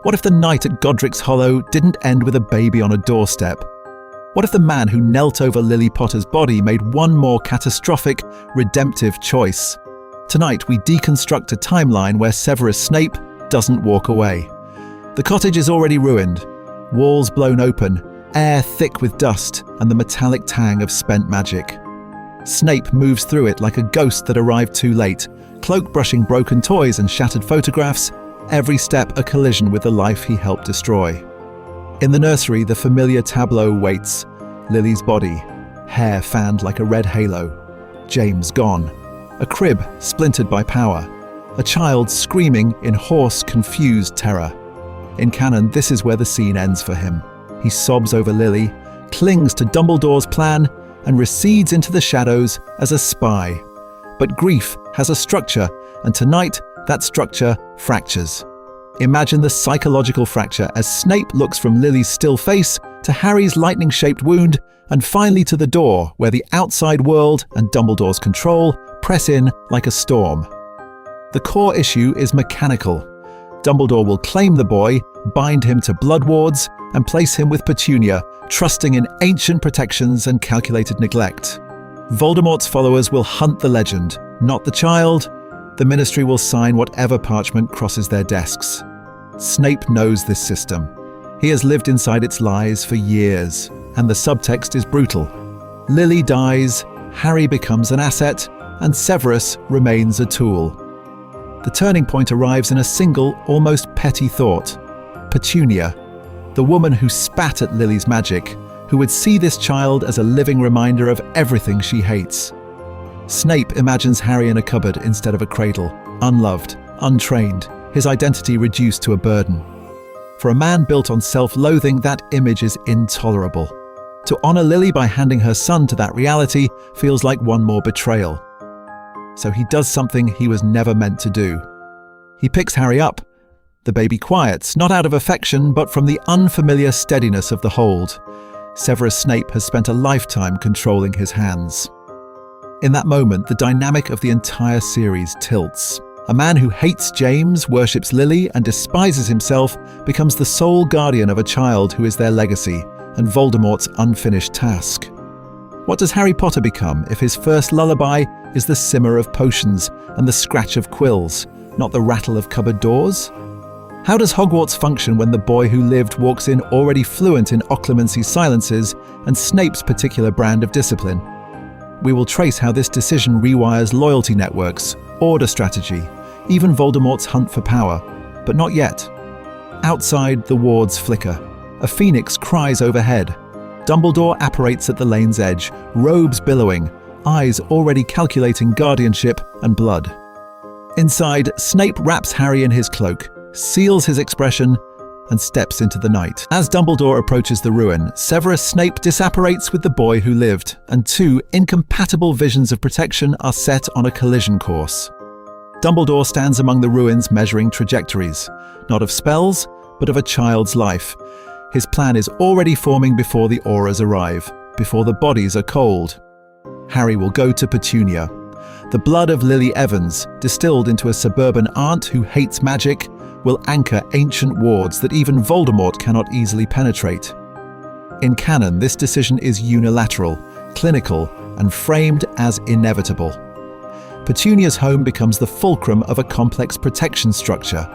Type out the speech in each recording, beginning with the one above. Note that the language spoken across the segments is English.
What if the night at Godric's Hollow didn't end with a baby on a doorstep? What if the man who knelt over Lily Potter's body made one more catastrophic, redemptive choice? Tonight, we deconstruct a timeline where Severus Snape doesn't walk away. The cottage is already ruined, walls blown open, air thick with dust, and the metallic tang of spent magic. Snape moves through it like a ghost that arrived too late, cloak brushing broken toys and shattered photographs, every step a collision with the life he helped destroy. In the nursery, the familiar tableau waits. Lily's body, hair fanned like a red halo. James gone. A crib splintered by power. A child screaming in hoarse, confused terror. In canon, this is where the scene ends for him. He sobs over Lily, clings to Dumbledore's plan, and recedes into the shadows as a spy. But grief has a structure, and tonight, that structure fractures. Imagine the psychological fracture as Snape looks from Lily's still face to Harry's lightning-shaped wound, and finally to the door where the outside world and Dumbledore's control press in like a storm. The core issue is mechanical. Dumbledore will claim the boy, bind him to blood wards, and place him with Petunia, trusting in ancient protections and calculated neglect. Voldemort's followers will hunt the legend, not the child. The Ministry will sign whatever parchment crosses their desks. Snape knows this system. He has lived inside its lies for years, and the subtext is brutal. Lily dies, Harry becomes an asset, and Severus remains a tool. The turning point arrives in a single, almost petty thought. Petunia, the woman who spat at Lily's magic, who would see this child as a living reminder of everything she hates. Snape imagines Harry in a cupboard instead of a cradle, unloved, untrained, his identity reduced to a burden. For a man built on self-loathing, that image is intolerable. To honor Lily by handing her son to that reality feels like one more betrayal. So he does something he was never meant to do. He picks Harry up. The baby quiets, not out of affection, but from the unfamiliar steadiness of the hold. Severus Snape has spent a lifetime controlling his hands. In that moment, the dynamic of the entire series tilts. A man who hates James, worships Lily, and despises himself becomes the sole guardian of a child who is their legacy and Voldemort's unfinished task. What does Harry Potter become if his first lullaby is the simmer of potions and the scratch of quills, not the rattle of cupboard doors? How does Hogwarts function when the boy who lived walks in already fluent in Occlumency silences and Snape's particular brand of discipline? We will trace how this decision rewires loyalty networks, order strategy, even Voldemort's hunt for power, but not yet. Outside, the wards flicker. A phoenix cries overhead. Dumbledore apparates at the lane's edge, robes billowing, eyes already calculating guardianship and blood. Inside, Snape wraps Harry in his cloak, seals his expression, and steps into the night. As Dumbledore approaches the ruin, Severus Snape disapparates with the boy who lived, and two incompatible visions of protection are set on a collision course. Dumbledore stands among the ruins measuring trajectories, not of spells, but of a child's life. His plan is already forming before the auras arrive, before the bodies are cold. Harry will go to Petunia. The blood of Lily Evans, distilled into a suburban aunt who hates magic, will anchor ancient wards that even Voldemort cannot easily penetrate. In canon, this decision is unilateral, clinical, and framed as inevitable. Petunia's home becomes the fulcrum of a complex protection structure.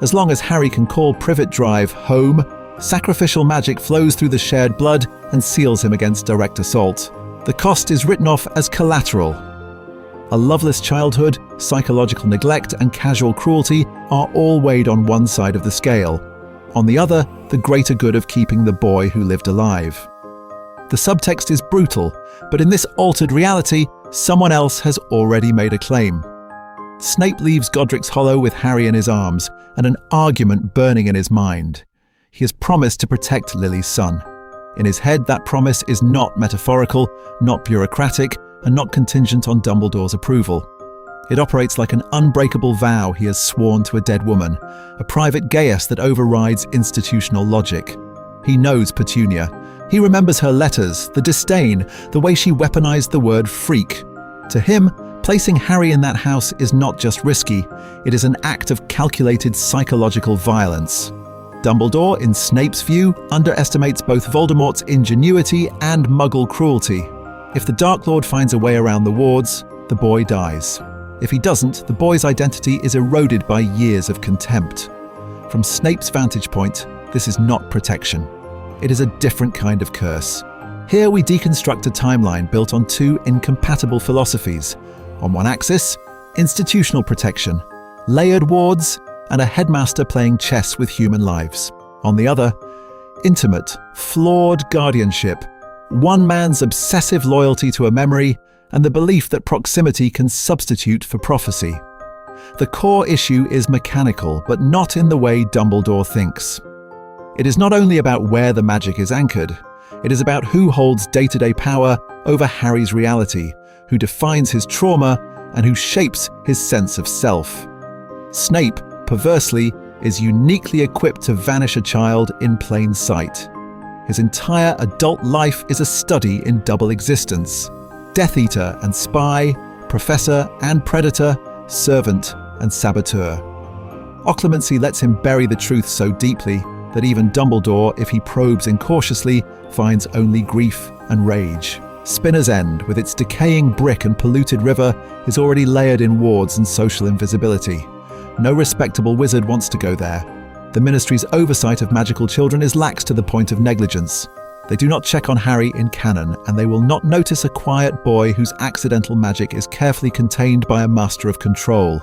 As long as Harry can call Privet Drive home, sacrificial magic flows through the shared blood and seals him against direct assault. The cost is written off as collateral. A loveless childhood, psychological neglect, and casual cruelty are all weighed on one side of the scale. On the other, the greater good of keeping the boy who lived alive. The subtext is brutal, but in this altered reality, someone else has already made a claim. Snape leaves Godric's Hollow with Harry in his arms and an argument burning in his mind. He has promised to protect Lily's son. In his head, that promise is not metaphorical, not bureaucratic, and not contingent on Dumbledore's approval. It operates like an unbreakable vow he has sworn to a dead woman, a private geas that overrides institutional logic. He knows Petunia. He remembers her letters, the disdain, the way she weaponized the word freak. To him, placing Harry in that house is not just risky, it is an act of calculated psychological violence. Dumbledore, in Snape's view, underestimates both Voldemort's ingenuity and Muggle cruelty. If the Dark Lord finds a way around the wards, the boy dies. If he doesn't, the boy's identity is eroded by years of contempt. From Snape's vantage point, this is not protection. It is a different kind of curse. Here we deconstruct a timeline built on two incompatible philosophies. On one axis, institutional protection, layered wards, and a headmaster playing chess with human lives. On the other, intimate, flawed guardianship, one man's obsessive loyalty to a memory, and the belief that proximity can substitute for prophecy. The core issue is mechanical, but not in the way Dumbledore thinks. It is not only about where the magic is anchored, it is about who holds day-to-day power over Harry's reality, who defines his trauma, and who shapes his sense of self. Snape, perversely, is uniquely equipped to vanish a child in plain sight. His entire adult life is a study in double existence. Death Eater and spy, professor and predator, servant and saboteur. Occlumency lets him bury the truth so deeply that even Dumbledore, if he probes incautiously, finds only grief and rage. Spinner's End, with its decaying brick and polluted river, is already layered in wards and social invisibility. No respectable wizard wants to go there. The Ministry's oversight of magical children is lax to the point of negligence. They do not check on Harry in canon, and they will not notice a quiet boy whose accidental magic is carefully contained by a master of control.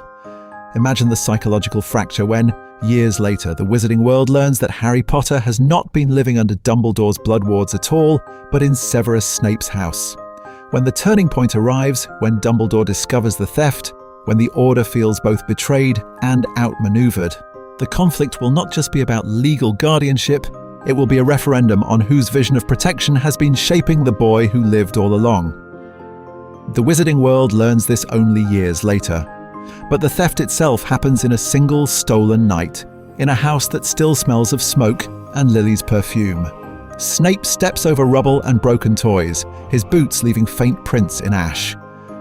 Imagine the psychological fracture when, years later, the wizarding world learns that Harry Potter has not been living under Dumbledore's blood wards at all, but in Severus Snape's house. When the turning point arrives, when Dumbledore discovers the theft, when the Order feels both betrayed and outmaneuvered, the conflict will not just be about legal guardianship, it will be a referendum on whose vision of protection has been shaping the boy who lived all along. The wizarding world learns this only years later. But the theft itself happens in a single stolen night, in a house that still smells of smoke and Lily's perfume. Snape steps over rubble and broken toys, his boots leaving faint prints in ash.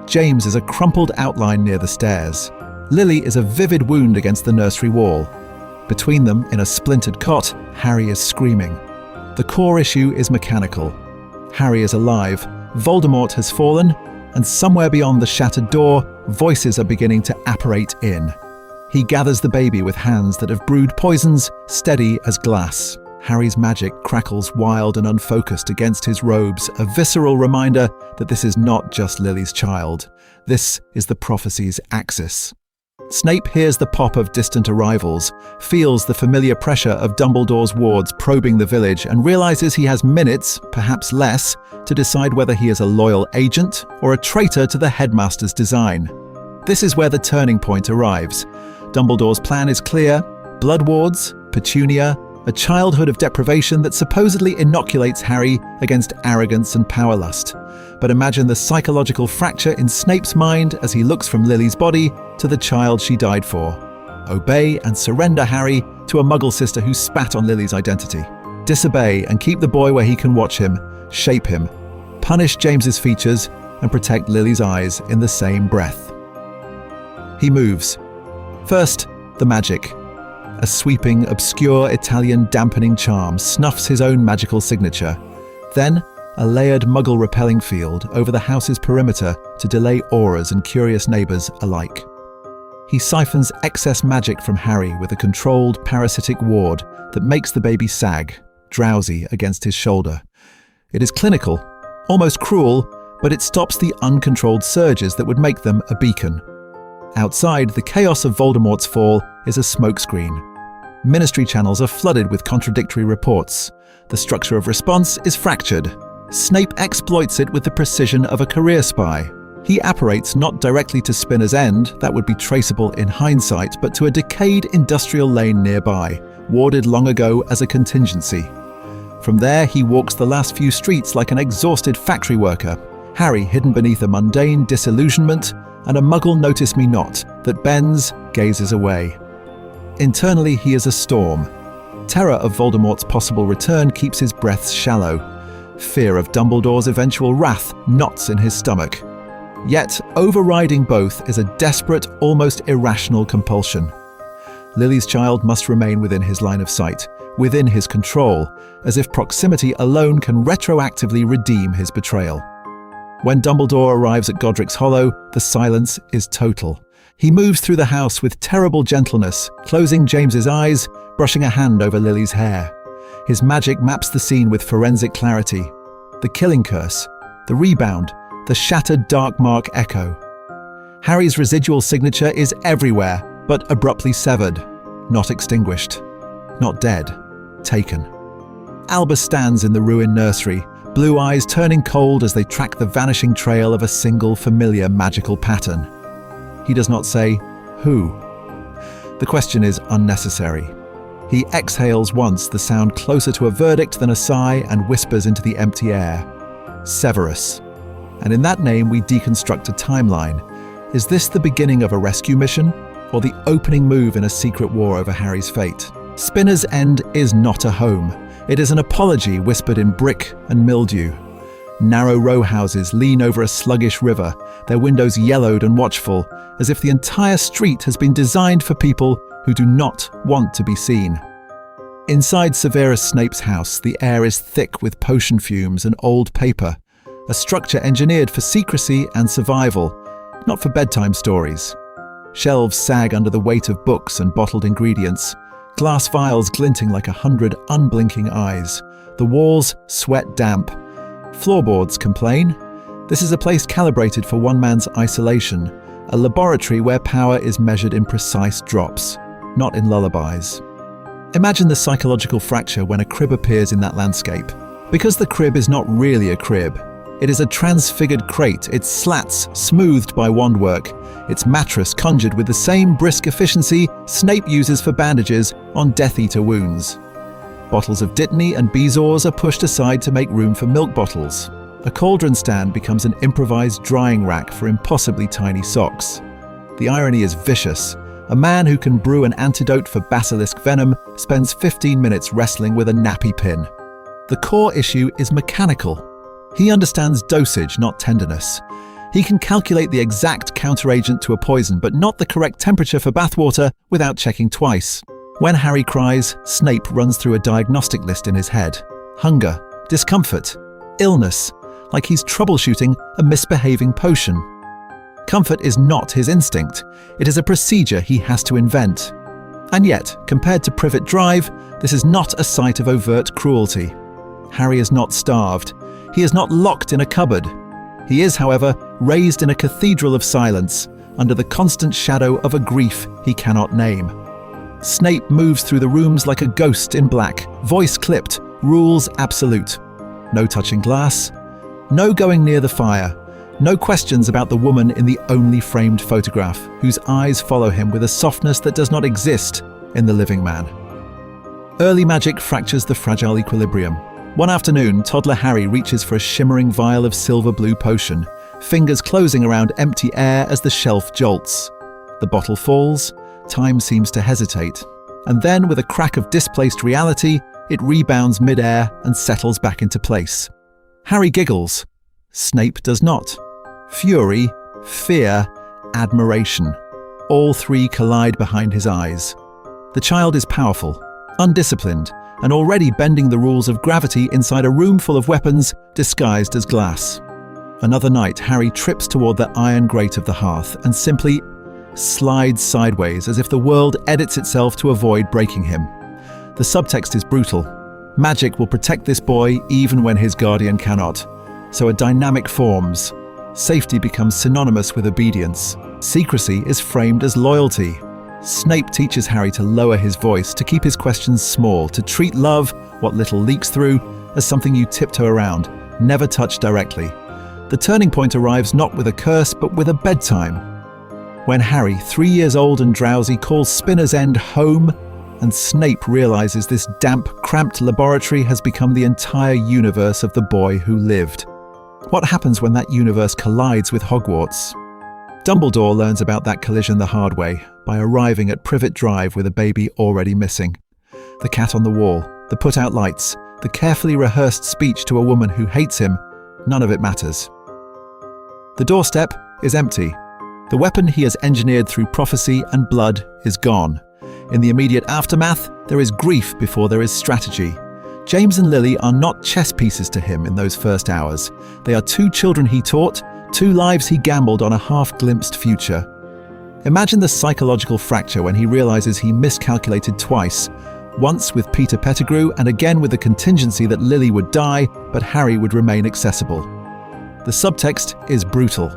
James is a crumpled outline near the stairs. Lily is a vivid wound against the nursery wall. Between them, in a splintered cot, Harry is screaming. The core issue is mechanical. Harry is alive, Voldemort has fallen, and somewhere beyond the shattered door, voices are beginning to apparate in. He gathers the baby with hands that have brewed poisons, steady as glass. Harry's magic crackles wild and unfocused against his robes, a visceral reminder that this is not just Lily's child. This is the prophecy's axis. Snape hears the pop of distant arrivals, feels the familiar pressure of Dumbledore's wards probing the village, and realizes he has minutes, perhaps less, to decide whether he is a loyal agent or a traitor to the headmaster's design. This is where the turning point arrives. Dumbledore's plan is clear: blood wards, Petunia, a childhood of deprivation that supposedly inoculates Harry against arrogance and powerlust. But imagine the psychological fracture in Snape's mind as he looks from Lily's body to the child she died for. Obey and surrender Harry to a Muggle sister who spat on Lily's identity. Disobey and keep the boy where he can watch him, shape him, punish James's features, and protect Lily's eyes in the same breath. He moves. First, the magic. A sweeping, obscure Italian dampening charm snuffs his own magical signature. Then, a layered Muggle-repelling field over the house's perimeter to delay auras and curious neighbours alike. He siphons excess magic from Harry with a controlled parasitic ward that makes the baby sag, drowsy against his shoulder. It is clinical, almost cruel, but it stops the uncontrolled surges that would make them a beacon. Outside, the chaos of Voldemort's fall is a smokescreen. Ministry channels are flooded with contradictory reports. The structure of response is fractured. Snape exploits it with the precision of a career spy. He apparates not directly to Spinner's End, that would be traceable in hindsight, but to a decayed industrial lane nearby, warded long ago as a contingency. From there, he walks the last few streets like an exhausted factory worker, Harry hidden beneath a mundane disillusionment, and a Muggle notice-me-not that bends, gazes away. Internally, he is a storm. Terror of Voldemort's possible return keeps his breaths shallow. Fear of Dumbledore's eventual wrath knots in his stomach. Yet, overriding both is a desperate, almost irrational compulsion. Lily's child must remain within his line of sight, within his control, as if proximity alone can retroactively redeem his betrayal. When Dumbledore arrives at Godric's Hollow, the silence is total. He moves through the house with terrible gentleness, closing James's eyes, brushing a hand over Lily's hair. His magic maps the scene with forensic clarity. The killing curse, the rebound, the shattered dark mark echo. Harry's residual signature is everywhere, but abruptly severed, not extinguished, not dead, taken. Albus stands in the ruined nursery, blue eyes turning cold as they track the vanishing trail of a single familiar magical pattern. He does not say, who? The question is unnecessary. He exhales once, the sound closer to a verdict than a sigh, and whispers into the empty air. Severus. And in that name we deconstruct a timeline. Is this the beginning of a rescue mission, or the opening move in a secret war over Harry's fate? Spinner's End is not a home. It is an apology whispered in brick and mildew. Narrow row houses lean over a sluggish river, their windows yellowed and watchful, as if the entire street has been designed for people who do not want to be seen. Inside Severus Snape's house, the air is thick with potion fumes and old paper, a structure engineered for secrecy and survival, not for bedtime stories. Shelves sag under the weight of books and bottled ingredients, glass vials glinting like 100 unblinking eyes. The walls sweat damp. Floorboards complain. This is a place calibrated for one man's isolation, a laboratory where power is measured in precise drops, not in lullabies. Imagine the psychological fracture when a crib appears in that landscape. Because the crib is not really a crib. It is a transfigured crate, its slats smoothed by wandwork, its mattress conjured with the same brisk efficiency Snape uses for bandages on Death Eater wounds. Bottles of Dittany and Bezoars are pushed aside to make room for milk bottles. A cauldron stand becomes an improvised drying rack for impossibly tiny socks. The irony is vicious. A man who can brew an antidote for basilisk venom spends 15 minutes wrestling with a nappy pin. The core issue is mechanical. He understands dosage, not tenderness. He can calculate the exact counteragent to a poison, but not the correct temperature for bathwater without checking twice. When Harry cries, Snape runs through a diagnostic list in his head. Hunger, discomfort, illness, like he's troubleshooting a misbehaving potion. Comfort is not his instinct. It is a procedure he has to invent. And yet, compared to Privet Drive, this is not a site of overt cruelty. Harry is not starved. He is not locked in a cupboard. He is, however, raised in a cathedral of silence, under the constant shadow of a grief he cannot name. Snape moves through the rooms like a ghost in black, voice clipped, rules absolute. No touching glass, no going near the fire, no questions about the woman in the only framed photograph, whose eyes follow him with a softness that does not exist in the living man. Early magic fractures the fragile equilibrium. One afternoon, toddler Harry reaches for a shimmering vial of silver blue potion, fingers closing around empty air as the shelf jolts. The bottle falls, time seems to hesitate, and then with a crack of displaced reality, it rebounds mid-air and settles back into place. Harry giggles. Snape does not. Fury, fear, admiration. All three collide behind his eyes. The child is powerful, undisciplined, and already bending the rules of gravity inside a room full of weapons disguised as glass. Another night, Harry trips toward the iron grate of the hearth and simply slides sideways as if the world edits itself to avoid breaking him. The subtext is brutal. Magic will protect this boy even when his guardian cannot. So a dynamic forms. Safety becomes synonymous with obedience. Secrecy is framed as loyalty. Snape teaches Harry to lower his voice, to keep his questions small, to treat love, what little leaks through, as something you tiptoe around, never touch directly. The turning point arrives not with a curse, but with a bedtime. When Harry, 3 years old and drowsy, calls Spinner's End home, and Snape realizes this damp, cramped laboratory has become the entire universe of the boy who lived. What happens when that universe collides with Hogwarts? Dumbledore learns about that collision the hard way, by arriving at Privet Drive with a baby already missing. The cat on the wall, the put-out lights, the carefully rehearsed speech to a woman who hates him, none of it matters. The doorstep is empty. The weapon he has engineered through prophecy and blood is gone. In the immediate aftermath, there is grief before there is strategy. James and Lily are not chess pieces to him in those first hours. They are two children he taught, two lives he gambled on a half-glimpsed future. Imagine the psychological fracture when he realizes he miscalculated twice, once with Peter Pettigrew and again with the contingency that Lily would die, but Harry would remain accessible. The subtext is brutal.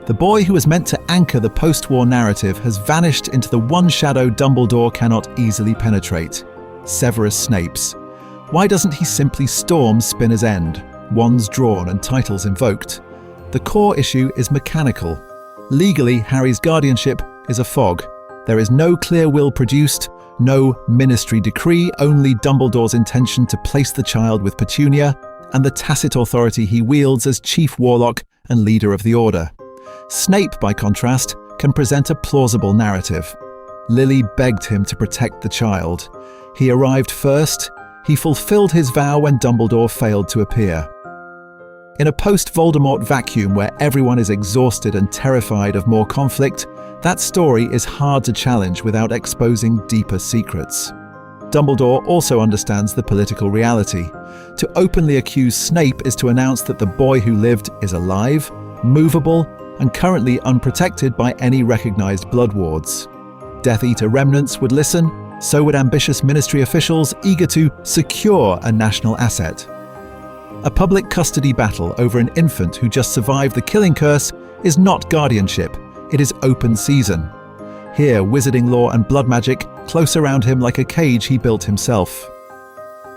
The boy who was meant to anchor the post-war narrative has vanished into the one shadow Dumbledore cannot easily penetrate: Severus Snape's. Why doesn't he simply storm Spinner's End, wands drawn and titles invoked? The core issue is mechanical. Legally, Harry's guardianship is a fog. There is no clear will produced, no ministry decree, only Dumbledore's intention to place the child with Petunia and the tacit authority he wields as chief warlock and leader of the Order. Snape, by contrast, can present a plausible narrative. Lily begged him to protect the child. He arrived first. He fulfilled his vow when Dumbledore failed to appear. In a post-Voldemort vacuum where everyone is exhausted and terrified of more conflict, that story is hard to challenge without exposing deeper secrets. Dumbledore also understands the political reality. To openly accuse Snape is to announce that the boy who lived is alive, movable, and currently unprotected by any recognized blood wards. Death Eater remnants would listen, so would ambitious ministry officials eager to secure a national asset. A public custody battle over an infant who just survived the killing curse is not guardianship, it is open season. Here, wizarding lore and blood magic close around him like a cage he built himself.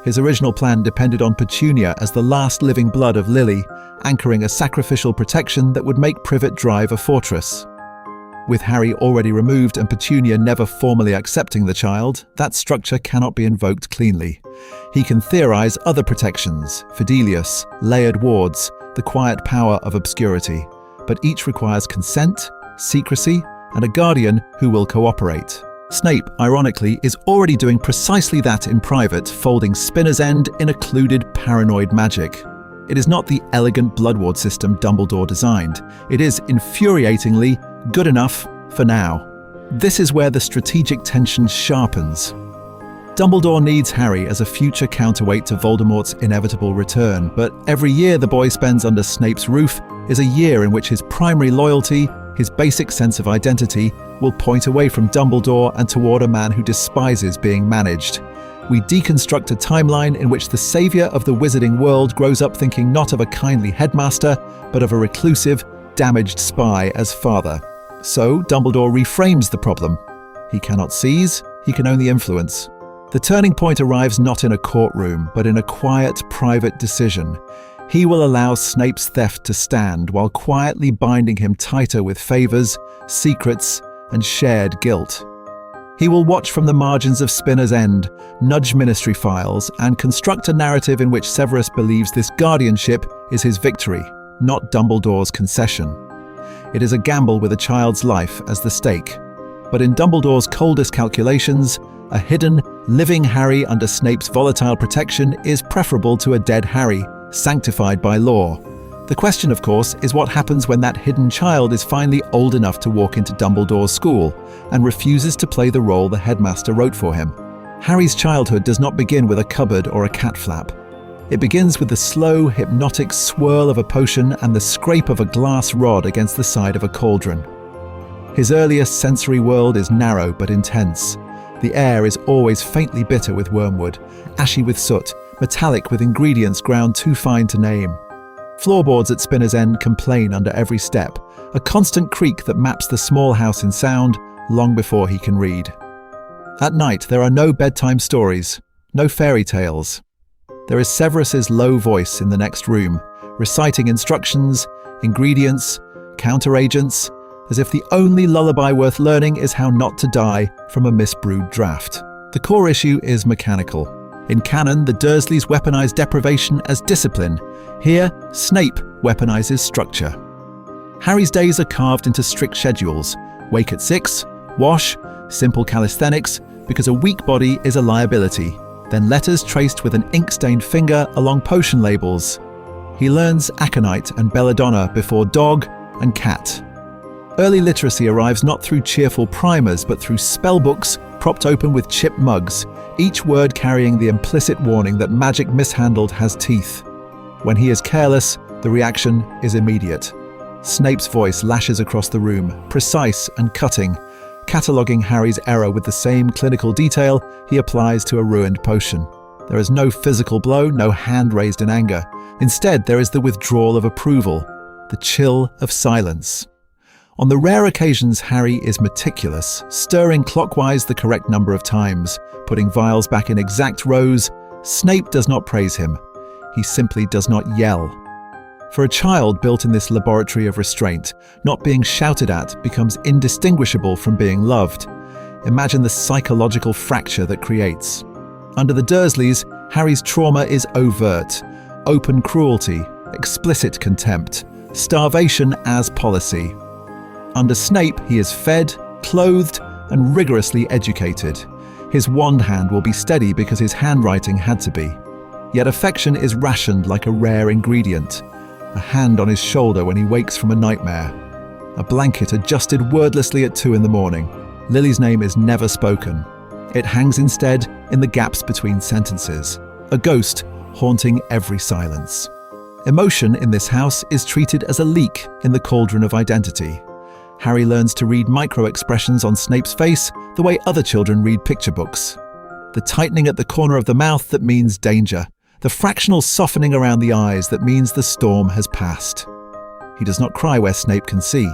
His original plan depended on Petunia as the last living blood of Lily, anchoring a sacrificial protection that would make Privet Drive a fortress. With Harry already removed and Petunia never formally accepting the child, that structure cannot be invoked cleanly. He can theorize other protections, Fidelius, layered wards, the quiet power of obscurity, but each requires consent, secrecy, and a guardian who will cooperate. Snape, ironically, is already doing precisely that in private, folding Spinner's End in occluded paranoid magic. It is not the elegant blood ward system Dumbledore designed. It is, infuriatingly, good enough for now. This is where the strategic tension sharpens. Dumbledore needs Harry as a future counterweight to Voldemort's inevitable return, but every year the boy spends under Snape's roof is a year in which his primary loyalty, his basic sense of identity, will point away from Dumbledore and toward a man who despises being managed. We deconstruct a timeline in which the savior of the wizarding world grows up thinking not of a kindly headmaster, but of a reclusive, damaged spy as father. So Dumbledore reframes the problem. He cannot seize, he can only influence. The turning point arrives not in a courtroom, but in a quiet, private decision. He will allow Snape's theft to stand while quietly binding him tighter with favors, secrets, and shared guilt. He will watch from the margins of Spinner's End, nudge ministry files, and construct a narrative in which Severus believes this guardianship is his victory, not Dumbledore's concession. It is a gamble with a child's life as the stake. But in Dumbledore's coldest calculations, a hidden, living Harry under Snape's volatile protection is preferable to a dead Harry, sanctified by law. The question, of course, is what happens when that hidden child is finally old enough to walk into Dumbledore's school and refuses to play the role the headmaster wrote for him. Harry's childhood does not begin with a cupboard or a cat flap. It begins with the slow, hypnotic swirl of a potion and the scrape of a glass rod against the side of a cauldron. His earliest sensory world is narrow but intense. The air is always faintly bitter with wormwood, ashy with soot, metallic with ingredients ground too fine to name. Floorboards at Spinner's End complain under every step, a constant creak that maps the small house in sound long before he can read. At night, there are no bedtime stories, no fairy tales. There is Severus's low voice in the next room, reciting instructions, ingredients, counteragents, as if the only lullaby worth learning is how not to die from a misbrewed draft. The core issue is mechanical. In canon, the Dursleys weaponize deprivation as discipline. Here, Snape weaponizes structure. Harry's days are carved into strict schedules. Wake at 6, wash, simple calisthenics, because a weak body is a liability. Then letters traced with an ink-stained finger along potion labels. He learns aconite and belladonna before dog and cat. Early literacy arrives not through cheerful primers, but through spellbooks propped open with chipped mugs, each word carrying the implicit warning that magic mishandled has teeth. When he is careless, the reaction is immediate. Snape's voice lashes across the room, precise and cutting, cataloguing Harry's error with the same clinical detail he applies to a ruined potion. There is no physical blow, no hand raised in anger. Instead, there is the withdrawal of approval, the chill of silence. On the rare occasions Harry is meticulous, stirring clockwise the correct number of times, putting vials back in exact rows, Snape does not praise him. He simply does not yell. For a child built in this laboratory of restraint, not being shouted at becomes indistinguishable from being loved. Imagine the psychological fracture that creates. Under the Dursleys, Harry's trauma is overt, open cruelty, explicit contempt, starvation as policy. Under Snape, he is fed, clothed, and rigorously educated. His wand hand will be steady because his handwriting had to be. Yet affection is rationed like a rare ingredient. A hand on his shoulder when he wakes from a nightmare. A blanket adjusted wordlessly at 2 a.m. Lily's name is never spoken. It hangs instead in the gaps between sentences, a ghost haunting every silence. Emotion in this house is treated as a leak in the cauldron of identity. Harry learns to read micro-expressions on Snape's face the way other children read picture books. The tightening at the corner of the mouth that means danger. The fractional softening around the eyes that means the storm has passed. He does not cry where Snape can see.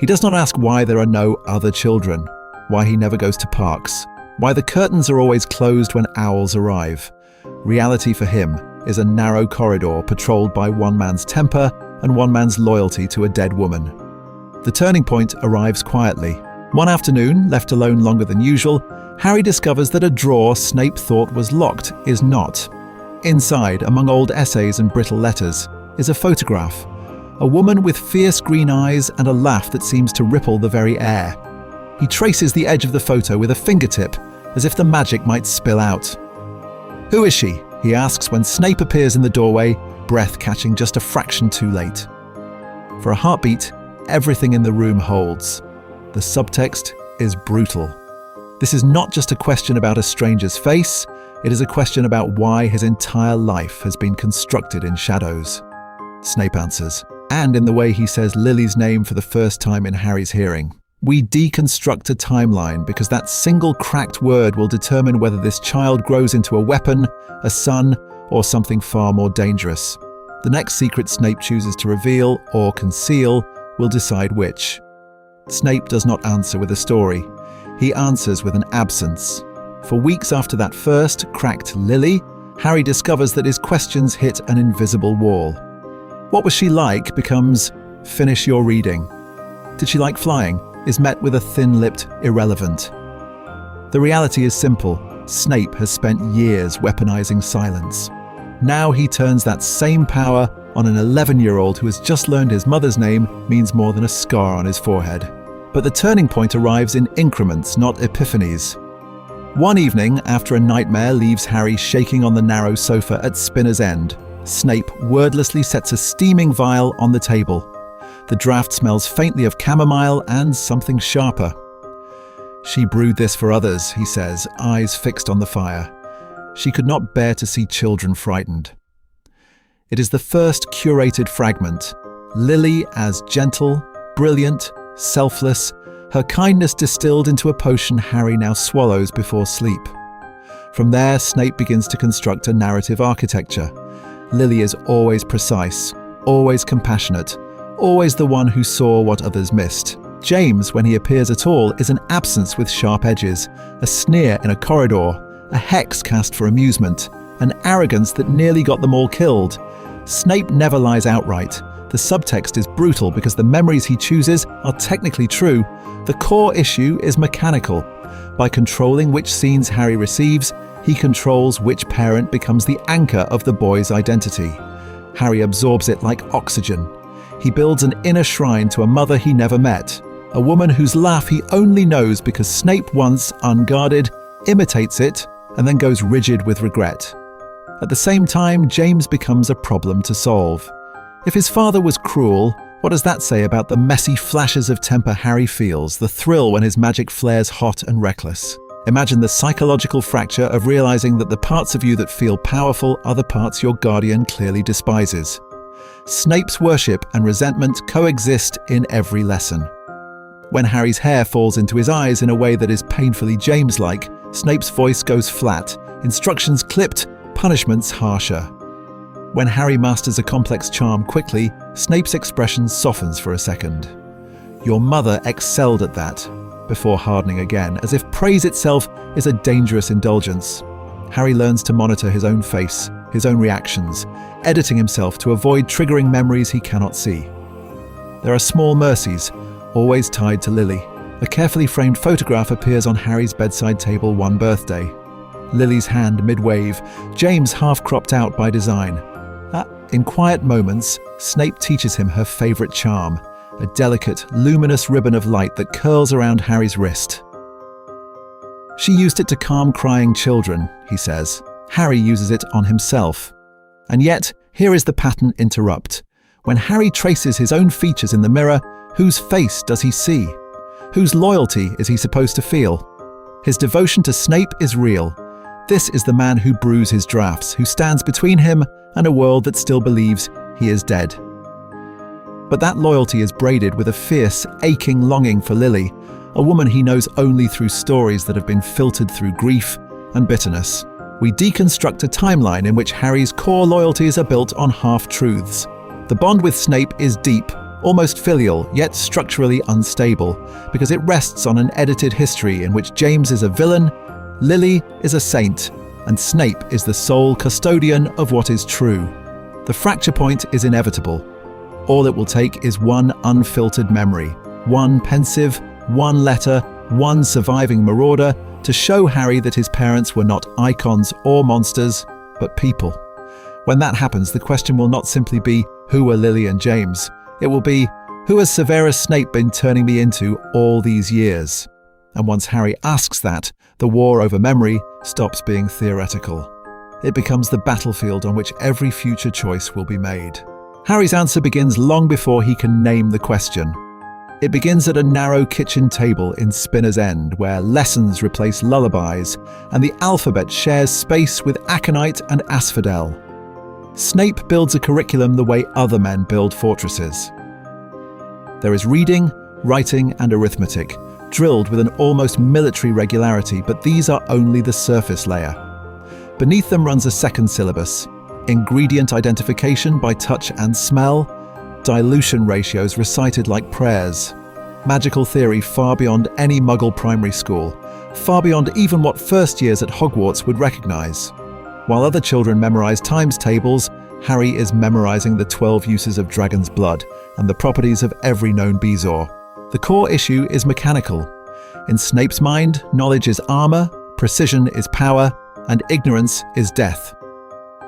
He does not ask why there are no other children, why he never goes to parks, why the curtains are always closed when owls arrive. Reality for him is a narrow corridor patrolled by one man's temper and one man's loyalty to a dead woman. The turning point arrives quietly. One afternoon, left alone longer than usual, Harry discovers that a drawer Snape thought was locked is not. Inside, among old essays and brittle letters, is a photograph. A woman with fierce green eyes and a laugh that seems to ripple the very air. He traces the edge of the photo with a fingertip, as if the magic might spill out. "Who is she?" he asks when Snape appears in the doorway, breath catching just a fraction too late. For a heartbeat, everything in the room holds. The subtext is brutal. This is not just a question about a stranger's face, it is a question about why his entire life has been constructed in shadows. Snape answers, and in the way he says Lily's name for the first time in Harry's hearing. We deconstruct a timeline because that single cracked word will determine whether this child grows into a weapon, a son, or something far more dangerous. The next secret Snape chooses to reveal or conceal will decide which. Snape does not answer with a story. He answers with an absence. For weeks after that first cracked Lily, Harry discovers that his questions hit an invisible wall. What was she like becomes, finish your reading. Did she like flying? Is met with a thin-lipped irrelevant. The reality is simple. Snape has spent years weaponizing silence. Now he turns that same power on an 11-year-old who has just learned his mother's name means more than a scar on his forehead. But the turning point arrives in increments, not epiphanies. One evening, after a nightmare leaves Harry shaking on the narrow sofa at Spinner's End, Snape wordlessly sets a steaming vial on the table. The draft smells faintly of chamomile and something sharper. She brewed this for others, he says, eyes fixed on the fire. She could not bear to see children frightened. It is the first curated fragment. Lily as gentle, brilliant, selfless, her kindness distilled into a potion Harry now swallows before sleep. From there, Snape begins to construct a narrative architecture. Lily is always precise, always compassionate, always the one who saw what others missed. James, when he appears at all, is an absence with sharp edges, a sneer in a corridor, a hex cast for amusement, an arrogance that nearly got them all killed. Snape never lies outright. The subtext is brutal because the memories he chooses are technically true. The core issue is mechanical. By controlling which scenes Harry receives, he controls which parent becomes the anchor of the boy's identity. Harry absorbs it like oxygen. He builds an inner shrine to a mother he never met, a woman whose laugh he only knows because Snape once, unguarded, imitates it and then goes rigid with regret. At the same time, James becomes a problem to solve. If his father was cruel, What does that say about the messy flashes of temper Harry feels, the thrill when his magic flares hot and reckless? Imagine the psychological fracture of realizing that the parts of you that feel powerful are the parts your guardian clearly despises. Snape's worship and resentment coexist in every lesson. When Harry's hair falls into his eyes in a way that is painfully James-like, Snape's voice goes flat, instructions clipped, punishments harsher. When Harry masters a complex charm quickly, Snape's expression softens for a second. Your mother excelled at that, before hardening again, as if praise itself is a dangerous indulgence. Harry learns to monitor his own face, his own reactions, editing himself to avoid triggering memories he cannot see. There are small mercies, always tied to Lily. A carefully framed photograph appears on Harry's bedside table one birthday. Lily's hand mid-wave, James half cropped out by design. In quiet moments, Snape teaches him her favourite charm, a delicate, luminous ribbon of light that curls around Harry's wrist. She used it to calm crying children, he says. Harry uses it on himself. And yet, here is the pattern interrupt. When Harry traces his own features in the mirror, whose face does he see? Whose loyalty is he supposed to feel? His devotion to Snape is real. This is the man who brews his drafts, who stands between him and a world that still believes he is dead. But that loyalty is braided with a fierce, aching longing for Lily, a woman he knows only through stories that have been filtered through grief and bitterness. We deconstruct a timeline in which Harry's core loyalties are built on half-truths. The bond with Snape is deep, almost filial, yet structurally unstable, because it rests on an edited history in which James is a villain, Lily is a saint, and Snape is the sole custodian of what is true. The fracture point is inevitable. All it will take is one unfiltered memory, one pensive, one letter, one surviving marauder to show Harry that his parents were not icons or monsters, but people. When that happens, the question will not simply be, who are Lily and James? It will be, who has Severus Snape been turning me into all these years? And once Harry asks that, the war over memory stops being theoretical. It becomes the battlefield on which every future choice will be made. Harry's answer begins long before he can name the question. It begins at a narrow kitchen table in Spinner's End, where lessons replace lullabies, and the alphabet shares space with aconite and asphodel. Snape builds a curriculum the way other men build fortresses. There is reading, writing, and arithmetic, drilled with an almost military regularity, but these are only the surface layer. Beneath them runs a second syllabus: ingredient identification by touch and smell, dilution ratios recited like prayers, magical theory far beyond any Muggle primary school, far beyond even what first years at Hogwarts would recognize. While other children memorize times tables, Harry is memorizing the 12 uses of dragon's blood and the properties of every known bezoar. The core issue is mechanical. In Snape's mind, knowledge is armor, precision is power, and ignorance is death.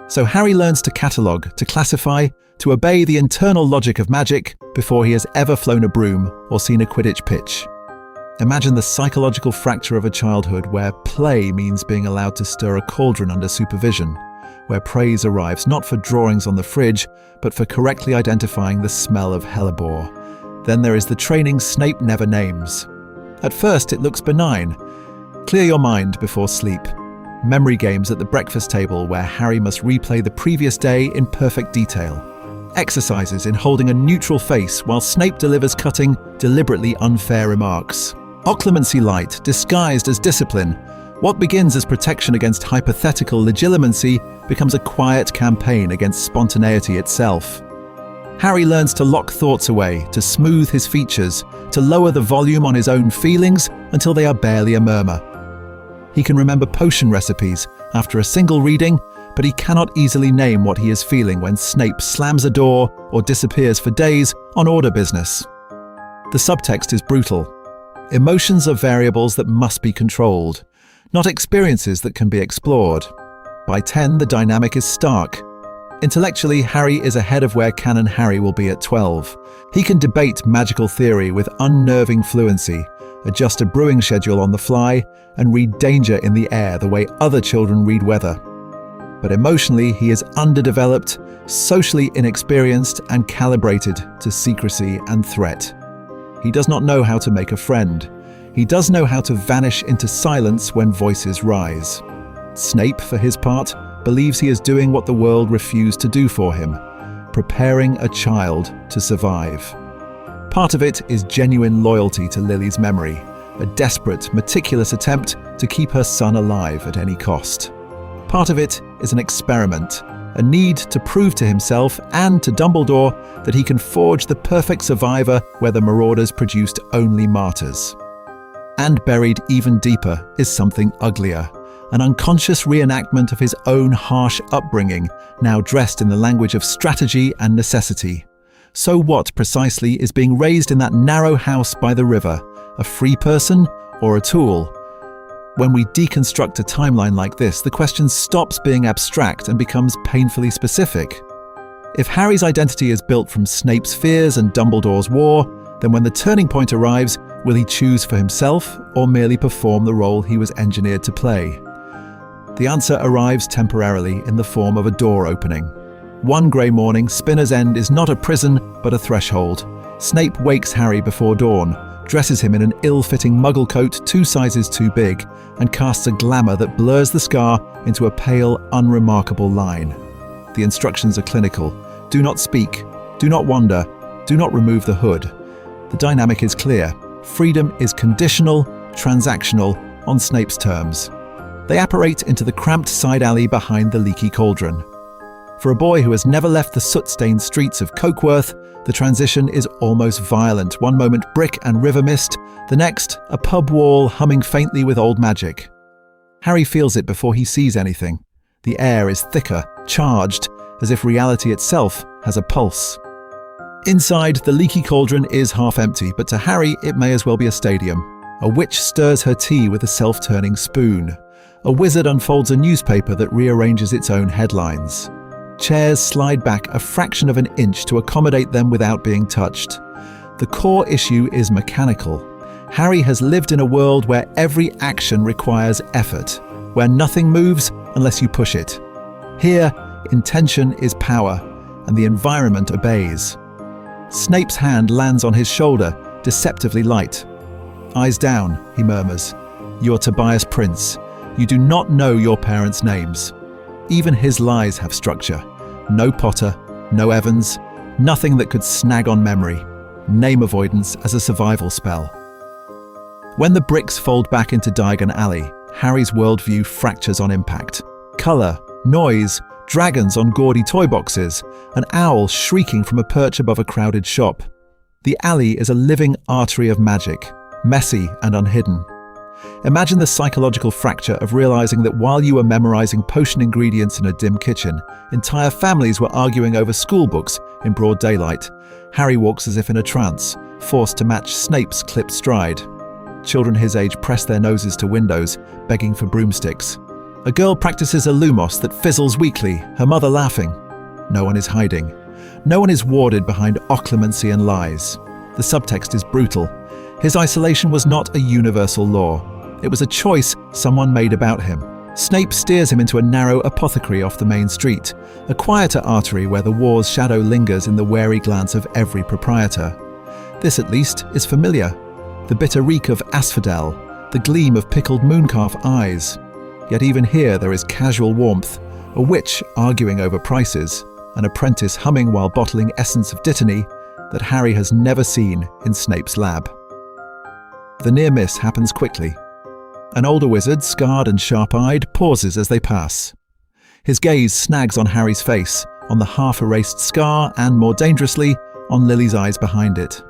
So Harry learns to catalogue, to classify, to obey the internal logic of magic before he has ever flown a broom or seen a Quidditch pitch. Imagine the psychological fracture of a childhood where play means being allowed to stir a cauldron under supervision, where praise arrives not for drawings on the fridge, but for correctly identifying the smell of hellebore. Then there is the training Snape never names. At first it looks benign. Clear your mind before sleep. Memory games at the breakfast table where Harry must replay the previous day in perfect detail. Exercises in holding a neutral face while Snape delivers cutting, deliberately unfair remarks. Occlumency light, disguised as discipline. What begins as protection against hypothetical legitimacy becomes a quiet campaign against spontaneity itself. Harry learns to lock thoughts away, to smooth his features, to lower the volume on his own feelings until they are barely a murmur. He can remember potion recipes after a single reading, but he cannot easily name what he is feeling when Snape slams a door or disappears for days on order business. The subtext is brutal. Emotions are variables that must be controlled, not experiences that can be explored. By 10, the dynamic is stark. Intellectually, Harry is ahead of where Canon Harry will be at 12. He can debate magical theory with unnerving fluency, adjust a brewing schedule on the fly, and read danger in the air the way other children read weather. but emotionally he is underdeveloped, socially inexperienced, and calibrated to secrecy and threat. He does not know how to make a friend. He does know how to vanish into silence when voices rise. Snape, for his part, believes he is doing what the world refused to do for him, preparing a child to survive. Part of it is genuine loyalty to Lily's memory, a desperate, meticulous attempt to keep her son alive at any cost. Part of it is an experiment, a need to prove to himself and to Dumbledore that he can forge the perfect survivor where the Marauders produced only martyrs. And buried even deeper is something uglier, an unconscious reenactment of his own harsh upbringing, now dressed in the language of strategy and necessity. So what precisely is being raised in that narrow house by the river? A free person or a tool? When we deconstruct a timeline like this, the question stops being abstract and becomes painfully specific. If Harry's identity is built from Snape's fears and Dumbledore's war, then when the turning point arrives, will he choose for himself or merely perform the role he was engineered to play? The answer arrives temporarily in the form of a door opening. One grey morning, Spinner's End is not a prison, but a threshold. Snape wakes Harry before dawn, dresses him in an ill-fitting muggle coat 2 sizes too big, and casts a glamour that blurs the scar into a pale, unremarkable line. The instructions are clinical. Do not speak, do not wander, do not remove the hood. The dynamic is clear. Freedom is conditional, transactional, on Snape's terms. They apparate into the cramped side alley behind the leaky cauldron. For a boy who has never left the soot-stained streets of Cokeworth, the transition is almost violent. One moment brick and river mist, the next a pub wall humming faintly with old magic. Harry feels it before he sees anything. The air is thicker, charged, as if reality itself has a pulse. Inside, the leaky cauldron is half empty, but to Harry it may as well be a stadium. A witch stirs her tea with a self-turning spoon. A wizard unfolds a newspaper that rearranges its own headlines. Chairs slide back a fraction of an inch to accommodate them without being touched. The core issue is mechanical. Harry has lived in a world where every action requires effort, where nothing moves unless you push it. Here, intention is power, and the environment obeys. Snape's hand lands on his shoulder, deceptively light. Eyes down, he murmurs. You're Tobias Prince. You do not know your parents' names. Even his lies have structure. No Potter, no Evans, nothing that could snag on memory. Name avoidance as a survival spell. When the bricks fold back into Diagon Alley, Harry's worldview fractures on impact. Colour, noise, dragons on gaudy toy boxes, an owl shrieking from a perch above a crowded shop. The alley is a living artery of magic, messy and unhidden. Imagine the psychological fracture of realizing that while you were memorizing potion ingredients in a dim kitchen, entire families were arguing over school books in broad daylight. Harry walks as if in a trance, forced to match Snape's clipped stride. Children his age press their noses to windows, begging for broomsticks. A girl practices a lumos that fizzles weakly, her mother laughing. No one is hiding. No one is warded behind occlumency and lies. The subtext is brutal. His isolation was not a universal law. It was a choice someone made about him. Snape steers him into a narrow apothecary off the main street, a quieter artery where the war's shadow lingers in the wary glance of every proprietor. This, at least, is familiar. The bitter reek of asphodel, the gleam of pickled mooncalf eyes. Yet even here there is casual warmth, a witch arguing over prices, an apprentice humming while bottling essence of dittany that Harry has never seen in Snape's lab. The near miss happens quickly. An older wizard, scarred and sharp-eyed, pauses as they pass. His gaze snags on Harry's face, on the half-erased scar, and, more dangerously, on Lily's eyes behind it.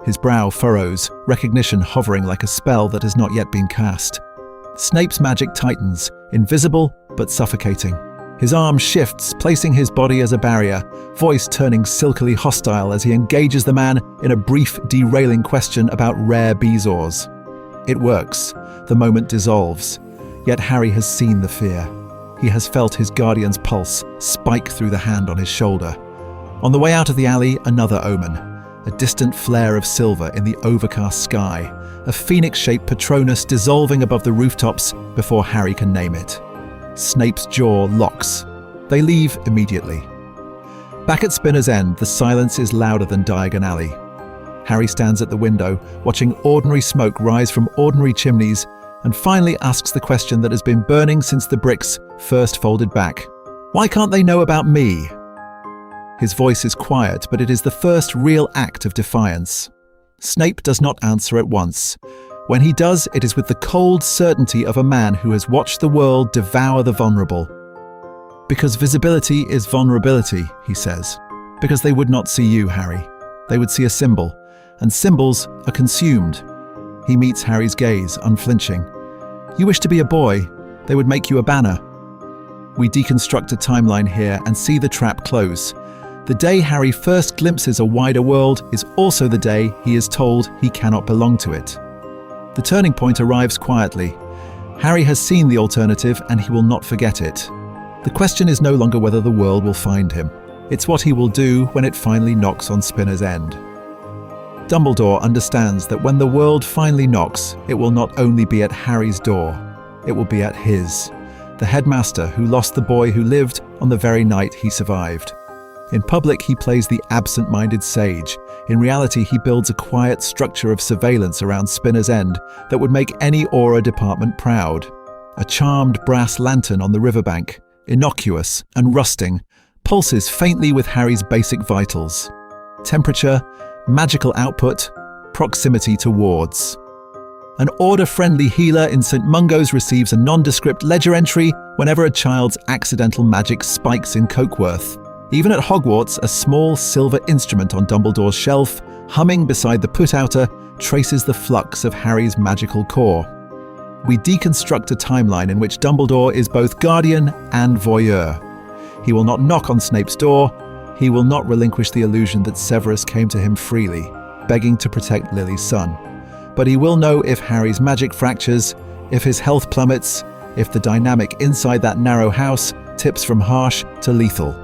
His brow furrows, recognition hovering like a spell that has not yet been cast. Snape's magic tightens, invisible but suffocating. His arm shifts, placing his body as a barrier, voice turning silkily hostile as he engages the man in a brief, derailing question about rare bezoars. It works. The moment dissolves. Yet Harry has seen the fear. He has felt his guardian's pulse spike through the hand on his shoulder. On the way out of the alley, another omen. A distant flare of silver in the overcast sky. A phoenix-shaped Patronus dissolving above the rooftops before Harry can name it. Snape's jaw locks. They leave immediately. Back at Spinner's End, the silence is louder than Diagon Alley. Harry stands at the window, watching ordinary smoke rise from ordinary chimneys, and finally asks the question that has been burning since the bricks first folded back. Why can't they know about me? His voice is quiet, but it is the first real act of defiance. Snape does not answer at once. When he does, it is with the cold certainty of a man who has watched the world devour the vulnerable. Because visibility is vulnerability, he says. Because they would not see you, Harry. They would see a symbol, and symbols are consumed. He meets Harry's gaze, unflinching. You wish to be a boy, they would make you a banner. We deconstruct a timeline here and see the trap close. The day Harry first glimpses a wider world is also the day he is told he cannot belong to it. The turning point arrives quietly. Harry has seen the alternative and he will not forget it. The question is no longer whether the world will find him. It's what he will do when it finally knocks on Spinner's End. Dumbledore understands that when the world finally knocks, it will not only be at Harry's door, it will be at his. The headmaster who lost the boy who lived on the very night he survived. In public, he plays the absent-minded sage. In reality, he builds a quiet structure of surveillance around Spinner's End that would make any Aura department proud. A charmed brass lantern on the riverbank, innocuous and rusting, pulses faintly with Harry's basic vitals. Temperature, magical output, proximity to wards. An Order-friendly healer in St. Mungo's receives a nondescript ledger entry whenever a child's accidental magic spikes in Cokeworth. Even at Hogwarts, a small silver instrument on Dumbledore's shelf, humming beside the put-outer, traces the flux of Harry's magical core. We deconstruct a timeline in which Dumbledore is both guardian and voyeur. He will not knock on Snape's door. He will not relinquish the illusion that Severus came to him freely, begging to protect Lily's son. But he will know if Harry's magic fractures, if his health plummets, if the dynamic inside that narrow house tips from harsh to lethal.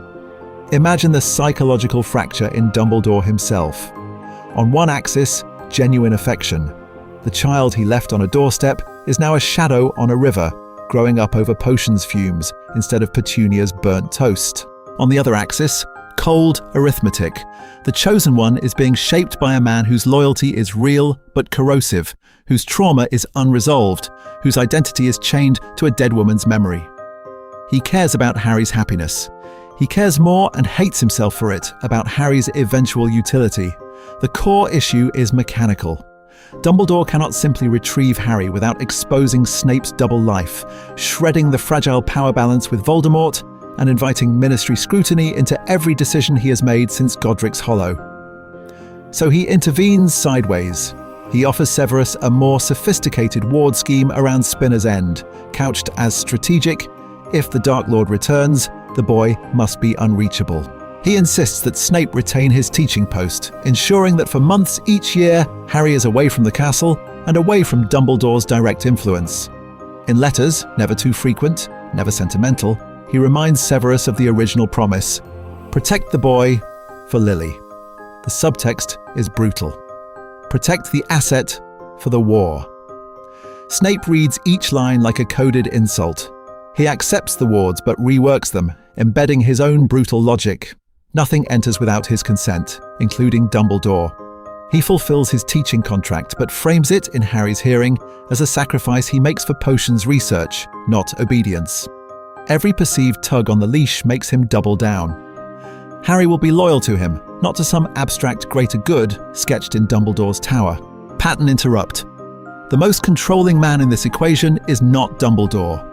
Imagine the psychological fracture in Dumbledore himself. On one axis, genuine affection. The child he left on a doorstep is now a shadow on a river, growing up over potions fumes instead of Petunia's burnt toast. On the other axis, cold arithmetic. The chosen one is being shaped by a man whose loyalty is real but corrosive, whose trauma is unresolved, whose identity is chained to a dead woman's memory. He cares about Harry's happiness. He cares more and hates himself for it about Harry's eventual utility. The core issue is mechanical. Dumbledore cannot simply retrieve Harry without exposing Snape's double life, shredding the fragile power balance with Voldemort, and inviting ministry scrutiny into every decision he has made since Godric's Hollow. So he intervenes sideways. He offers Severus a more sophisticated ward scheme around Spinner's End, couched as strategic. If the Dark Lord returns, the boy must be unreachable. He insists that Snape retain his teaching post, ensuring that for months each year, Harry is away from the castle and away from Dumbledore's direct influence. In letters, never too frequent, never sentimental, he reminds Severus of the original promise: protect the boy for Lily. The subtext is brutal. Protect the asset for the war. Snape reads each line like a coded insult. He accepts the wards but reworks them, embedding his own brutal logic. Nothing enters without his consent, including Dumbledore. He fulfills his teaching contract but frames it in Harry's hearing as a sacrifice he makes for potions research, not obedience. Every perceived tug on the leash makes him double down. Harry will be loyal to him, not to some abstract greater good sketched in Dumbledore's tower. Pattern interrupt. The most controlling man in this equation is not Dumbledore.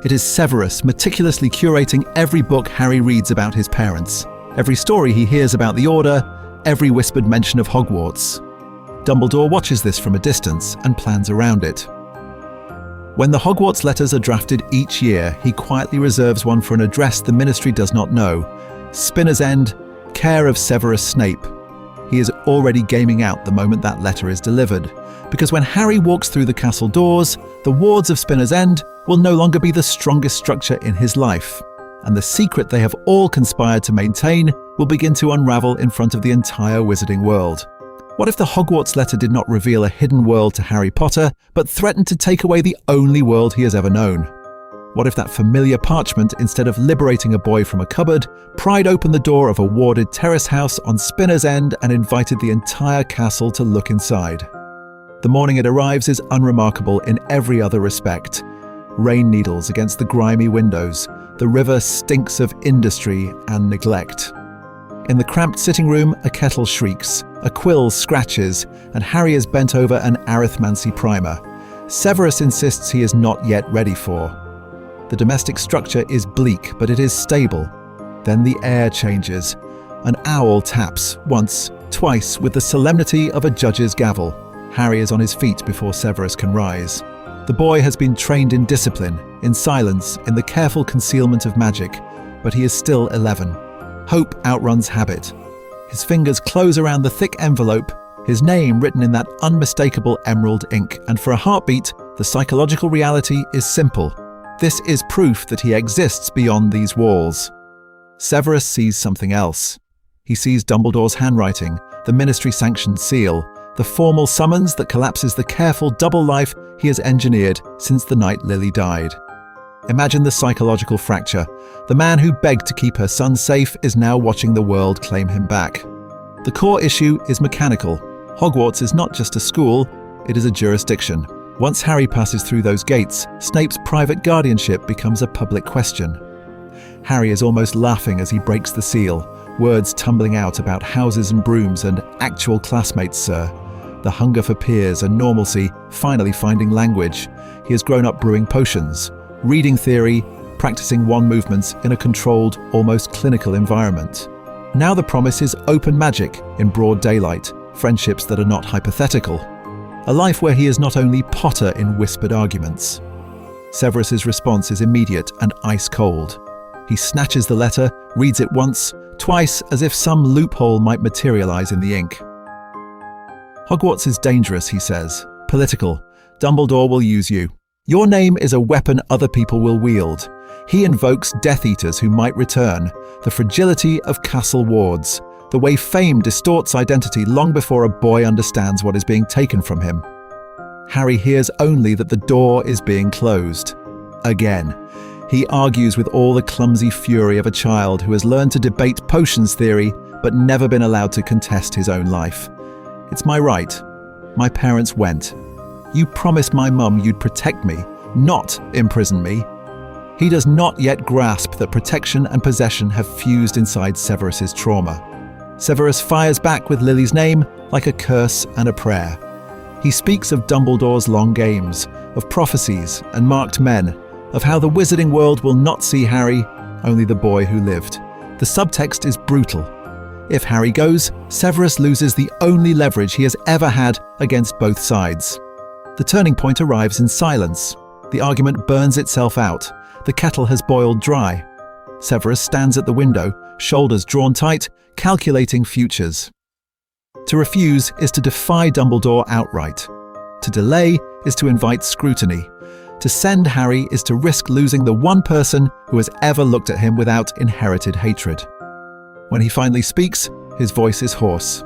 It is Severus meticulously curating every book Harry reads about his parents, every story he hears about the Order, every whispered mention of Hogwarts. Dumbledore watches this from a distance and plans around it. When the Hogwarts letters are drafted each year, he quietly reserves one for an address the Ministry does not know. Spinner's End, care of Severus Snape. He is already gaming out the moment that letter is delivered, because when Harry walks through the castle doors, the wards of Spinner's End will no longer be the strongest structure in his life, and the secret they have all conspired to maintain will begin to unravel in front of the entire wizarding world. What if the Hogwarts letter did not reveal a hidden world to Harry Potter, but threatened to take away the only world he has ever known? What if that familiar parchment, instead of liberating a boy from a cupboard, pried open the door of a warded terrace house on Spinner's End and invited the entire castle to look inside? The morning it arrives is unremarkable in every other respect. Rain needles against the grimy windows. The river stinks of industry and neglect. In the cramped sitting room, a kettle shrieks, a quill scratches, and Harry is bent over an arithmancy primer. Severus insists he is not yet ready for. The domestic structure is bleak, but it is stable. Then the air changes. An owl taps, once, twice, with the solemnity of a judge's gavel. Harry is on his feet before Severus can rise. The boy has been trained in discipline, in silence, in the careful concealment of magic, but he is still 11. Hope outruns habit. His fingers close around the thick envelope, his name written in that unmistakable emerald ink, and for a heartbeat, the psychological reality is simple. This is proof that he exists beyond these walls. Severus sees something else. He sees Dumbledore's handwriting, the ministry-sanctioned seal, the formal summons that collapses the careful double life he has engineered since the night Lily died. Imagine the psychological fracture. The man who begged to keep her son safe is now watching the world claim him back. The core issue is mechanical. Hogwarts is not just a school, it is a jurisdiction. Once Harry passes through those gates, Snape's private guardianship becomes a public question. Harry is almost laughing as he breaks the seal, words tumbling out about houses and brooms and actual classmates, sir. The hunger for peers and normalcy finally finding language. He has grown up brewing potions, reading theory, practicing wand movements in a controlled, almost clinical environment. Now the promise is open magic in broad daylight, friendships that are not hypothetical. A life where he is not only Potter in whispered arguments. Severus's response is immediate and ice cold. He snatches the letter, reads it once, twice, as if some loophole might materialize in the ink. Hogwarts is dangerous, he says. Political. Dumbledore will use you. Your name is a weapon other people will wield. He invokes Death Eaters who might return. The fragility of castle wards. The way fame distorts identity long before a boy understands what is being taken from him. Harry hears only that the door is being closed. Again. He argues with all the clumsy fury of a child who has learned to debate potions theory but never been allowed to contest his own life. It's my right. My parents went. You promised my mum you'd protect me, not imprison me. He does not yet grasp that protection and possession have fused inside Severus's trauma. Severus fires back with Lily's name like a curse and a prayer. He speaks of Dumbledore's long games, of prophecies and marked men, of how the wizarding world will not see Harry, only the boy who lived. The subtext is brutal. If Harry goes, Severus loses the only leverage he has ever had against both sides. The turning point arrives in silence. The argument burns itself out. The kettle has boiled dry. Severus stands at the window, shoulders drawn tight, calculating futures. To refuse is to defy Dumbledore outright. To delay is to invite scrutiny. To send Harry is to risk losing the one person who has ever looked at him without inherited hatred. When he finally speaks, his voice is hoarse.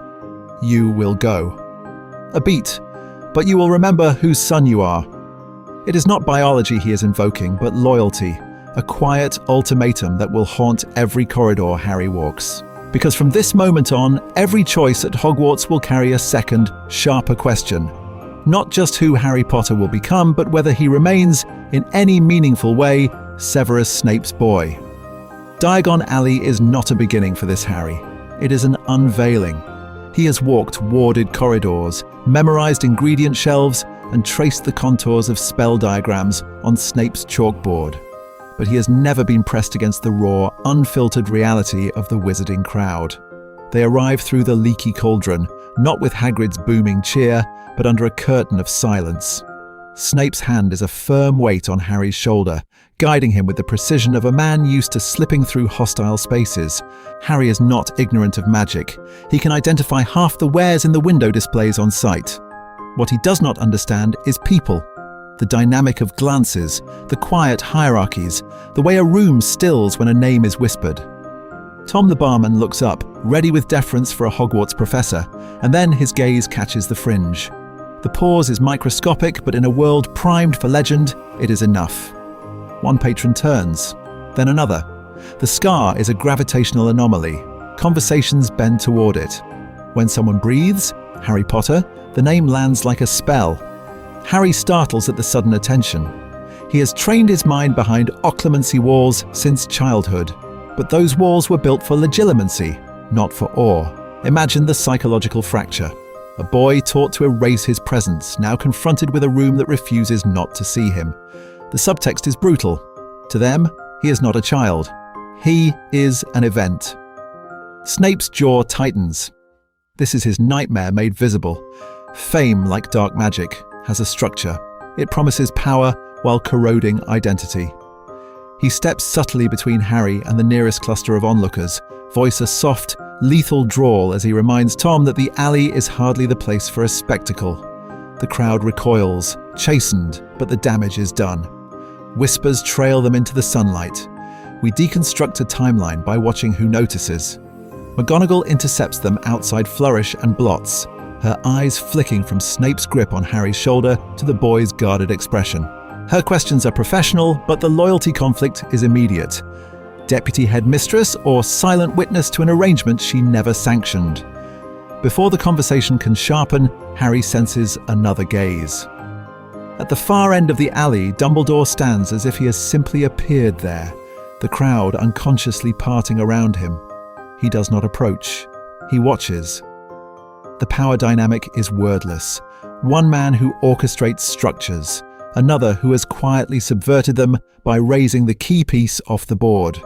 You will go. A beat, but you will remember whose son you are. It is not biology he is invoking, but loyalty, a quiet ultimatum that will haunt every corridor Harry walks. Because from this moment on, every choice at Hogwarts will carry a second, sharper question. Not just who Harry Potter will become, but whether he remains, in any meaningful way, Severus Snape's boy. Diagon Alley is not a beginning for this Harry. It is an unveiling. He has walked warded corridors, memorized ingredient shelves, and traced the contours of spell diagrams on Snape's chalkboard. But he has never been pressed against the raw, unfiltered reality of the wizarding crowd. They arrive through the leaky cauldron, not with Hagrid's booming cheer, but under a curtain of silence. Snape's hand is a firm weight on Harry's shoulder, guiding him with the precision of a man used to slipping through hostile spaces. Harry is not ignorant of magic. He can identify half the wares in the window displays on site. What he does not understand is people. The dynamic of glances, the quiet hierarchies, the way a room stills when a name is whispered. Tom the barman looks up, ready with deference for a Hogwarts professor, and then his gaze catches the fringe. The pause is microscopic, but in a world primed for legend, it is enough. One patron turns, then another. The scar is a gravitational anomaly. Conversations bend toward it. When someone breathes, Harry Potter, the name lands like a spell. Harry startles at the sudden attention. He has trained his mind behind Occlumency walls since childhood, but those walls were built for legilimency, not for awe. Imagine the psychological fracture. A boy taught to erase his presence, now confronted with a room that refuses not to see him. The subtext is brutal. To them, he is not a child. He is an event. Snape's jaw tightens. This is his nightmare made visible. Fame, like dark magic, has a structure. It promises power while corroding identity. He steps subtly between Harry and the nearest cluster of onlookers, voice a soft, lethal drawl as he reminds Tom that the alley is hardly the place for a spectacle. The crowd recoils, chastened, but the damage is done. Whispers trail them into the sunlight. We deconstruct a timeline by watching who notices. McGonagall intercepts them outside Flourish and Blots, her eyes flicking from Snape's grip on Harry's shoulder to the boy's guarded expression. Her questions are professional, but the loyalty conflict is immediate. Deputy headmistress or silent witness to an arrangement she never sanctioned. Before the conversation can sharpen, Harry senses another gaze. At the far end of the alley, Dumbledore stands as if he has simply appeared there, the crowd unconsciously parting around him. He does not approach. He watches. The power dynamic is wordless. One man who orchestrates structures, another who has quietly subverted them by raising the key piece off the board.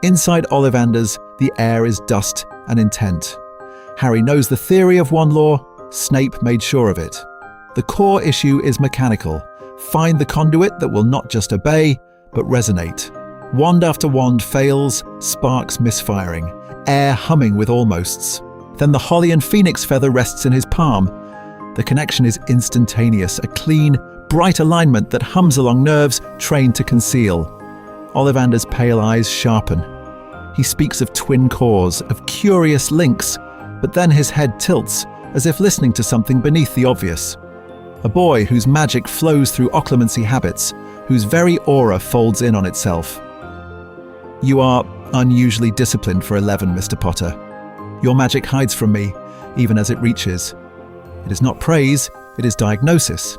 Inside Ollivanders, the air is dust and intent. Harry knows the theory of one law. Snape made sure of it. The core issue is mechanical. Find the conduit that will not just obey, but resonate. Wand after wand fails, sparks misfiring, air humming with almosts. Then the holly and phoenix feather rests in his palm. The connection is instantaneous, a clean, bright alignment that hums along nerves trained to conceal. Ollivander's pale eyes sharpen. He speaks of twin cores, of curious links, but then his head tilts, as if listening to something beneath the obvious. A boy whose magic flows through occlumency habits, whose very aura folds in on itself. You are unusually disciplined for 11, Mr. Potter. Your magic hides from me, even as it reaches. It is not praise, it is diagnosis.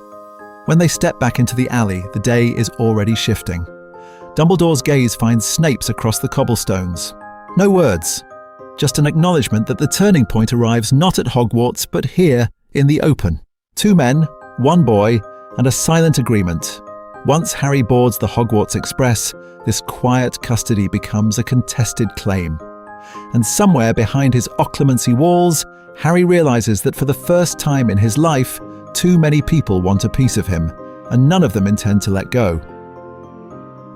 When they step back into the alley, the day is already shifting. Dumbledore's gaze finds Snape's across the cobblestones. No words, just an acknowledgement that the turning point arrives not at Hogwarts, but here, in the open. 2 men, 1 boy, and a silent agreement. Once Harry boards the Hogwarts Express, this quiet custody becomes a contested claim. And somewhere behind his occlumency walls, Harry realizes that for the first time in his life, too many people want a piece of him, and none of them intend to let go.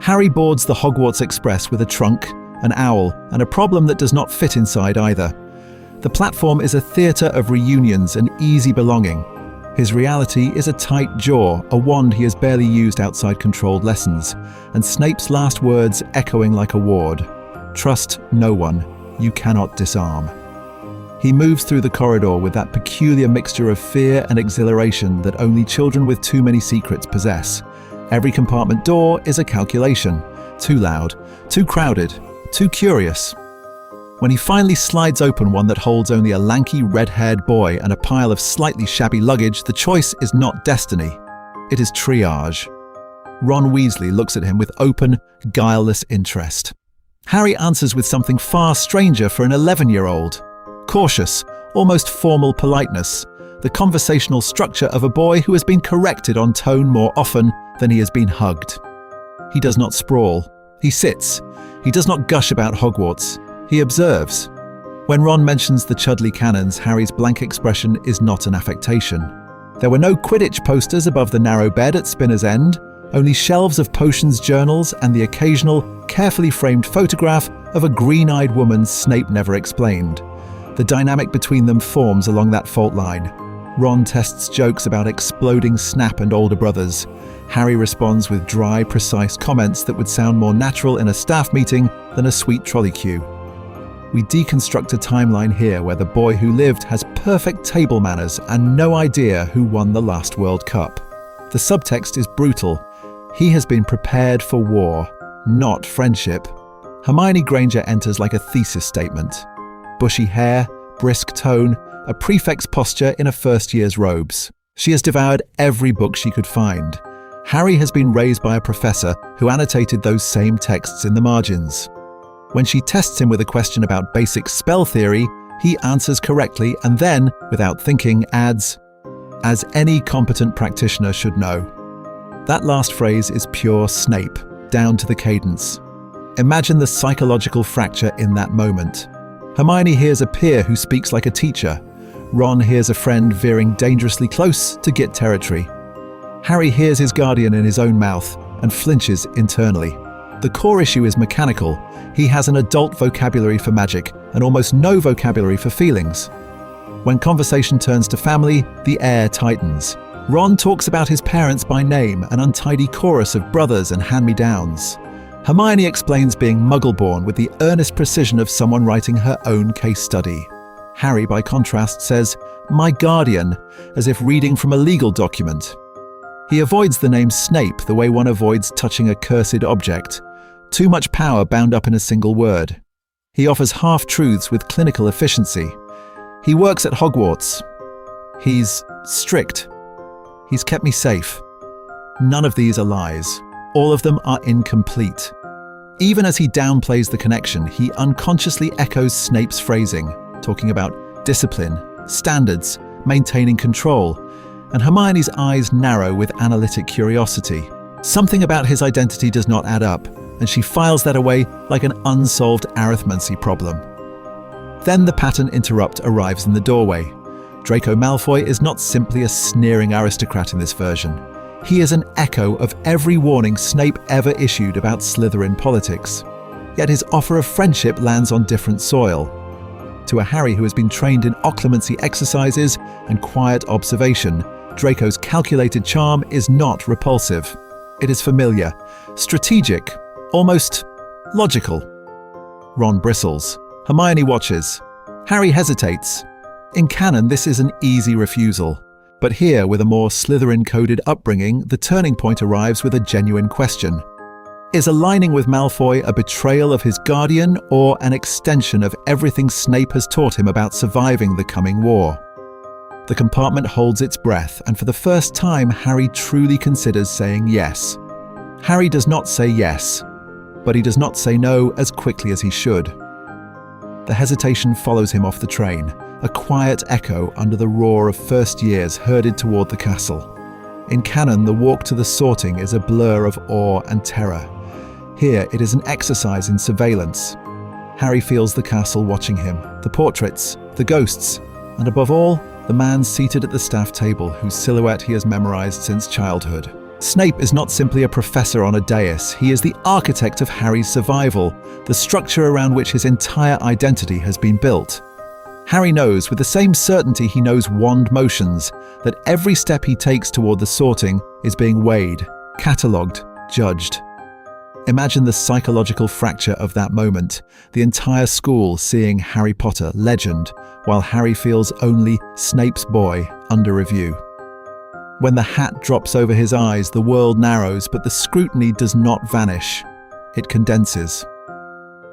Harry boards the Hogwarts Express with a trunk, an owl, and a problem that does not fit inside either. The platform is a theatre of reunions and easy belonging. His reality is a tight jaw, a wand he has barely used outside controlled lessons, and Snape's last words echoing like a ward. Trust no one. You cannot disarm. He moves through the corridor with that peculiar mixture of fear and exhilaration that only children with too many secrets possess. Every compartment door is a calculation. Too loud, too crowded, too curious. When he finally slides open one that holds only a lanky, red-haired boy and a pile of slightly shabby luggage, the choice is not destiny. It is triage. Ron Weasley looks at him with open, guileless interest. Harry answers with something far stranger for an 11-year-old. Cautious, almost formal politeness, the conversational structure of a boy who has been corrected on tone more often than he has been hugged. He does not sprawl. He sits. He does not gush about Hogwarts. He observes. When Ron mentions the Chudley cannons, Harry's blank expression is not an affectation. There were no Quidditch posters above the narrow bed at Spinner's End, only shelves of potions journals and the occasional, carefully framed photograph of a green-eyed woman Snape never explained. The dynamic between them forms along that fault line. Ron tests jokes about exploding Snap and older brothers. Harry responds with dry, precise comments that would sound more natural in a staff meeting than a sweet trolley queue. We deconstruct a timeline here where the boy who lived has perfect table manners and no idea who won the last World Cup. The subtext is brutal. He has been prepared for war, not friendship. Hermione Granger enters like a thesis statement. Bushy hair, brisk tone, a prefect's posture in a first year's robes. She has devoured every book she could find. Harry has been raised by a professor who annotated those same texts in the margins. When she tests him with a question about basic spell theory, he answers correctly and then, without thinking, adds, "As any competent practitioner should know." That last phrase is pure Snape, down to the cadence. Imagine the psychological fracture in that moment. Hermione hears a peer who speaks like a teacher. Ron hears a friend veering dangerously close to Git territory. Harry hears his guardian in his own mouth and flinches internally. The core issue is mechanical. He has an adult vocabulary for magic and almost no vocabulary for feelings. When conversation turns to family, the air tightens. Ron talks about his parents by name, an untidy chorus of brothers and hand-me-downs. Hermione explains being Muggle-born with the earnest precision of someone writing her own case study. Harry, by contrast, says, "My guardian," as if reading from a legal document. He avoids the name Snape the way one avoids touching a cursed object. Too much power bound up in a single word. He offers half-truths with clinical efficiency. He works at Hogwarts. He's strict. He's kept me safe. None of these are lies. All of them are incomplete. Even as he downplays the connection, he unconsciously echoes Snape's phrasing, talking about discipline, standards, maintaining control, and Hermione's eyes narrow with analytic curiosity. Something about his identity does not add up, and she files that away like an unsolved arithmancy problem. Then the pattern interrupt arrives in the doorway. Draco Malfoy is not simply a sneering aristocrat in this version. He is an echo of every warning Snape ever issued about Slytherin politics. Yet his offer of friendship lands on different soil. To a Harry who has been trained in occlumency exercises and quiet observation, Draco's calculated charm is not repulsive. It is familiar, strategic, almost logical. Ron bristles. Hermione watches. Harry hesitates. In canon, this is an easy refusal. But here, with a more Slytherin-coded upbringing, the turning point arrives with a genuine question. Is aligning with Malfoy a betrayal of his guardian or an extension of everything Snape has taught him about surviving the coming war? The compartment holds its breath, and for the first time, Harry truly considers saying yes. Harry does not say yes, but he does not say no as quickly as he should. The hesitation follows him off the train, a quiet echo under the roar of first years herded toward the castle. In canon, the walk to the sorting is a blur of awe and terror. Here, it is an exercise in surveillance. Harry feels the castle watching him, the portraits, the ghosts, and above all, the man seated at the staff table whose silhouette he has memorized since childhood. Snape is not simply a professor on a dais, he is the architect of Harry's survival, the structure around which his entire identity has been built. Harry knows, with the same certainty he knows wand motions, that every step he takes toward the sorting is being weighed, catalogued, judged. Imagine the psychological fracture of that moment, the entire school seeing Harry Potter, legend, while Harry feels only Snape's boy under review. When the hat drops over his eyes, the world narrows, but the scrutiny does not vanish. It condenses.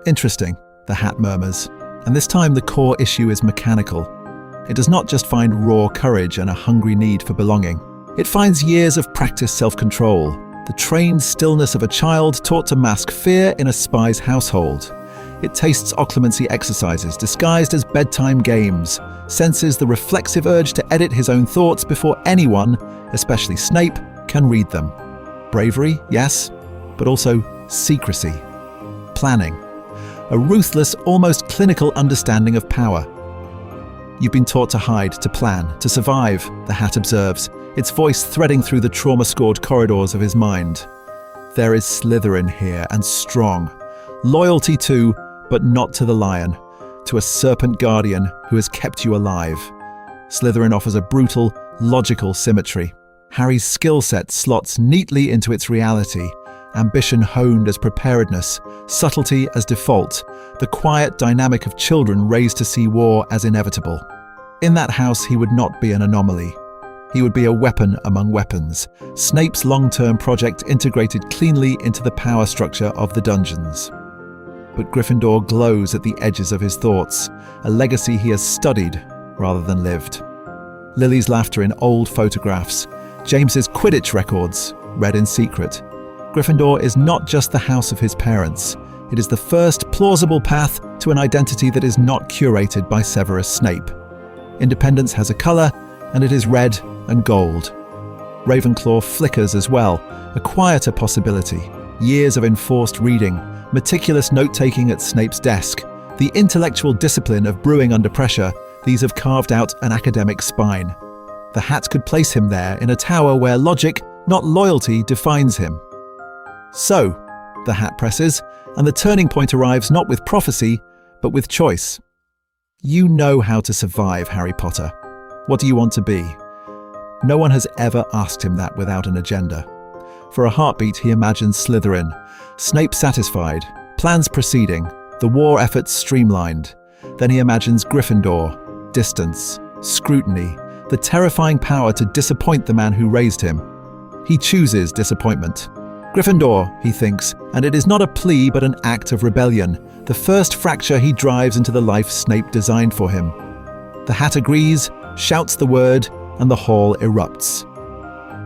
Interesting, the hat murmurs. And this time the core issue is mechanical. It does not just find raw courage and a hungry need for belonging. It finds years of practiced self-control, the trained stillness of a child taught to mask fear in a spy's household. It tastes occlumency exercises disguised as bedtime games, senses the reflexive urge to edit his own thoughts before anyone, especially Snape, can read them. Bravery, yes, but also secrecy, planning, a ruthless, almost clinical understanding of power. You've been taught to hide, to plan, to survive, the hat observes, its voice threading through the trauma-scored corridors of his mind. There is Slytherin here, and strong. Loyalty to, but not to the lion, to a serpent guardian who has kept you alive. Slytherin offers a brutal, logical symmetry. Harry's skill set slots neatly into its reality, ambition honed as preparedness, subtlety as default, the quiet dynamic of children raised to see war as inevitable. In that house, he would not be an anomaly. He would be a weapon among weapons, Snape's long-term project integrated cleanly into the power structure of the dungeons. But Gryffindor glows at the edges of his thoughts, a legacy he has studied rather than lived. Lily's laughter in old photographs, James's Quidditch records, read in secret. Gryffindor is not just the house of his parents. It is the first plausible path to an identity that is not curated by Severus Snape. Independence has a colour, and it is red and gold. Ravenclaw flickers as well, a quieter possibility. Years of enforced reading, meticulous note-taking at Snape's desk, the intellectual discipline of brewing under pressure, these have carved out an academic spine. The hat could place him there in a tower where logic, not loyalty, defines him. So, the hat presses, and the turning point arrives not with prophecy, but with choice. You know how to survive, Harry Potter. What do you want to be? No one has ever asked him that without an agenda. For a heartbeat, he imagines Slytherin. Snape satisfied, plans proceeding, the war efforts streamlined. Then he imagines Gryffindor, distance, scrutiny, the terrifying power to disappoint the man who raised him. He chooses disappointment. Gryffindor, he thinks, and it is not a plea but an act of rebellion, the first fracture he drives into the life Snape designed for him. The hat agrees, shouts the word, and the hall erupts.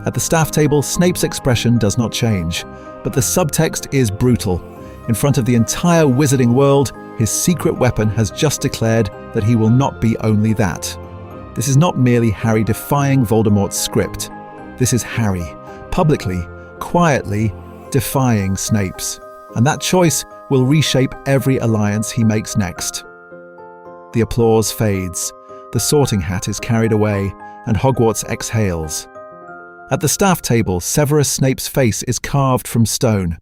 At the staff table, Snape's expression does not change, but the subtext is brutal. In front of the entire wizarding world, his secret weapon has just declared that he will not be only that. This is not merely Harry defying Voldemort's script. This is Harry, publicly, quietly, defying Snape's. And that choice will reshape every alliance he makes next. The applause fades. The sorting hat is carried away, and Hogwarts exhales. At the staff table, Severus Snape's face is carved from stone.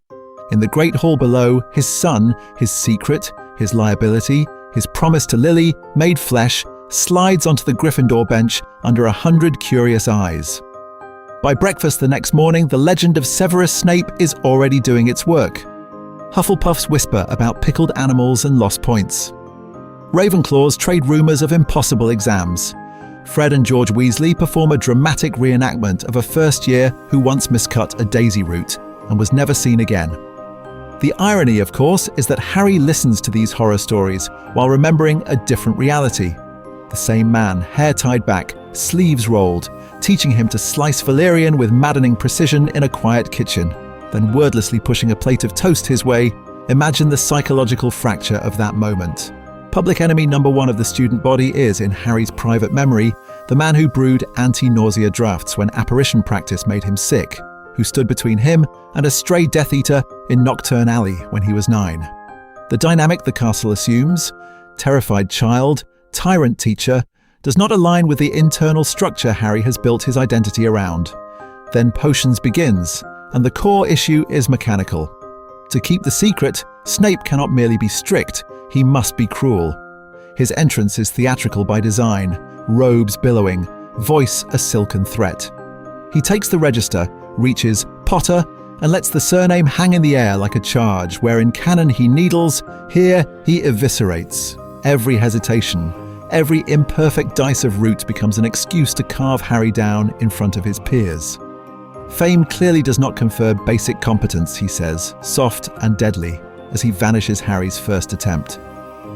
In the Great Hall below, his son, his secret, his liability, his promise to Lily, made flesh, slides onto the Gryffindor bench under 100 curious eyes. By breakfast the next morning, the legend of Severus Snape is already doing its work. Hufflepuffs whisper about pickled animals and lost points. Ravenclaws trade rumours of impossible exams. Fred and George Weasley perform a dramatic reenactment of a first year who once miscut a daisy route and was never seen again. The irony, of course, is that Harry listens to these horror stories while remembering a different reality. The same man, hair tied back, sleeves rolled, teaching him to slice valerian with maddening precision in a quiet kitchen, then wordlessly pushing a plate of toast his way. Imagine the psychological fracture of that moment. Public enemy number one of the student body is, in Harry's private memory, the man who brewed anti-nausea drafts when apparition practice made him sick, who stood between him and a stray Death Eater in Knockturn Alley when he was 9. The dynamic the castle assumes, terrified child, tyrant teacher, does not align with the internal structure Harry has built his identity around. Then Potions begins, and the core issue is mechanical. To keep the secret, Snape cannot merely be strict, he must be cruel. His entrance is theatrical by design, robes billowing, voice a silken threat. He takes the register, reaches Potter, and lets the surname hang in the air like a charge, where in canon he needles, here he eviscerates. Every hesitation, every imperfect dice of root becomes an excuse to carve Harry down in front of his peers. Fame clearly does not confer basic competence, he says, soft and deadly, as he vanishes Harry's first attempt.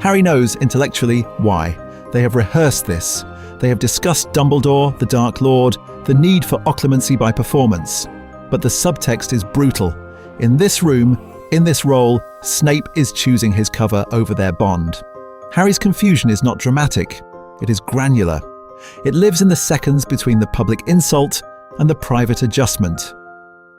Harry knows intellectually why. They have rehearsed this. They have discussed Dumbledore, the Dark Lord, the need for occlumency by performance. But the subtext is brutal. In this room, in this role, Snape is choosing his cover over their bond. Harry's confusion is not dramatic. It is granular. It lives in the seconds between the public insult and the private adjustment.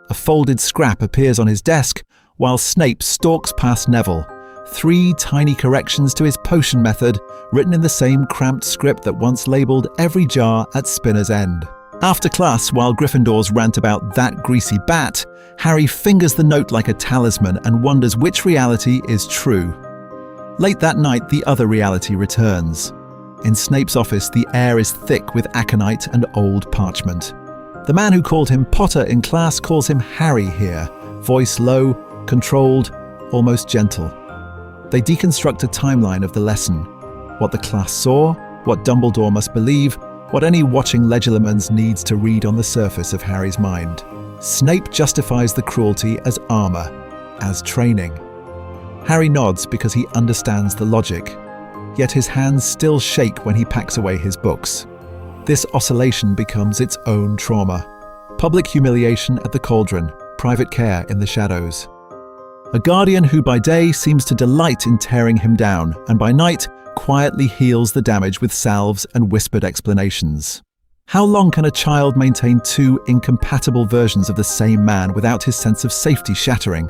A folded scrap appears on his desk while Snape stalks past Neville. 3 tiny corrections to his potion method, written in the same cramped script that once labelled every jar at Spinner's End. After class, while Gryffindors rant about that greasy bat, Harry fingers the note like a talisman and wonders which reality is true. Late that night, the other reality returns. In Snape's office, the air is thick with aconite and old parchment. The man who called him Potter in class calls him Harry here, voice low, controlled, almost gentle. They deconstruct a timeline of the lesson. What the class saw, what Dumbledore must believe, What any watching legilimens needs to read on the surface of Harry's mind. Snape justifies the cruelty as armor, as training. Harry nods because he understands the logic, yet his hands still shake when he packs away his books. This oscillation becomes its own trauma. Public humiliation at the cauldron, private care in the shadows. A guardian who by day seems to delight in tearing him down, and by night quietly heals the damage with salves and whispered explanations. How long can a child maintain two incompatible versions of the same man without his sense of safety shattering?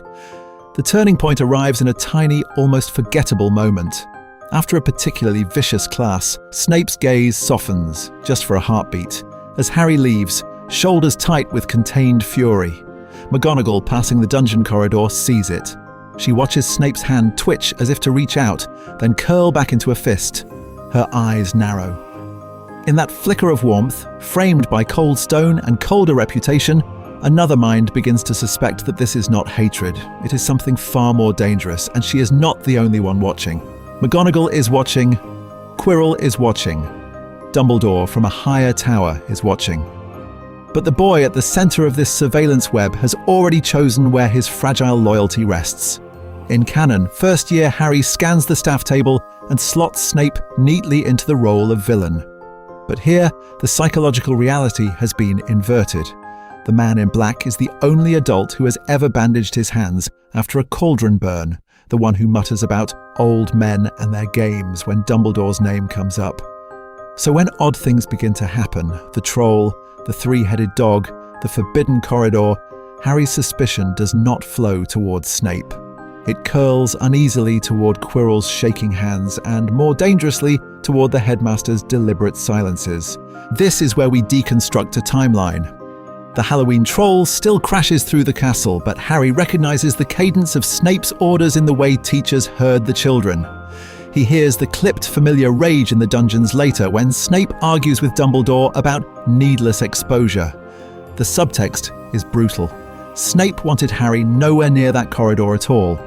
The turning point arrives in a tiny, almost forgettable moment. After a particularly vicious class, Snape's gaze softens, just for a heartbeat, as Harry leaves, shoulders tight with contained fury. McGonagall, passing the dungeon corridor, sees it. She watches Snape's hand twitch as if to reach out, then curl back into a fist. Her eyes narrow. In that flicker of warmth, framed by cold stone and colder reputation, another mind begins to suspect that this is not hatred. It is something far more dangerous, and she is not the only one watching. McGonagall is watching. Quirrell is watching. Dumbledore from a higher tower is watching. But the boy at the center of this surveillance web has already chosen where his fragile loyalty rests. In canon, first year Harry scans the staff table and slots Snape neatly into the role of villain. But here, the psychological reality has been inverted. The man in black is the only adult who has ever bandaged his hands after a cauldron burn, the one who mutters about old men and their games when Dumbledore's name comes up. So when odd things begin to happen, the troll, the three-headed dog, the forbidden corridor, Harry's suspicion does not flow towards Snape. It curls uneasily toward Quirrell's shaking hands and, more dangerously, toward the headmaster's deliberate silences. This is where we deconstruct a timeline. The Halloween troll still crashes through the castle, but Harry recognizes the cadence of Snape's orders in the way teachers herd the children. He hears the clipped familiar rage in the dungeons later when Snape argues with Dumbledore about needless exposure. The subtext is brutal. Snape wanted Harry nowhere near that corridor at all.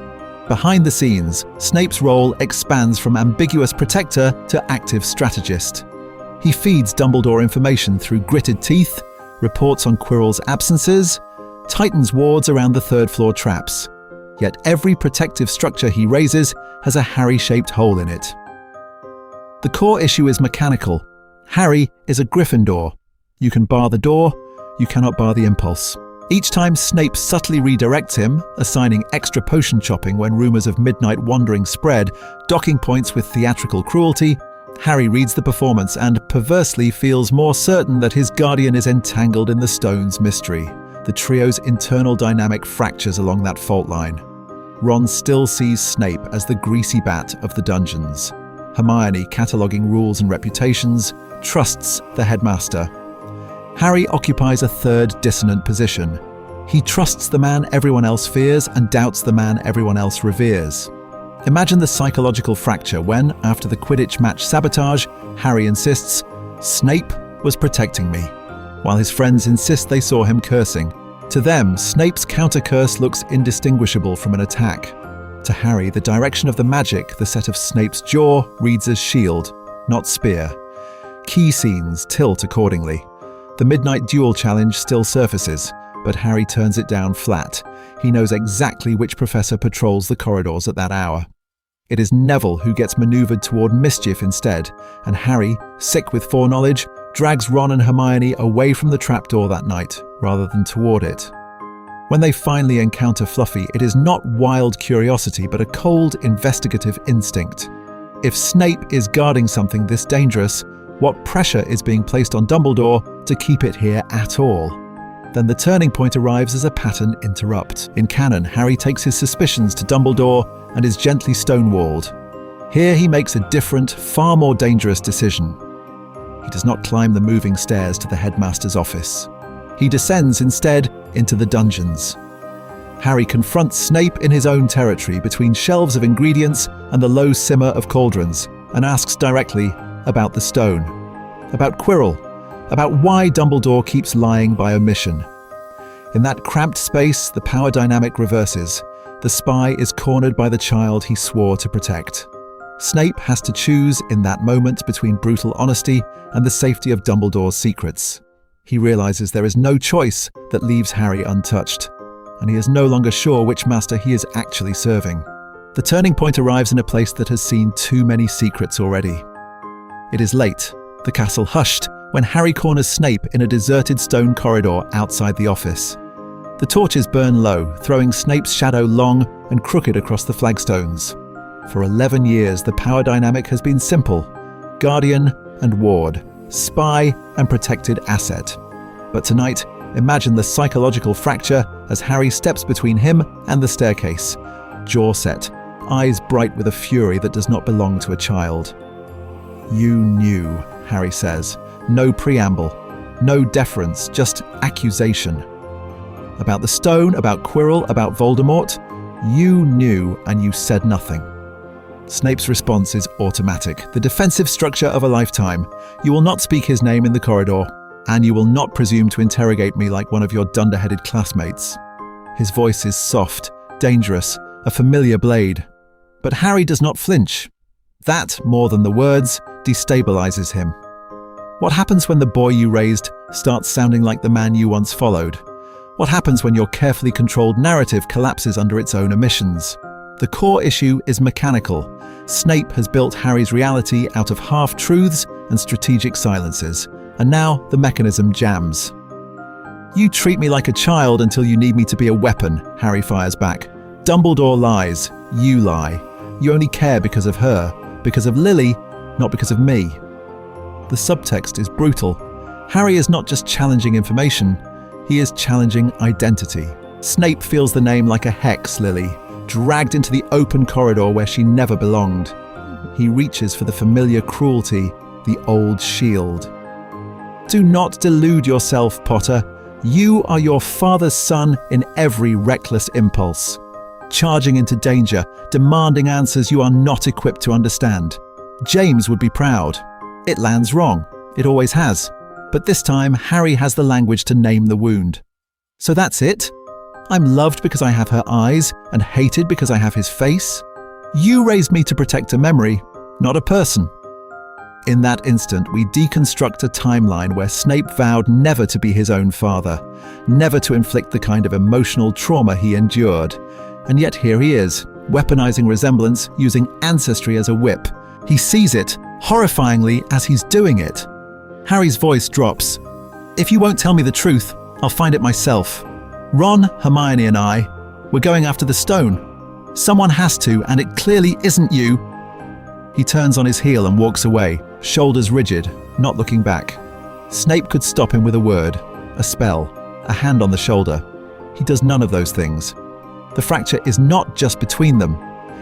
Behind the scenes, Snape's role expands from ambiguous protector to active strategist. He feeds Dumbledore information through gritted teeth, reports on Quirrell's absences, tightens wards around the third-floor traps. Yet every protective structure he raises has a Harry-shaped hole in it. The core issue is mechanical. Harry is a Gryffindor. You can bar the door, you cannot bar the impulse. Each time Snape subtly redirects him, assigning extra potion chopping when rumors of midnight wandering spread, docking points with theatrical cruelty, Harry reads the performance and perversely feels more certain that his guardian is entangled in the stone's mystery. The trio's internal dynamic fractures along that fault line. Ron still sees Snape as the greasy bat of the dungeons. Hermione, cataloguing rules and reputations, trusts the headmaster. Harry occupies a third dissonant position. He trusts the man everyone else fears and doubts the man everyone else reveres. Imagine the psychological fracture when, after the Quidditch match sabotage, Harry insists, "Snape was protecting me," while his friends insist they saw him cursing. To them, Snape's counter-curse looks indistinguishable from an attack. To Harry, the direction of the magic, the set of Snape's jaw, reads as shield, not spear. Key scenes tilt accordingly. The midnight duel challenge still surfaces, but Harry turns it down flat. He knows exactly which professor patrols the corridors at that hour. It is Neville who gets maneuvered toward mischief instead, and Harry, sick with foreknowledge, drags Ron and Hermione away from the trapdoor that night, rather than toward it. When they finally encounter Fluffy, it is not wild curiosity, but a cold, investigative instinct. If Snape is guarding something this dangerous, what pressure is being placed on Dumbledore to keep it here at all? Then the turning point arrives as a pattern interrupt. In canon, Harry takes his suspicions to Dumbledore and is gently stonewalled. Here he makes a different, far more dangerous decision. He does not climb the moving stairs to the headmaster's office. He descends instead into the dungeons. Harry confronts Snape in his own territory between shelves of ingredients and the low simmer of cauldrons, and asks directly about the stone, about Quirrell, about why Dumbledore keeps lying by omission. In that cramped space, the power dynamic reverses. The spy is cornered by the child he swore to protect. Snape has to choose in that moment between brutal honesty and the safety of Dumbledore's secrets. He realizes there is no choice that leaves Harry untouched, and he is no longer sure which master he is actually serving. The turning point arrives in a place that has seen too many secrets already. It is late, the castle hushed, when Harry corners Snape in a deserted stone corridor outside the office. The torches burn low, throwing Snape's shadow long and crooked across the flagstones. For 11 years, the power dynamic has been simple: guardian and ward, spy and protected asset. But tonight, imagine the psychological fracture as Harry steps between him and the staircase, jaw set, eyes bright with a fury that does not belong to a child. "You knew," Harry says. No preamble, no deference, just accusation. About the stone, about Quirrell, about Voldemort, you knew and you said nothing. Snape's response is automatic, the defensive structure of a lifetime. You will not speak his name in the corridor, and you will not presume to interrogate me like one of your dunderheaded classmates. His voice is soft, dangerous, a familiar blade. But Harry does not flinch. That, more than the words, destabilizes him. What happens when the boy you raised starts sounding like the man you once followed? What happens when your carefully controlled narrative collapses under its own omissions? The core issue is mechanical. Snape has built Harry's reality out of half-truths and strategic silences, and now the mechanism jams. "You treat me like a child until you need me to be a weapon," Harry fires back. "Dumbledore lies. You lie. You only care because of her, because of Lily, not because of me." The subtext is brutal. Harry is not just challenging information, he is challenging identity. Snape feels the name like a hex, Lily, dragged into the open corridor where she never belonged. He reaches for the familiar cruelty, the old shield. "Do not delude yourself, Potter. You are your father's son in every reckless impulse. Charging into danger, demanding answers you are not equipped to understand. James would be proud. It lands wrong. It always has. But this time, Harry has the language to name the wound. So that's it? I'm loved because I have her eyes and hated because I have his face? You raised me to protect a memory, not a person." In that instant, we deconstruct a timeline where Snape vowed never to be his own father, never to inflict the kind of emotional trauma he endured. And yet here he is, weaponizing resemblance, using ancestry as a whip. He sees it, horrifyingly, as he's doing it. Harry's voice drops. "If you won't tell me the truth, I'll find it myself. Ron, Hermione and I, we're going after the stone. Someone has to, and it clearly isn't you." He turns on his heel and walks away, shoulders rigid, not looking back. Snape could stop him with a word, a spell, a hand on the shoulder. He does none of those things. The fracture is not just between them.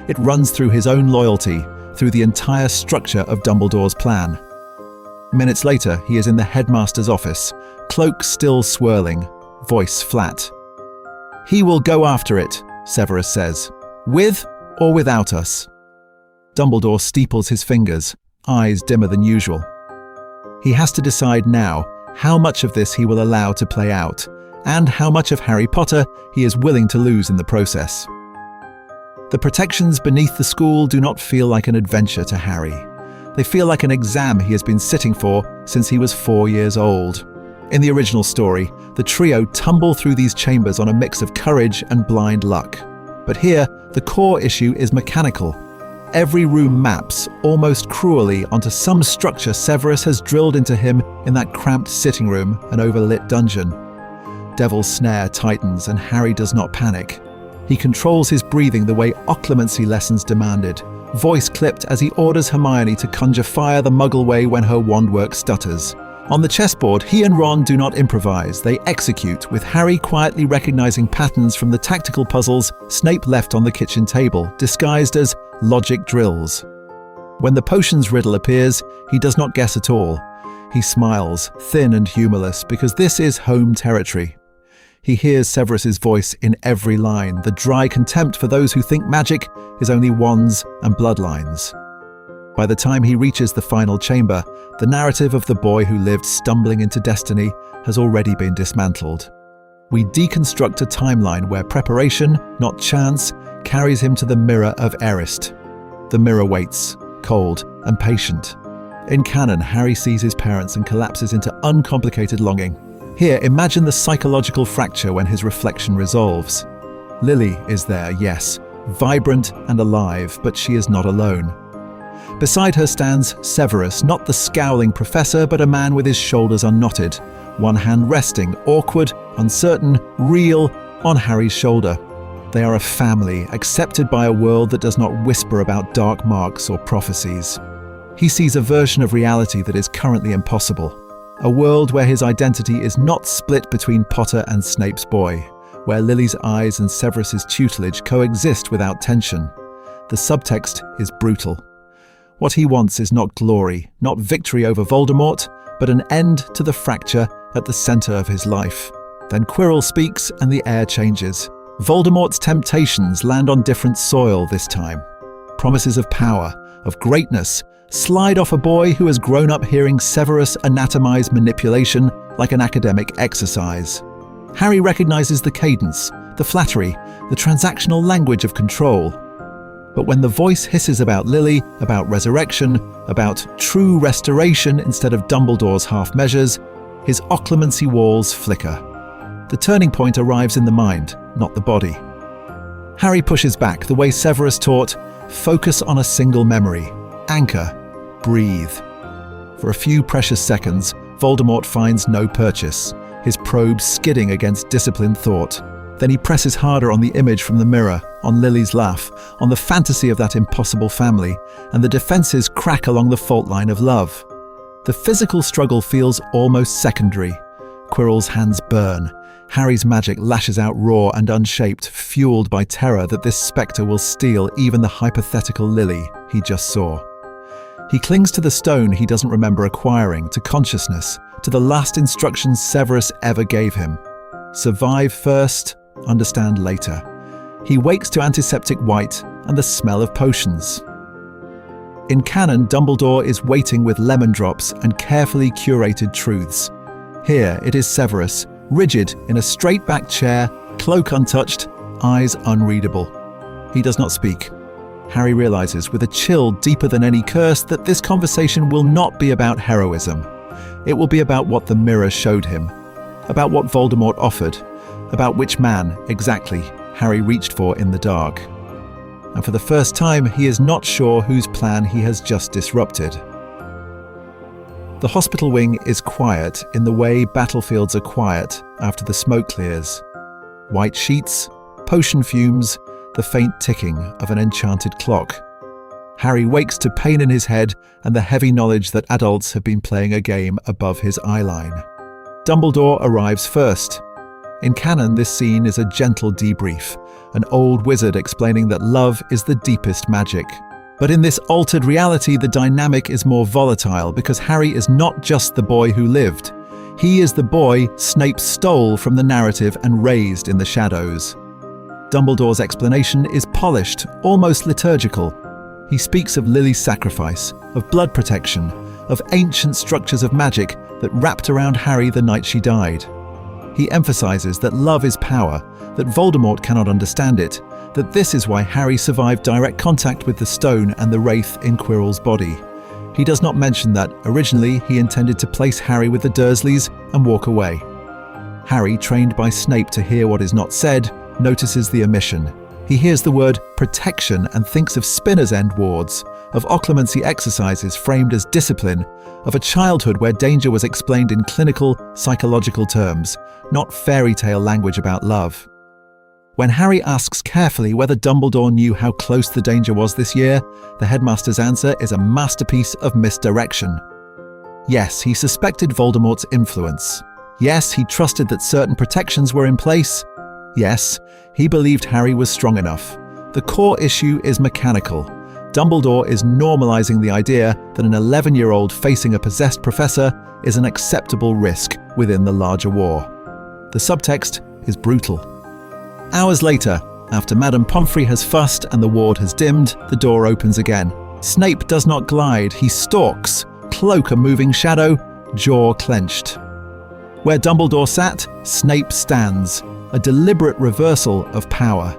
It runs through his own loyalty, through the entire structure of Dumbledore's plan. Minutes later, he is in the headmaster's office, cloak still swirling, voice flat. "He will go after it," Severus says, "with or without us." Dumbledore steeples his fingers, eyes dimmer than usual. He has to decide now how much of this he will allow to play out, and how much of Harry Potter he is willing to lose in the process. The protections beneath the school do not feel like an adventure to Harry. They feel like an exam he has been sitting for since he was 4 years old. In the original story, the trio tumble through these chambers on a mix of courage and blind luck. But here, the core issue is mechanical. Every room maps, almost cruelly, onto some structure Severus has drilled into him in that cramped sitting room and overlit dungeon. Devil's snare tightens and Harry does not panic. He controls his breathing the way Occlumency lessons demanded, voice clipped as he orders Hermione to conjure fire the Muggle way when her wand work stutters. On the chessboard, he and Ron do not improvise, they execute, with Harry quietly recognizing patterns from the tactical puzzles Snape left on the kitchen table, disguised as logic drills. When the potions riddle appears, he does not guess at all. He smiles, thin and humorless, because this is home territory. He hears Severus's voice in every line, the dry contempt for those who think magic is only wands and bloodlines. By the time he reaches the final chamber, the narrative of the boy who lived stumbling into destiny has already been dismantled. We deconstruct a timeline where preparation, not chance, carries him to the mirror of Erised. The mirror waits, cold, and patient. In canon, Harry sees his parents and collapses into uncomplicated longing. Here, imagine the psychological fracture when his reflection resolves. Lily is there, yes, vibrant and alive, but she is not alone. Beside her stands Severus, not the scowling professor, but a man with his shoulders unknotted, one hand resting, awkward, uncertain, real, on Harry's shoulder. They are a family, accepted by a world that does not whisper about dark marks or prophecies. He sees a version of reality that is currently impossible. A world where his identity is not split between Potter and Snape's boy, where Lily's eyes and Severus's tutelage coexist without tension. The subtext is brutal. What he wants is not glory, not victory over Voldemort, but an end to the fracture at the center of his life. Then Quirrell speaks and the air changes. Voldemort's temptations land on different soil this time. Promises of power, of greatness, slide off a boy who has grown up hearing Severus anatomize manipulation like an academic exercise. Harry recognizes the cadence, the flattery, the transactional language of control. But when the voice hisses about Lily, about resurrection, about true restoration instead of Dumbledore's half measures, his occlumency walls flicker. The turning point arrives in the mind, not the body. Harry pushes back the way Severus taught, focus on a single memory, anchor, breathe. For a few precious seconds, Voldemort finds no purchase, his probe skidding against disciplined thought. Then he presses harder on the image from the mirror, on Lily's laugh, on the fantasy of that impossible family, and the defenses crack along the fault line of love. The physical struggle feels almost secondary. Quirrell's hands burn. Harry's magic lashes out raw and unshaped, fueled by terror that this spectre will steal even the hypothetical Lily he just saw. He clings to the stone he doesn't remember acquiring, to consciousness, to the last instructions Severus ever gave him. Survive first, understand later. He wakes to antiseptic white and the smell of potions. In canon, Dumbledore is waiting with lemon drops and carefully curated truths. Here it is Severus, rigid in a straight-backed chair, cloak untouched, eyes unreadable. He does not speak. Harry realizes with a chill deeper than any curse that this conversation will not be about heroism. It will be about what the mirror showed him, about what Voldemort offered, about which man, exactly, Harry reached for in the dark. And for the first time, he is not sure whose plan he has just disrupted. The hospital wing is quiet in the way battlefields are quiet after the smoke clears. White sheets, potion fumes, the faint ticking of an enchanted clock. Harry wakes to pain in his head and the heavy knowledge that adults have been playing a game above his eyeline. Dumbledore arrives first. In canon, this scene is a gentle debrief, an old wizard explaining that love is the deepest magic. But in this altered reality, the dynamic is more volatile because Harry is not just the boy who lived. He is the boy Snape stole from the narrative and raised in the shadows. Dumbledore's explanation is polished, almost liturgical. He speaks of Lily's sacrifice, of blood protection, of ancient structures of magic that wrapped around Harry the night she died. He emphasizes that love is power, that Voldemort cannot understand it, that this is why Harry survived direct contact with the stone and the wraith in Quirrell's body. He does not mention that, originally, he intended to place Harry with the Dursleys and walk away. Harry, trained by Snape to hear what is not said, notices the omission. He hears the word protection and thinks of Spinner's End wards, of occlumency exercises framed as discipline, of a childhood where danger was explained in clinical, psychological terms, not fairy tale language about love. When Harry asks carefully whether Dumbledore knew how close the danger was this year, the headmaster's answer is a masterpiece of misdirection. Yes, he suspected Voldemort's influence. Yes, he trusted that certain protections were in place. Yes, he believed Harry was strong enough. The core issue is mechanical. Dumbledore is normalizing the idea that an 11-year-old facing a possessed professor is an acceptable risk within the larger war. The subtext is brutal. Hours later, after Madame Pomfrey has fussed and the ward has dimmed, the door opens again. Snape does not glide, he stalks, cloak a moving shadow, jaw clenched. Where Dumbledore sat, Snape stands, a deliberate reversal of power.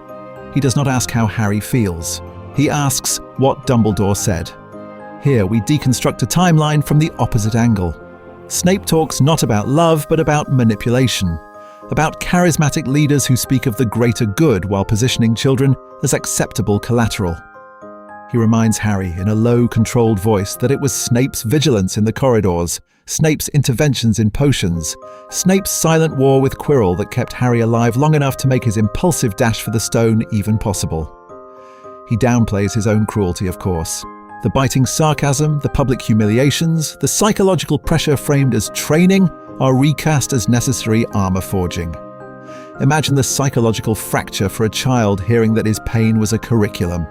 He does not ask how Harry feels. He asks what Dumbledore said. Here we deconstruct a timeline from the opposite angle. Snape talks not about love, but about manipulation, about charismatic leaders who speak of the greater good while positioning children as acceptable collateral. He reminds Harry in a low, controlled voice that it was Snape's vigilance in the corridors, Snape's interventions in potions, Snape's silent war with Quirrell that kept Harry alive long enough to make his impulsive dash for the stone even possible. He downplays his own cruelty, of course. The biting sarcasm, the public humiliations, the psychological pressure framed as training are recast as necessary armor forging. Imagine the psychological fracture for a child hearing that his pain was a curriculum.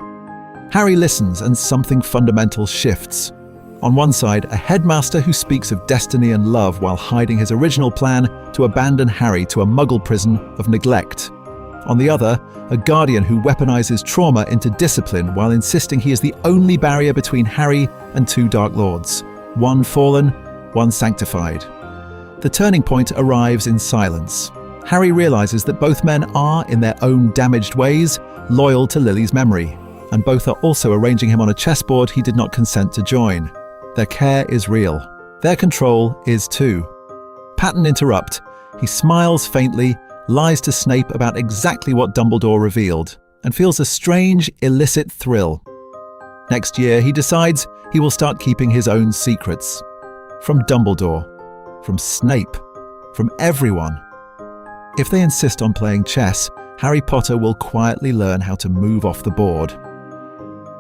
Harry listens and something fundamental shifts. On one side, a headmaster who speaks of destiny and love while hiding his original plan to abandon Harry to a muggle prison of neglect. On the other, a guardian who weaponizes trauma into discipline while insisting he is the only barrier between Harry and two Dark Lords, one fallen, one sanctified. The turning point arrives in silence. Harry realizes that both men are, in their own damaged ways, loyal to Lily's memory, and both are also arranging him on a chessboard he did not consent to join. Their care is real. Their control is too. Pattern interrupt. He smiles faintly, lies to Snape about exactly what Dumbledore revealed, and feels a strange, illicit thrill. Next year, he decides he will start keeping his own secrets. From Dumbledore, from Snape, from everyone. If they insist on playing chess, Harry Potter will quietly learn how to move off the board.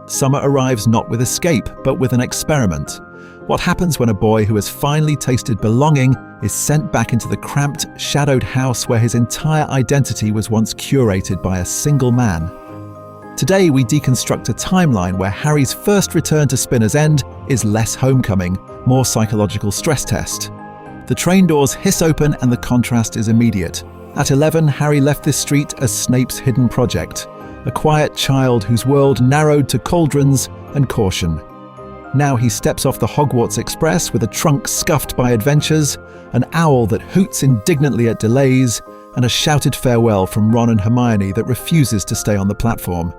Summer arrives not with escape, but with an experiment. What happens when a boy who has finally tasted belonging is sent back into the cramped, shadowed house where his entire identity was once curated by a single man? Today we deconstruct a timeline where Harry's first return to Spinner's End is less homecoming, more psychological stress test. The train doors hiss open and the contrast is immediate. At 11, Harry left this street as Snape's hidden project, a quiet child whose world narrowed to cauldrons and caution. Now he steps off the Hogwarts Express with a trunk scuffed by adventures, an owl that hoots indignantly at delays, and a shouted farewell from Ron and Hermione that refuses to stay on the platform.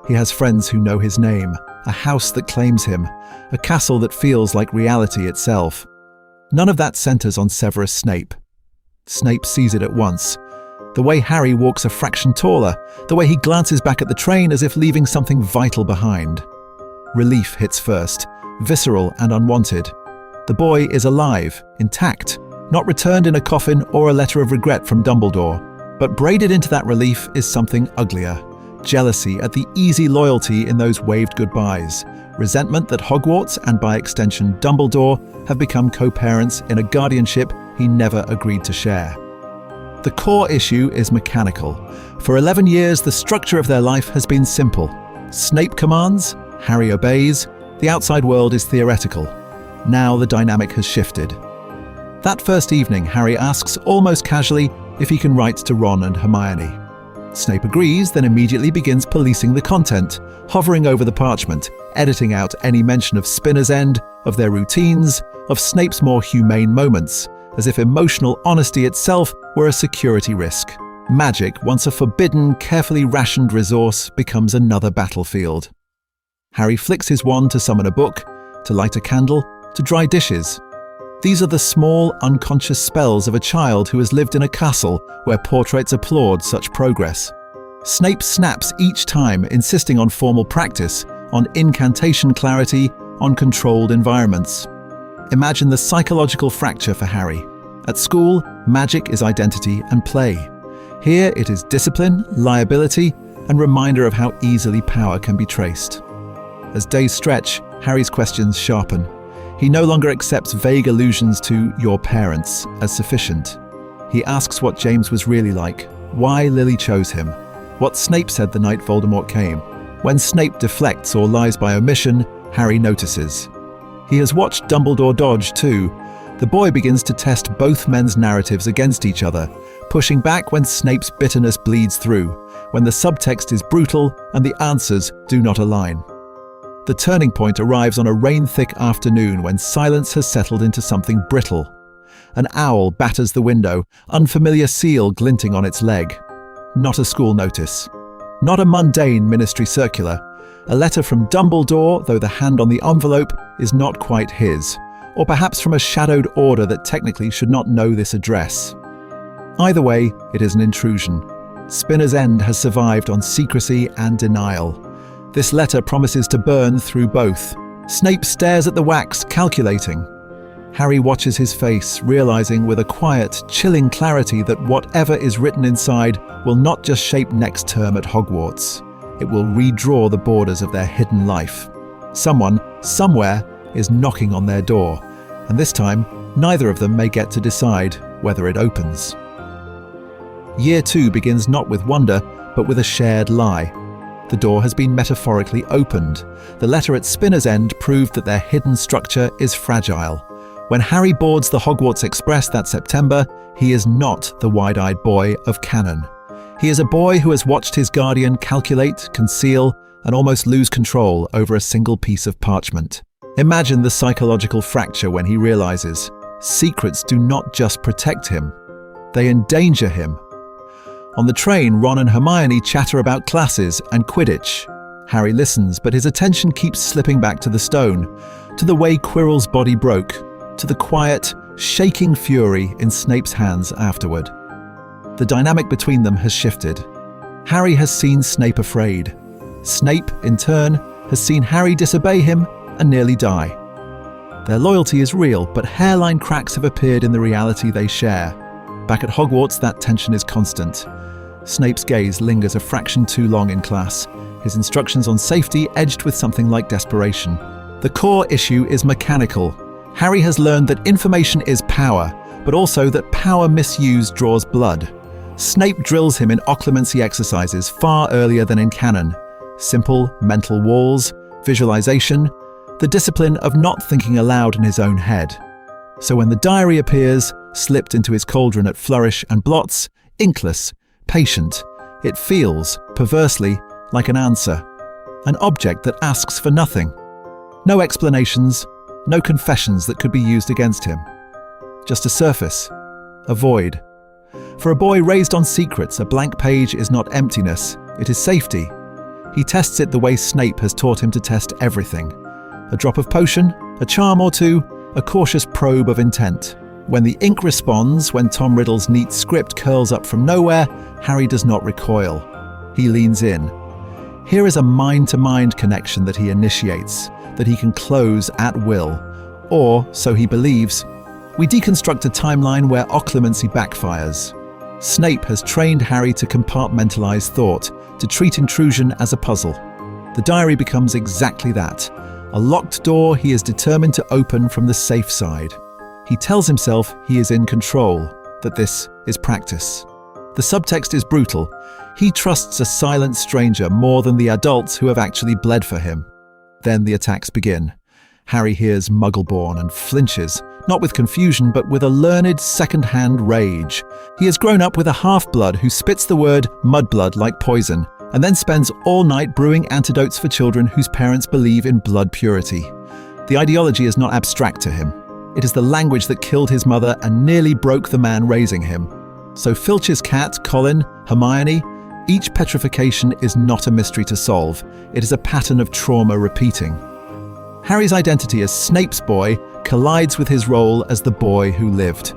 He has friends who know his name, a house that claims him, a castle that feels like reality itself. None of that centers on Severus Snape. Snape sees it at once. The way Harry walks a fraction taller, the way he glances back at the train as if leaving something vital behind. Relief hits first, visceral and unwanted. The boy is alive, intact, not returned in a coffin or a letter of regret from Dumbledore. But braided into that relief is something uglier. Jealousy at the easy loyalty in those waved goodbyes. Resentment that Hogwarts, and by extension Dumbledore, have become co-parents in a guardianship he never agreed to share. The core issue is mechanical. For 11 years, the structure of their life has been simple. Snape commands, Harry obeys, the outside world is theoretical. Now the dynamic has shifted. That first evening, Harry asks almost casually if he can write to Ron and Hermione. Snape agrees, then immediately begins policing the content, hovering over the parchment, editing out any mention of Spinner's End, of their routines, of Snape's more humane moments, as if emotional honesty itself were a security risk. Magic, once a forbidden, carefully rationed resource, becomes another battlefield. Harry flicks his wand to summon a book, to light a candle, to dry dishes. These are the small, unconscious spells of a child who has lived in a castle where portraits applaud such progress. Snape snaps each time, insisting on formal practice, on incantation clarity, on controlled environments. Imagine the psychological fracture for Harry. At school, magic is identity and play. Here it is discipline, liability, and reminder of how easily power can be traced. As days stretch, Harry's questions sharpen. He no longer accepts vague allusions to your parents as sufficient. He asks what James was really like, why Lily chose him, what Snape said the night Voldemort came. When Snape deflects or lies by omission, Harry notices. He has watched Dumbledore dodge too. The boy begins to test both men's narratives against each other, pushing back when Snape's bitterness bleeds through, when the subtext is brutal and the answers do not align. The turning point arrives on a rain-thick afternoon when silence has settled into something brittle. An owl batters the window, unfamiliar seal glinting on its leg. Not a school notice. Not a mundane ministry circular. A letter from Dumbledore, though the hand on the envelope is not quite his, or perhaps from a shadowed order that technically should not know this address. Either way, it is an intrusion. Spinner's End has survived on secrecy and denial. This letter promises to burn through both. Snape stares at the wax, calculating. Harry watches his face, realizing with a quiet, chilling clarity that whatever is written inside will not just shape next term at Hogwarts. It will redraw the borders of their hidden life. Someone, somewhere, is knocking on their door, and this time, neither of them may get to decide whether it opens. Year 2 begins not with wonder, but with a shared lie. The door has been metaphorically opened. The letter at Spinner's End proved that their hidden structure is fragile. When Harry boards the Hogwarts Express that September, he is not the wide-eyed boy of canon. He is a boy who has watched his guardian calculate, conceal, and almost lose control over a single piece of parchment. Imagine the psychological fracture when he realizes secrets do not just protect him, they endanger him. On the train, Ron and Hermione chatter about classes and Quidditch. Harry listens, but his attention keeps slipping back to the stone, to the way Quirrell's body broke, to the quiet, shaking fury in Snape's hands afterward. The dynamic between them has shifted. Harry has seen Snape afraid. Snape, in turn, has seen Harry disobey him and nearly die. Their loyalty is real, but hairline cracks have appeared in the reality they share. Back at Hogwarts, that tension is constant. Snape's gaze lingers a fraction too long in class, his instructions on safety edged with something like desperation. The core issue is mechanical. Harry has learned that information is power, but also that power misused draws blood. Snape drills him in occlumency exercises far earlier than in canon. Simple mental walls, visualization, the discipline of not thinking aloud in his own head. So when the diary appears, slipped into his cauldron at Flourish and Blots, inkless, patient, it feels, perversely, like an answer. An object that asks for nothing. No explanations, no confessions that could be used against him. Just a surface, a void. For a boy raised on secrets, a blank page is not emptiness, it is safety. He tests it the way Snape has taught him to test everything. A drop of potion, a charm or two, a cautious probe of intent. When the ink responds, when Tom Riddle's neat script curls up from nowhere, Harry does not recoil. He leans in. Here is a mind-to-mind connection that he initiates, that he can close at will. Or, so he believes, we deconstruct a timeline where occlumency backfires. Snape has trained Harry to compartmentalize thought, to treat intrusion as a puzzle. The diary becomes exactly that. A locked door he is determined to open from the safe side. He tells himself he is in control, that this is practice. The subtext is brutal. He trusts a silent stranger more than the adults who have actually bled for him. Then the attacks begin. Harry hears Muggleborn and flinches, not with confusion, but with a learned second-hand rage. He has grown up with a half-blood who spits the word mudblood like poison, and then spends all night brewing antidotes for children whose parents believe in blood purity. The ideology is not abstract to him. It is the language that killed his mother and nearly broke the man raising him. So Filch's cat, Colin, Hermione, each petrification is not a mystery to solve. It is a pattern of trauma repeating. Harry's identity as Snape's boy collides with his role as the boy who lived.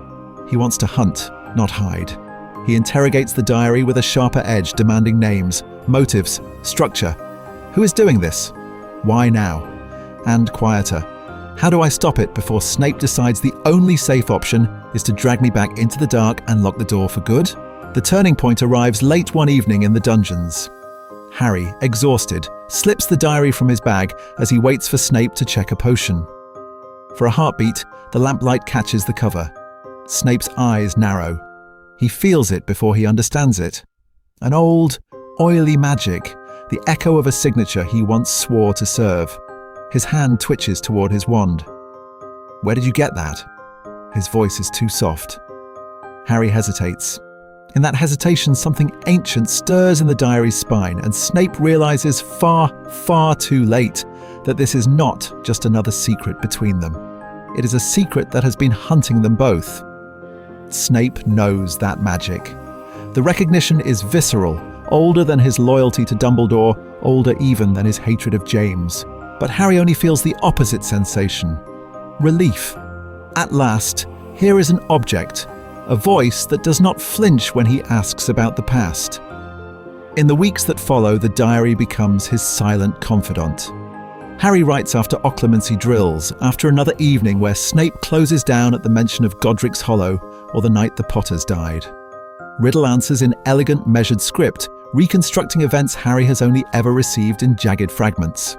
He wants to hunt, not hide. He interrogates the diary with a sharper edge, demanding names, motives, structure. Who is doing this? Why now? And quieter. How do I stop it before Snape decides the only safe option is to drag me back into the dark and lock the door for good? The turning point arrives late one evening in the dungeons. Harry, exhausted, slips the diary from his bag as he waits for Snape to check a potion. For a heartbeat, the lamplight catches the cover. Snape's eyes narrow. He feels it before he understands it. An old, oily magic, the echo of a signature he once swore to serve. His hand twitches toward his wand. Where did you get that? His voice is too soft. Harry hesitates. In that hesitation, something ancient stirs in the diary's spine, and Snape realizes far, far too late that this is not just another secret between them. It is a secret that has been hunting them both. Snape knows that magic. The recognition is visceral, older than his loyalty to Dumbledore, older even than his hatred of James. But Harry only feels the opposite sensation: relief. At last, here is an object, a voice that does not flinch when he asks about the past. In the weeks that follow, the diary becomes his silent confidant. Harry writes after Occlumency drills, after another evening where Snape closes down at the mention of Godric's Hollow or the night the Potters died. Riddle answers in elegant, measured script, reconstructing events Harry has only ever received in jagged fragments.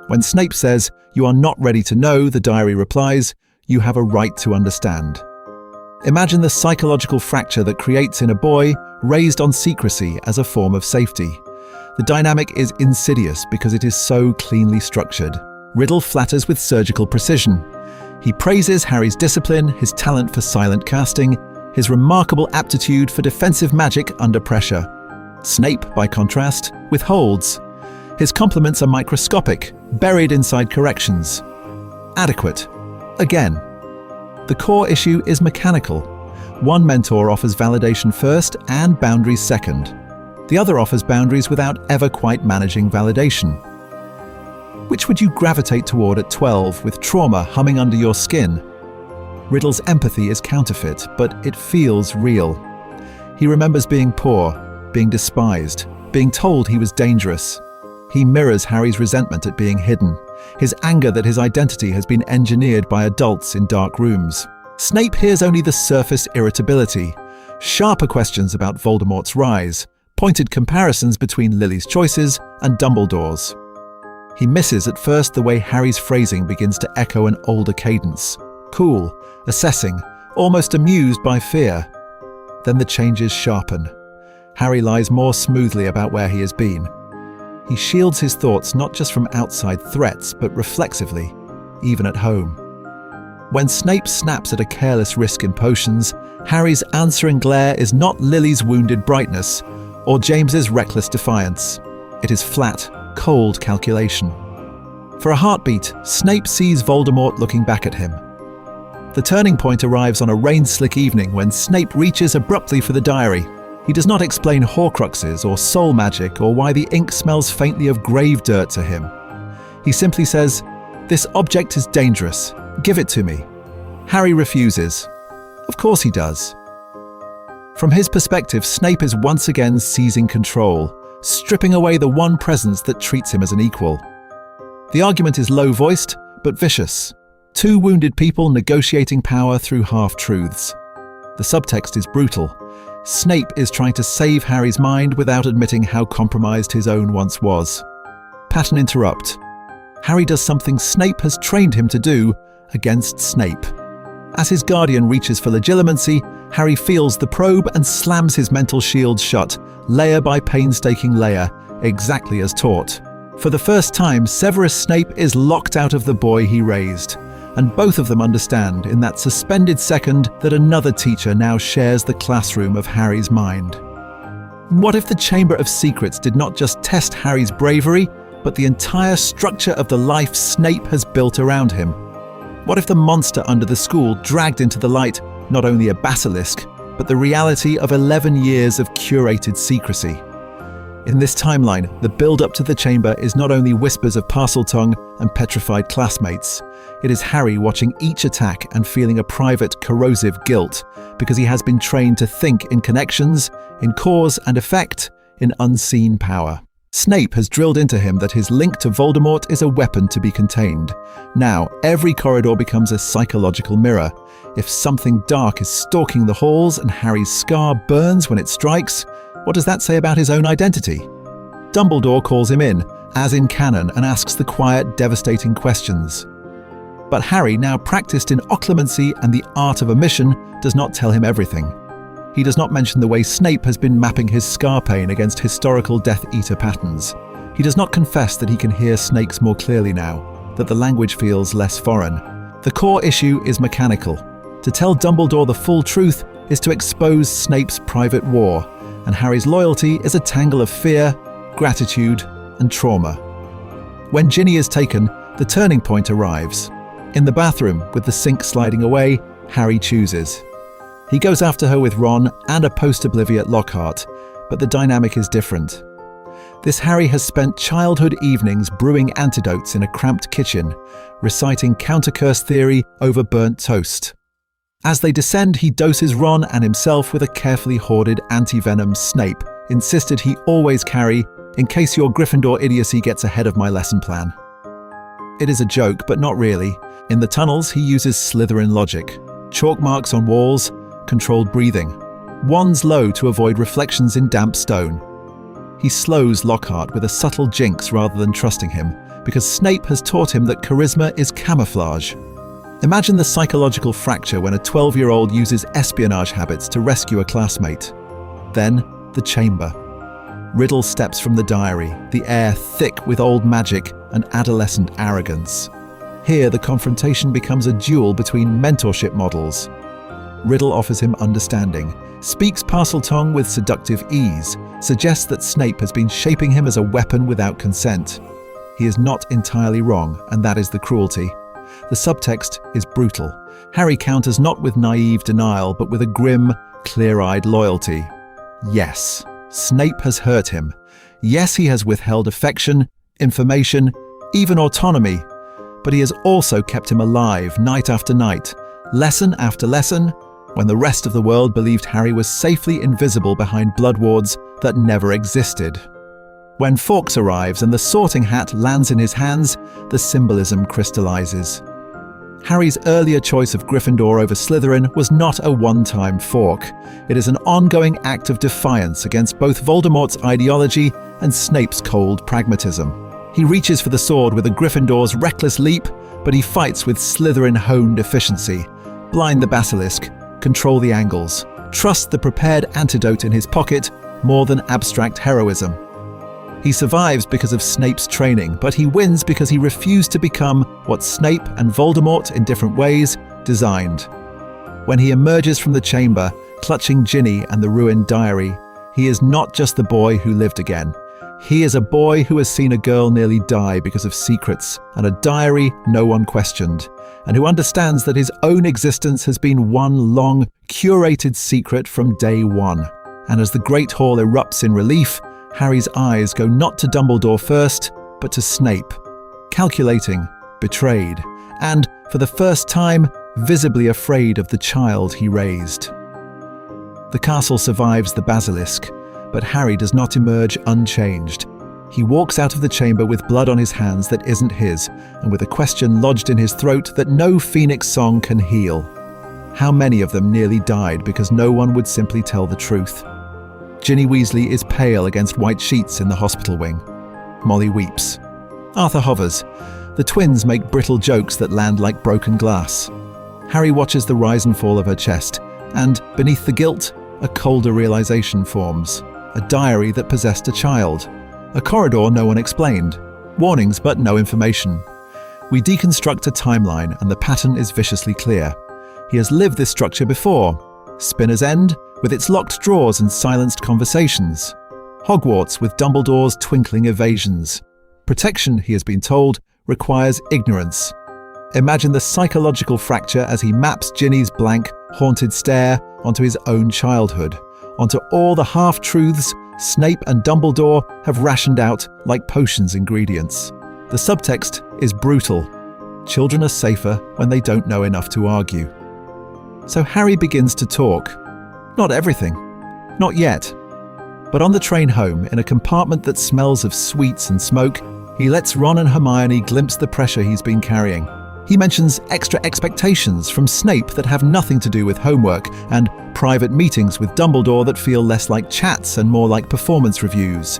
When Snape says, "You are not ready to know," the diary replies, "You have a right to understand." Imagine the psychological fracture that creates in a boy raised on secrecy as a form of safety. The dynamic is insidious because it is so cleanly structured. Riddle flatters with surgical precision. He praises Harry's discipline, his talent for silent casting, his remarkable aptitude for defensive magic under pressure. Snape, by contrast, withholds. His compliments are microscopic, buried inside corrections. Adequate. Again. The core issue is mechanical. One mentor offers validation first and boundaries second. The other offers boundaries without ever quite managing validation. Which would you gravitate toward at 12 with trauma humming under your skin? Riddle's empathy is counterfeit, but it feels real. He remembers being poor, being despised, being told he was dangerous. He mirrors Harry's resentment at being hidden, his anger that his identity has been engineered by adults in dark rooms. Snape hears only the surface irritability, sharper questions about Voldemort's rise, pointed comparisons between Lily's choices and Dumbledore's. He misses at first the way Harry's phrasing begins to echo an older cadence, cool, assessing, almost amused by fear. Then the changes sharpen. Harry lies more smoothly about where he has been. He shields his thoughts not just from outside threats, but reflexively, even at home. When Snape snaps at a careless risk in potions, Harry's answering glare is not Lily's wounded brightness or James's reckless defiance. It is flat, cold calculation. For a heartbeat, Snape sees Voldemort looking back at him. The turning point arrives on a rain-slick evening when Snape reaches abruptly for the diary. He does not explain Horcruxes or soul magic or why the ink smells faintly of grave dirt to him. He simply says, "This object is dangerous. Give it to me." Harry refuses. Of course he does. From his perspective, Snape is once again seizing control, stripping away the one presence that treats him as an equal. The argument is low-voiced, but vicious. Two wounded people negotiating power through half-truths. The subtext is brutal. Snape is trying to save Harry's mind without admitting how compromised his own once was. Pattern interrupt. Harry does something Snape has trained him to do against Snape. As his guardian reaches for legitimacy, Harry feels the probe and slams his mental shield shut, layer by painstaking layer, exactly as taught. For the first time, Severus Snape is locked out of the boy he raised, and both of them understand in that suspended second that another teacher now shares the classroom of Harry's mind. What if the Chamber of Secrets did not just test Harry's bravery, but the entire structure of the life Snape has built around him? What if the monster under the school dragged into the light not only a basilisk, but the reality of 11 years of curated secrecy? In this timeline, the build-up to the chamber is not only whispers of Parseltongue and petrified classmates. It is Harry watching each attack and feeling a private, corrosive guilt, because he has been trained to think in connections, in cause and effect, in unseen power. Snape has drilled into him that his link to Voldemort is a weapon to be contained. Now, every corridor becomes a psychological mirror. If something dark is stalking the halls and Harry's scar burns when it strikes, what does that say about his own identity? Dumbledore calls him in, as in canon, and asks the quiet, devastating questions. But Harry, now practiced in occlumency and the art of omission, does not tell him everything. He does not mention the way Snape has been mapping his scar pain against historical Death Eater patterns. He does not confess that he can hear snakes more clearly now, that the language feels less foreign. The core issue is mechanical. To tell Dumbledore the full truth is to expose Snape's private war, and Harry's loyalty is a tangle of fear, gratitude, and trauma. When Ginny is taken, the turning point arrives. In the bathroom, with the sink sliding away, Harry chooses. He goes after her with Ron and a post-Obliviate Lockhart, but the dynamic is different. This Harry has spent childhood evenings brewing antidotes in a cramped kitchen, reciting counter-curse theory over burnt toast. As they descend, he doses Ron and himself with a carefully hoarded anti-venom Snape insisted he always carry in case your Gryffindor idiocy gets ahead of my lesson plan. It is a joke, but not really. In the tunnels, he uses Slytherin logic. Chalk marks on walls, controlled breathing. Wands low to avoid reflections in damp stone. He slows Lockhart with a subtle jinx rather than trusting him, because Snape has taught him that charisma is camouflage. Imagine the psychological fracture when a 12-year-old uses espionage habits to rescue a classmate. Then, the chamber. Riddle steps from the diary, the air thick with old magic and adolescent arrogance. Here, the confrontation becomes a duel between mentorship models. Riddle offers him understanding, speaks Parseltongue with seductive ease, suggests that Snape has been shaping him as a weapon without consent. He is not entirely wrong, and that is the cruelty. The subtext is brutal. Harry counters not with naive denial, but with a grim, clear-eyed loyalty. Yes, Snape has hurt him. Yes, he has withheld affection, information, even autonomy. But he has also kept him alive night after night, lesson after lesson, when the rest of the world believed Harry was safely invisible behind blood wards that never existed. When Fawkes arrives and the sorting hat lands in his hands, the symbolism crystallizes. Harry's earlier choice of Gryffindor over Slytherin was not a one-time fork. It is an ongoing act of defiance against both Voldemort's ideology and Snape's cold pragmatism. He reaches for the sword with a Gryffindor's reckless leap, but he fights with Slytherin-honed efficiency. Blind the basilisk, control the angles, trust the prepared antidote in his pocket more than abstract heroism. He survives because of Snape's training, but he wins because he refused to become what Snape and Voldemort, in different ways, designed. When he emerges from the chamber, clutching Ginny and the ruined diary, he is not just the boy who lived again. He is a boy who has seen a girl nearly die because of secrets and a diary no one questioned, and who understands that his own existence has been one long, curated secret from day one. And as the Great Hall erupts in relief, Harry's eyes go not to Dumbledore first, but to Snape. Calculating, betrayed, and, for the first time, visibly afraid of the child he raised. The castle survives the basilisk, but Harry does not emerge unchanged. He walks out of the chamber with blood on his hands that isn't his, and with a question lodged in his throat that no Phoenix song can heal. How many of them nearly died because no one would simply tell the truth? Ginny Weasley is pale against white sheets in the hospital wing. Molly weeps. Arthur hovers. The twins make brittle jokes that land like broken glass. Harry watches the rise and fall of her chest, and, beneath the guilt, a colder realization forms. A diary that possessed a child. A corridor no one explained. Warnings but no information. We deconstruct a timeline and the pattern is viciously clear. He has lived this structure before. Spinner's End, with its locked drawers and silenced conversations. Hogwarts with Dumbledore's twinkling evasions. Protection, he has been told, requires ignorance. Imagine the psychological fracture as he maps Ginny's blank, haunted stare onto his own childhood, onto all the half-truths Snape and Dumbledore have rationed out like potions ingredients. The subtext is brutal. Children are safer when they don't know enough to argue. So Harry begins to talk. Not everything. Not yet. But on the train home, in a compartment that smells of sweets and smoke, he lets Ron and Hermione glimpse the pressure he's been carrying. He mentions extra expectations from Snape that have nothing to do with homework, and private meetings with Dumbledore that feel less like chats and more like performance reviews.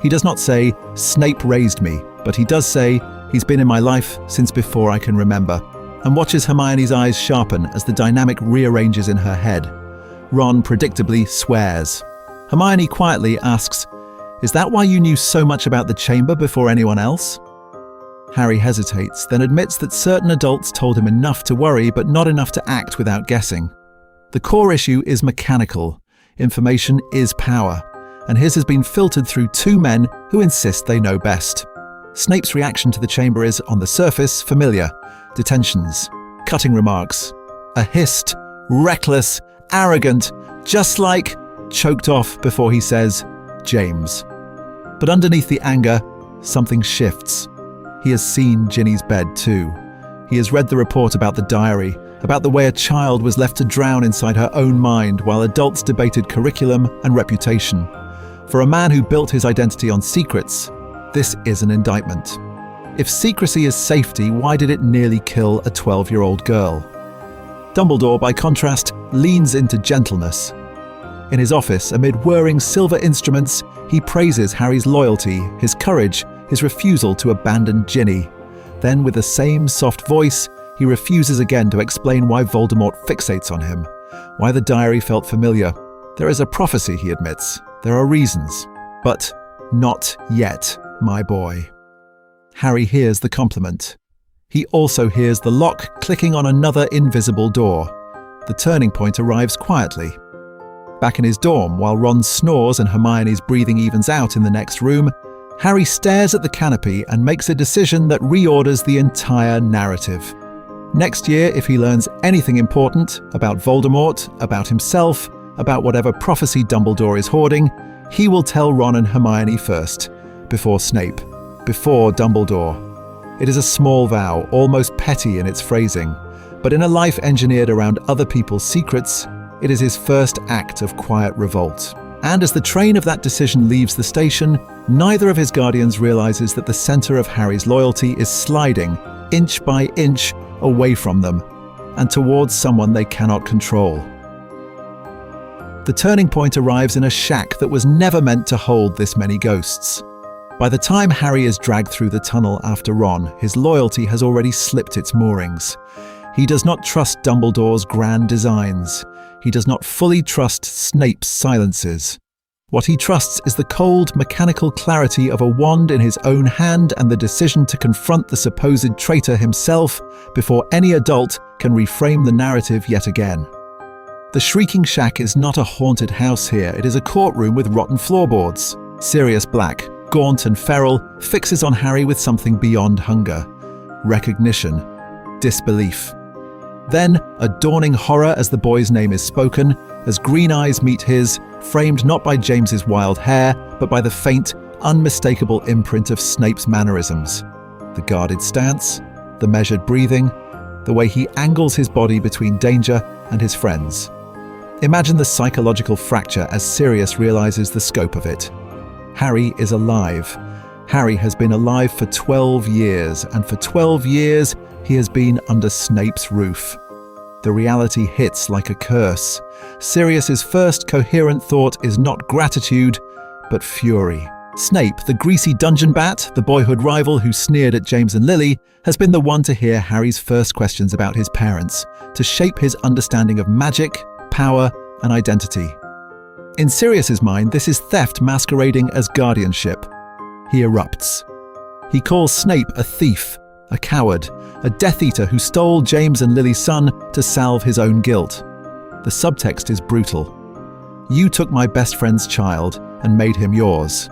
He does not say, "Snape raised me," but he does say, "He's been in my life since before I can remember," and watches Hermione's eyes sharpen as the dynamic rearranges in her head. Ron predictably swears. Hermione quietly asks, "Is that why you knew so much about the chamber before anyone else?" Harry hesitates, then admits that certain adults told him enough to worry but not enough to act without guessing. The core issue is mechanical. Information is power, and his has been filtered through two men who insist they know best. Snape's reaction to the chamber is, on the surface, familiar. Detentions, cutting remarks, a hissed, reckless, arrogant, just like, choked off before he says, "James." But underneath the anger, something shifts. He has seen Ginny's bed too. He has read the report about the diary, about the way a child was left to drown inside her own mind while adults debated curriculum and reputation. For a man who built his identity on secrets, this is an indictment. If secrecy is safety, why did it nearly kill a 12-year-old girl? Dumbledore, by contrast, leans into gentleness. In his office, amid whirring silver instruments, he praises Harry's loyalty, his courage, his refusal to abandon Ginny. Then, with the same soft voice, he refuses again to explain why Voldemort fixates on him, why the diary felt familiar. There is a prophecy, he admits. There are reasons. But not yet, my boy. Harry hears the compliment. He also hears the lock clicking on another invisible door. The turning point arrives quietly. Back in his dorm, while Ron snores and Hermione's breathing evens out in the next room, Harry stares at the canopy and makes a decision that reorders the entire narrative. Next year, if he learns anything important about Voldemort, about himself, about whatever prophecy Dumbledore is hoarding, he will tell Ron and Hermione first, before Snape, before Dumbledore. It is a small vow, almost petty in its phrasing, but in a life engineered around other people's secrets, it is his first act of quiet revolt. And as the train of that decision leaves the station, neither of his guardians realizes that the center of Harry's loyalty is sliding, inch by inch, away from them, and towards someone they cannot control. The turning point arrives in a shack that was never meant to hold this many ghosts. By the time Harry is dragged through the tunnel after Ron, his loyalty has already slipped its moorings. He does not trust Dumbledore's grand designs. He does not fully trust Snape's silences. What he trusts is the cold, mechanical clarity of a wand in his own hand and the decision to confront the supposed traitor himself before any adult can reframe the narrative yet again. The Shrieking Shack is not a haunted house here, it is a courtroom with rotten floorboards. Sirius Black, gaunt and feral, fixes on Harry with something beyond hunger. Recognition. Disbelief. Then, a dawning horror as the boy's name is spoken, as green eyes meet his, framed not by James's wild hair, but by the faint, unmistakable imprint of Snape's mannerisms. The guarded stance, the measured breathing, the way he angles his body between danger and his friends. Imagine the psychological fracture as Sirius realizes the scope of it. Harry is alive. Harry has been alive for 12 years, and for 12 years, he has been under Snape's roof. The reality hits like a curse. Sirius's first coherent thought is not gratitude, but fury. Snape, the greasy dungeon bat, the boyhood rival who sneered at James and Lily, has been the one to hear Harry's first questions about his parents, to shape his understanding of magic, power, and identity. In Sirius's mind, this is theft masquerading as guardianship. He erupts. He calls Snape a thief, a coward, a Death Eater who stole James and Lily's son to salve his own guilt. The subtext is brutal. You took my best friend's child and made him yours.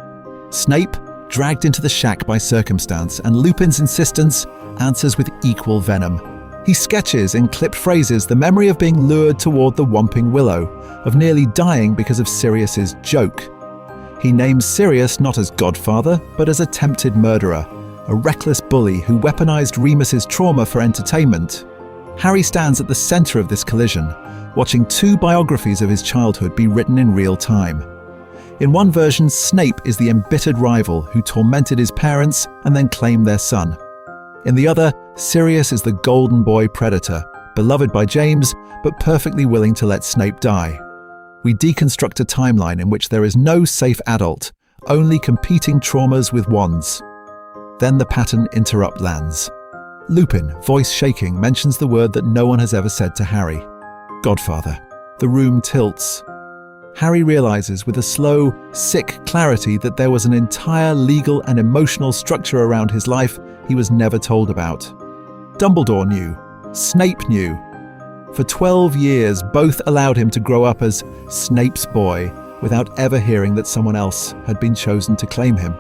Snape, dragged into the shack by circumstance, and Lupin's insistence, answers with equal venom. He sketches in clipped phrases the memory of being lured toward the Whomping Willow, of nearly dying because of Sirius's joke. He names Sirius not as Godfather, but as attempted murderer, a reckless bully who weaponized Remus's trauma for entertainment. Harry stands at the center of this collision, watching two biographies of his childhood be written in real time. In one version, Snape is the embittered rival who tormented his parents and then claimed their son. In the other, Sirius is the golden boy predator, beloved by James, but perfectly willing to let Snape die. We deconstruct a timeline in which there is no safe adult, only competing traumas with wands. Then the pattern interrupt lands. Lupin, voice shaking, mentions the word that no one has ever said to Harry. Godfather. The room tilts. Harry realizes with a slow, sick clarity that there was an entire legal and emotional structure around his life he was never told about. Dumbledore knew. Snape knew. For 12 years, both allowed him to grow up as Snape's boy without ever hearing that someone else had been chosen to claim him.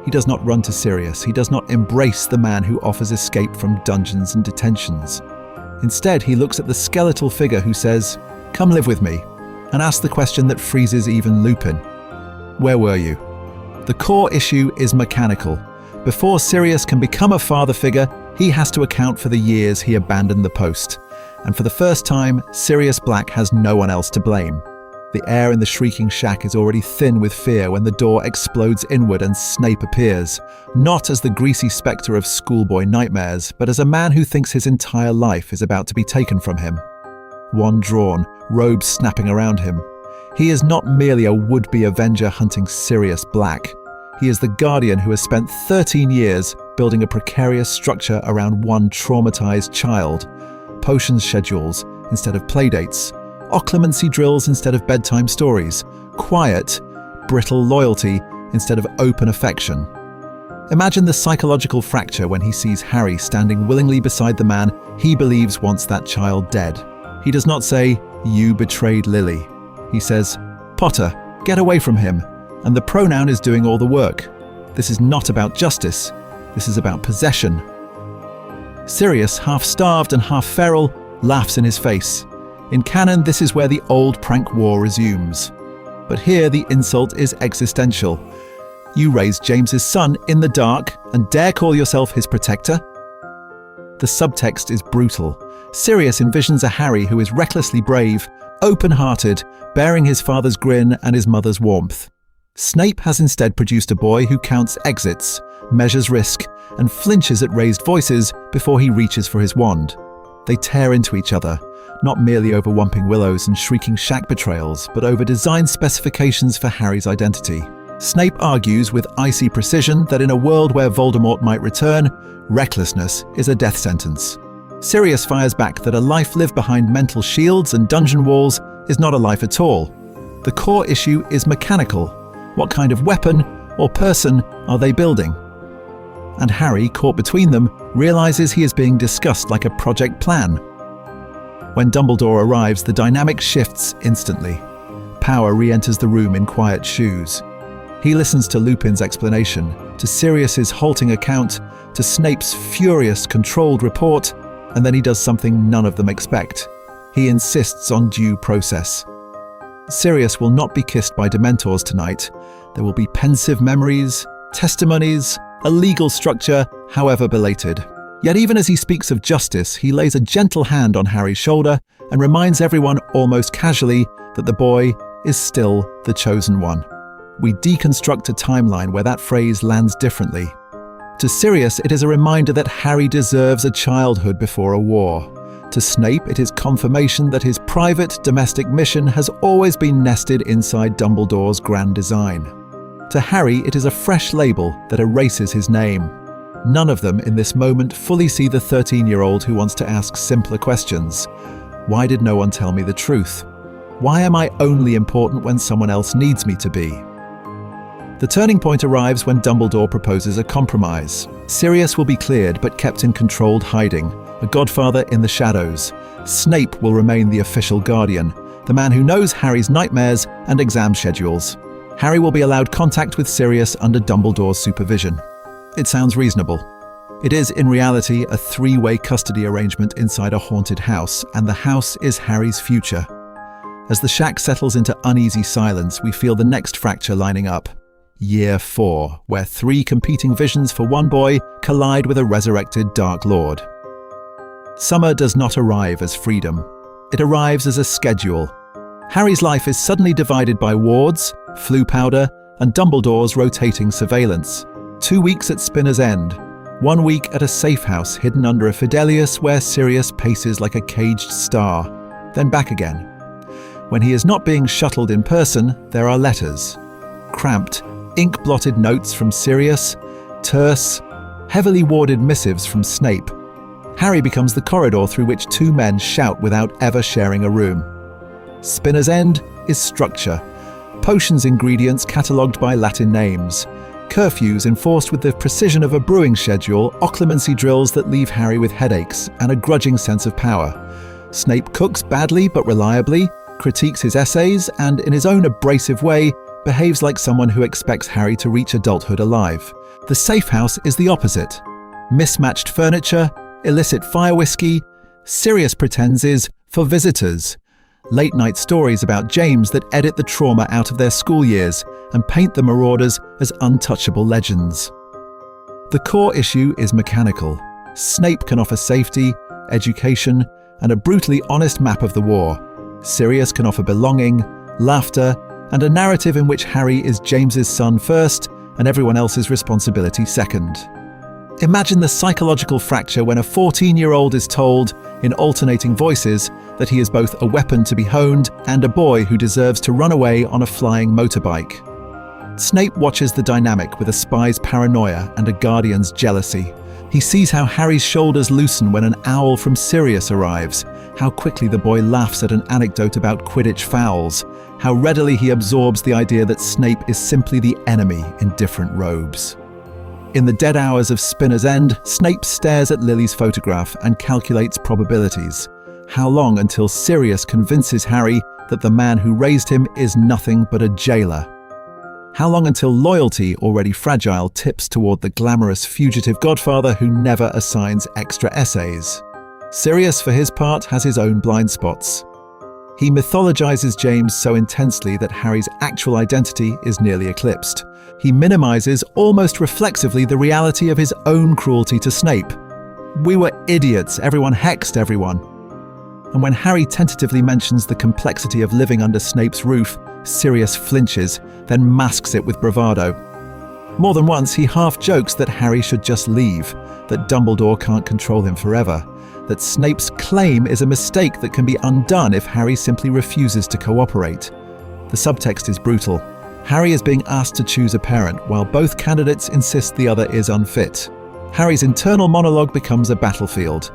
He does not run to Sirius. He does not embrace the man who offers escape from dungeons and detentions. Instead, he looks at the skeletal figure who says, "Come live with me," and asks the question that freezes even Lupin. Where were you? The core issue is mechanical. Before Sirius can become a father figure, he has to account for the years he abandoned the post. And for the first time, Sirius Black has no one else to blame. The air in the Shrieking shack is already thin with fear when the door explodes inward and Snape appears, not as the greasy spectre of schoolboy nightmares, but as a man who thinks his entire life is about to be taken from him. Wand drawn, robes snapping around him. He is not merely a would-be Avenger hunting Sirius Black. He is the Guardian who has spent 13 years building a precarious structure around one traumatized child. Potions schedules instead of playdates. Occlumency drills instead of bedtime stories. Quiet, brittle loyalty instead of open affection. Imagine the psychological fracture when he sees Harry standing willingly beside the man he believes wants that child dead. He does not say, "You betrayed Lily." He says, "Potter, get away from him." And the pronoun is doing all the work. This is not about justice. This is about possession. Sirius, half-starved and half-feral, laughs in his face. In canon, this is where the old prank war resumes. But here the insult is existential. You raised James's son in the dark and dare call yourself his protector? The subtext is brutal. Sirius envisions a Harry who is recklessly brave, open-hearted, bearing his father's grin and his mother's warmth. Snape has instead produced a boy who counts exits, measures risk, and flinches at raised voices before he reaches for his wand. They tear into each other, not merely over Whomping Willows and Shrieking Shack betrayals, but over design specifications for Harry's identity. Snape argues with icy precision that in a world where Voldemort might return, recklessness is a death sentence. Sirius fires back that a life lived behind mental shields and dungeon walls is not a life at all. The core issue is mechanical. What kind of weapon or person are they building? And Harry, caught between them, realizes he is being discussed like a project plan. When Dumbledore arrives, the dynamic shifts instantly. Power re-enters the room in quiet shoes. He listens to Lupin's explanation, to Sirius's halting account, to Snape's furious, controlled report, and then he does something none of them expect. He insists on due process. Sirius will not be kissed by Dementors tonight. There will be pensive memories, testimonies, a legal structure, however belated. Yet even as he speaks of justice, he lays a gentle hand on Harry's shoulder and reminds everyone almost casually that the boy is still the chosen one. We deconstruct a timeline where that phrase lands differently. To Sirius, it is a reminder that Harry deserves a childhood before a war. To Snape, it is confirmation that his private, domestic mission has always been nested inside Dumbledore's grand design. To Harry, it is a fresh label that erases his name. None of them in this moment fully see the 13-year-old who wants to ask simpler questions. Why did no one tell me the truth? Why am I only important when someone else needs me to be? The turning point arrives when Dumbledore proposes a compromise. Sirius will be cleared but kept in controlled hiding, a godfather in the shadows. Snape will remain the official guardian, the man who knows Harry's nightmares and exam schedules. Harry will be allowed contact with Sirius under Dumbledore's supervision. It sounds reasonable. It is, in reality, a three-way custody arrangement inside a haunted house, and the house is Harry's future. As the shack settles into uneasy silence, we feel the next fracture lining up. Year 4, where three competing visions for one boy collide with a resurrected Dark Lord. Summer does not arrive as freedom. It arrives as a schedule. Harry's life is suddenly divided by wards, flu powder, and Dumbledore's rotating surveillance. 2 weeks at Spinner's End. 1 week at a safe house hidden under a Fidelius where Sirius paces like a caged star. Then back again. When he is not being shuttled in person, there are letters. Cramped, ink-blotted notes from Sirius, terse, heavily warded missives from Snape. Harry becomes the corridor through which two men shout without ever sharing a room. Spinner's End is structure. Potions ingredients catalogued by Latin names. Curfews enforced with the precision of a brewing schedule, occlumency drills that leave Harry with headaches and a grudging sense of power. Snape cooks badly but reliably, critiques his essays, and in his own abrasive way, behaves like someone who expects Harry to reach adulthood alive. The safe house is the opposite. Mismatched furniture, illicit fire whiskey, Sirius pretends is for visitors. Late-night stories about James that edit the trauma out of their school years, and paint the marauders as untouchable legends. The core issue is mechanical. Snape can offer safety, education, and a brutally honest map of the war. Sirius can offer belonging, laughter, and a narrative in which Harry is James's son first and everyone else's responsibility second. Imagine the psychological fracture when a 14-year-old is told, in alternating voices, that he is both a weapon to be honed and a boy who deserves to run away on a flying motorbike. Snape watches the dynamic with a spy's paranoia and a guardian's jealousy. He sees how Harry's shoulders loosen when an owl from Sirius arrives, how quickly the boy laughs at an anecdote about Quidditch fouls, how readily he absorbs the idea that Snape is simply the enemy in different robes. In the dead hours of Spinner's End, Snape stares at Lily's photograph and calculates probabilities. How long until Sirius convinces Harry that the man who raised him is nothing but a jailer? How long until loyalty, already fragile, tips toward the glamorous fugitive godfather who never assigns extra essays? Sirius, for his part, has his own blind spots. He mythologizes James so intensely that Harry's actual identity is nearly eclipsed. He minimizes, almost reflexively, the reality of his own cruelty to Snape. We were idiots, everyone hexed everyone. And when Harry tentatively mentions the complexity of living under Snape's roof, Sirius flinches, then masks it with bravado. More than once, he half jokes that Harry should just leave, that Dumbledore can't control him forever, that Snape's claim is a mistake that can be undone if Harry simply refuses to cooperate. The subtext is brutal. Harry is being asked to choose a parent, while both candidates insist the other is unfit. Harry's internal monologue becomes a battlefield.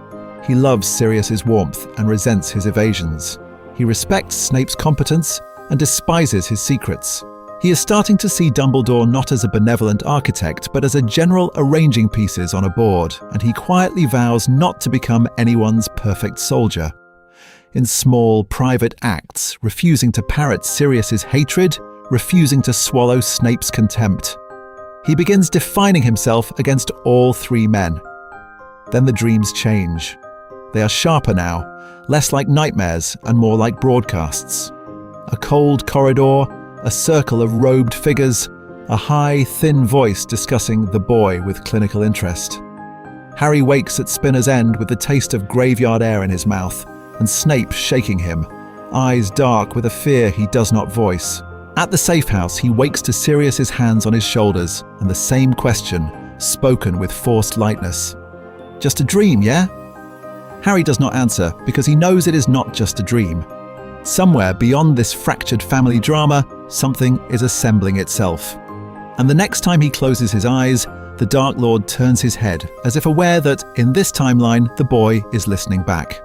He loves Sirius's warmth and resents his evasions. He respects Snape's competence and despises his secrets. He is starting to see Dumbledore not as a benevolent architect, but as a general arranging pieces on a board, and he quietly vows not to become anyone's perfect soldier. In small, private acts, refusing to parrot Sirius's hatred, refusing to swallow Snape's contempt. He begins defining himself against all three men. Then the dreams change. They are sharper now, less like nightmares and more like broadcasts. A cold corridor, a circle of robed figures, a high, thin voice discussing the boy with clinical interest. Harry wakes at Spinner's End with the taste of graveyard air in his mouth, and Snape shaking him, eyes dark with a fear he does not voice. At the safe house, he wakes to Sirius's hands on his shoulders, and the same question, spoken with forced lightness. Just a dream, yeah? Harry does not answer, because he knows it is not just a dream. Somewhere beyond this fractured family drama, something is assembling itself. And the next time he closes his eyes, the Dark Lord turns his head, as if aware that, in this timeline, the boy is listening back.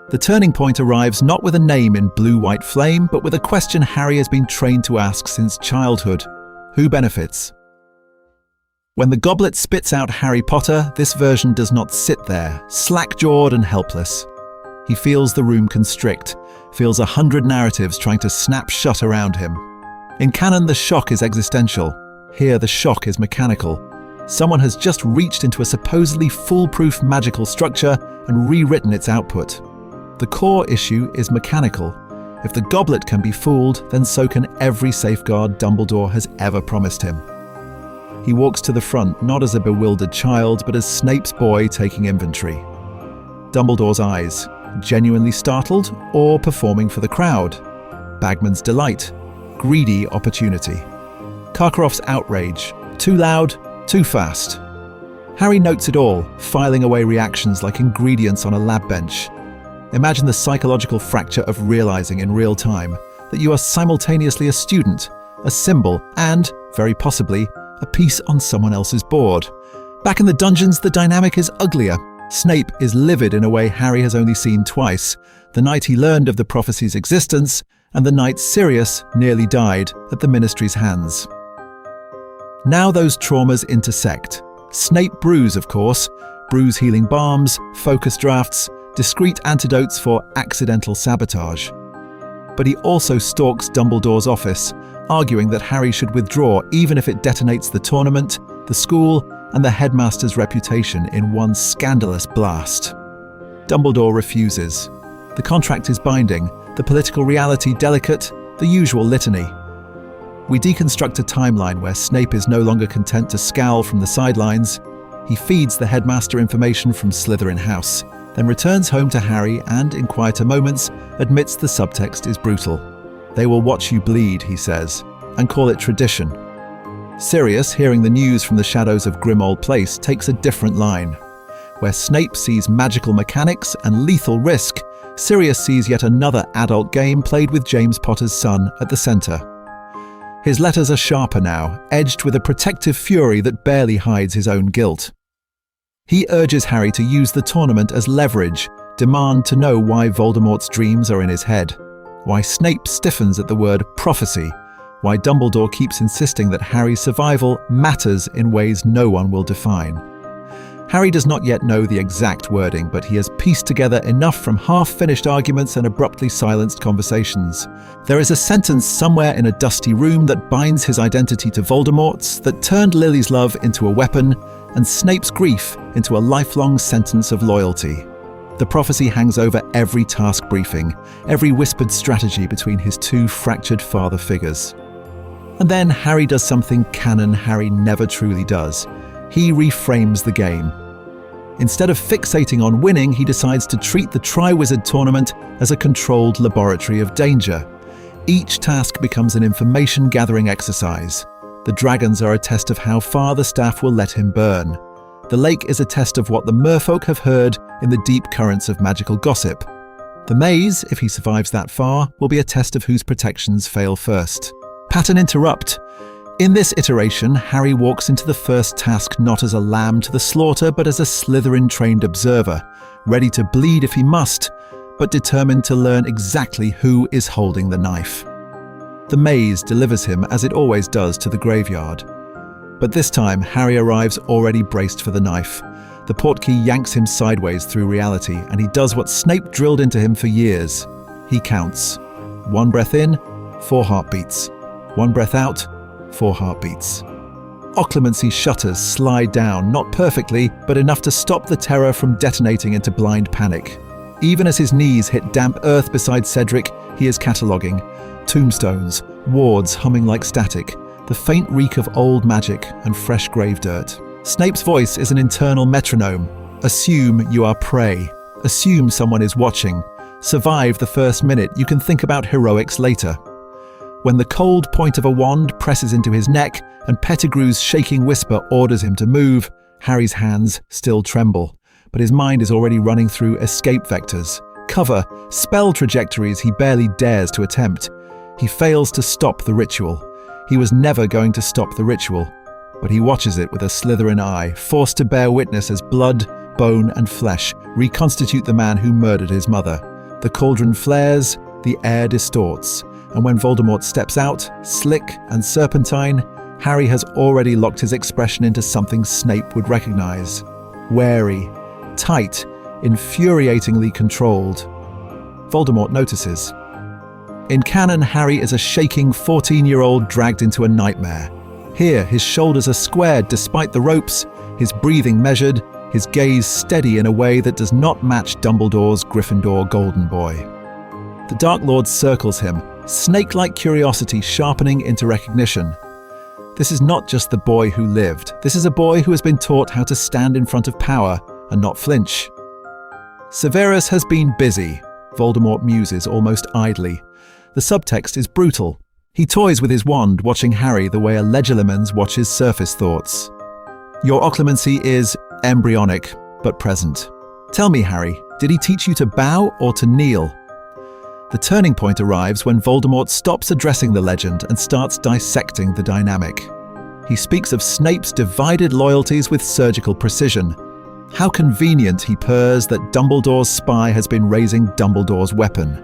The turning point arrives not with a name in blue-white flame, but with a question Harry has been trained to ask since childhood. Who benefits? When the goblet spits out Harry Potter, this version does not sit there, slack-jawed and helpless. He feels the room constrict, feels 100 narratives trying to snap shut around him. In canon, the shock is existential. Here, the shock is mechanical. Someone has just reached into a supposedly foolproof magical structure and rewritten its output. The core issue is mechanical. If the goblet can be fooled, then so can every safeguard Dumbledore has ever promised him. He walks to the front, not as a bewildered child, but as Snape's boy taking inventory. Dumbledore's eyes, genuinely startled or performing for the crowd. Bagman's delight, greedy opportunity. Karkaroff's outrage, too loud, too fast. Harry notes it all, filing away reactions like ingredients on a lab bench. Imagine the psychological fracture of realizing in real time that you are simultaneously a student, a symbol, and, very possibly, a piece on someone else's board. Back in the dungeons, the dynamic is uglier. Snape is livid in a way Harry has only seen twice, the night he learned of the prophecy's existence and the night Sirius nearly died at the Ministry's hands. Now those traumas intersect. Snape brews, of course, brews healing balms, focus drafts, discreet antidotes for accidental sabotage. But he also stalks Dumbledore's office, arguing that Harry should withdraw even if it detonates the tournament, the school, and the headmaster's reputation in one scandalous blast. Dumbledore refuses. The contract is binding, the political reality delicate, the usual litany. We deconstruct a timeline where Snape is no longer content to scowl from the sidelines. He feeds the headmaster information from Slytherin House, then returns home to Harry and, in quieter moments, admits the subtext is brutal. "They will watch you bleed," he says, and call it tradition. Sirius, hearing the news from the shadows of Grimmauld Place, takes a different line. Where Snape sees magical mechanics and lethal risk, Sirius sees yet another adult game played with James Potter's son at the centre. His letters are sharper now, edged with a protective fury that barely hides his own guilt. He urges Harry to use the tournament as leverage, demand to know why Voldemort's dreams are in his head, why Snape stiffens at the word prophecy, why Dumbledore keeps insisting that Harry's survival matters in ways no one will define. Harry does not yet know the exact wording, but he has pieced together enough from half-finished arguments and abruptly silenced conversations. There is a sentence somewhere in a dusty room that binds his identity to Voldemort's, that turned Lily's love into a weapon, and Snape's grief into a lifelong sentence of loyalty. The prophecy hangs over every task briefing, every whispered strategy between his two fractured father figures. And then Harry does something canon Harry never truly does. He reframes the game. Instead of fixating on winning, he decides to treat the Triwizard Tournament as a controlled laboratory of danger. Each task becomes an information-gathering exercise. The dragons are a test of how far the staff will let him burn. The lake is a test of what the merfolk have heard in the deep currents of magical gossip. The maze, if he survives that far, will be a test of whose protections fail first. Pattern interrupt. In this iteration, Harry walks into the first task not as a lamb to the slaughter, but as a Slytherin-trained observer, ready to bleed if he must, but determined to learn exactly who is holding the knife. The maze delivers him, as it always does, to the graveyard. But this time, Harry arrives already braced for the knife. The portkey yanks him sideways through reality, and he does what Snape drilled into him for years. He counts. 1 breath in, 4 heartbeats. 1 breath out, 4 heartbeats. Occlumency shutters slide down, not perfectly, but enough to stop the terror from detonating into blind panic. Even as his knees hit damp earth beside Cedric, he is cataloguing. Tombstones, wards humming like static, the faint reek of old magic and fresh grave dirt. Snape's voice is an internal metronome. Assume you are prey. Assume someone is watching. Survive the first minute, you can think about heroics later. When the cold point of a wand presses into his neck and Pettigrew's shaking whisper orders him to move, Harry's hands still tremble, but his mind is already running through escape vectors, cover, spell trajectories he barely dares to attempt. He fails to stop the ritual. He was never going to stop the ritual, but he watches it with a Slytherin eye, forced to bear witness as blood, bone and flesh reconstitute the man who murdered his mother. The cauldron flares, the air distorts, and when Voldemort steps out, slick and serpentine, Harry has already locked his expression into something Snape would recognize. Wary, tight, infuriatingly controlled. Voldemort notices. In canon, Harry is a shaking 14-year-old dragged into a nightmare. Here, his shoulders are squared despite the ropes, his breathing measured, his gaze steady in a way that does not match Dumbledore's Gryffindor golden boy. The Dark Lord circles him, snake-like curiosity sharpening into recognition. This is not just the boy who lived. This is a boy who has been taught how to stand in front of power and not flinch. Severus has been busy, Voldemort muses almost idly. The subtext is brutal. He toys with his wand, watching Harry the way a Legilimens watches surface thoughts. Your occlumency is embryonic, but present. Tell me, Harry, did he teach you to bow or to kneel? The turning point arrives when Voldemort stops addressing the legend and starts dissecting the dynamic. He speaks of Snape's divided loyalties with surgical precision. How convenient, he purrs, that Dumbledore's spy has been raising Dumbledore's weapon.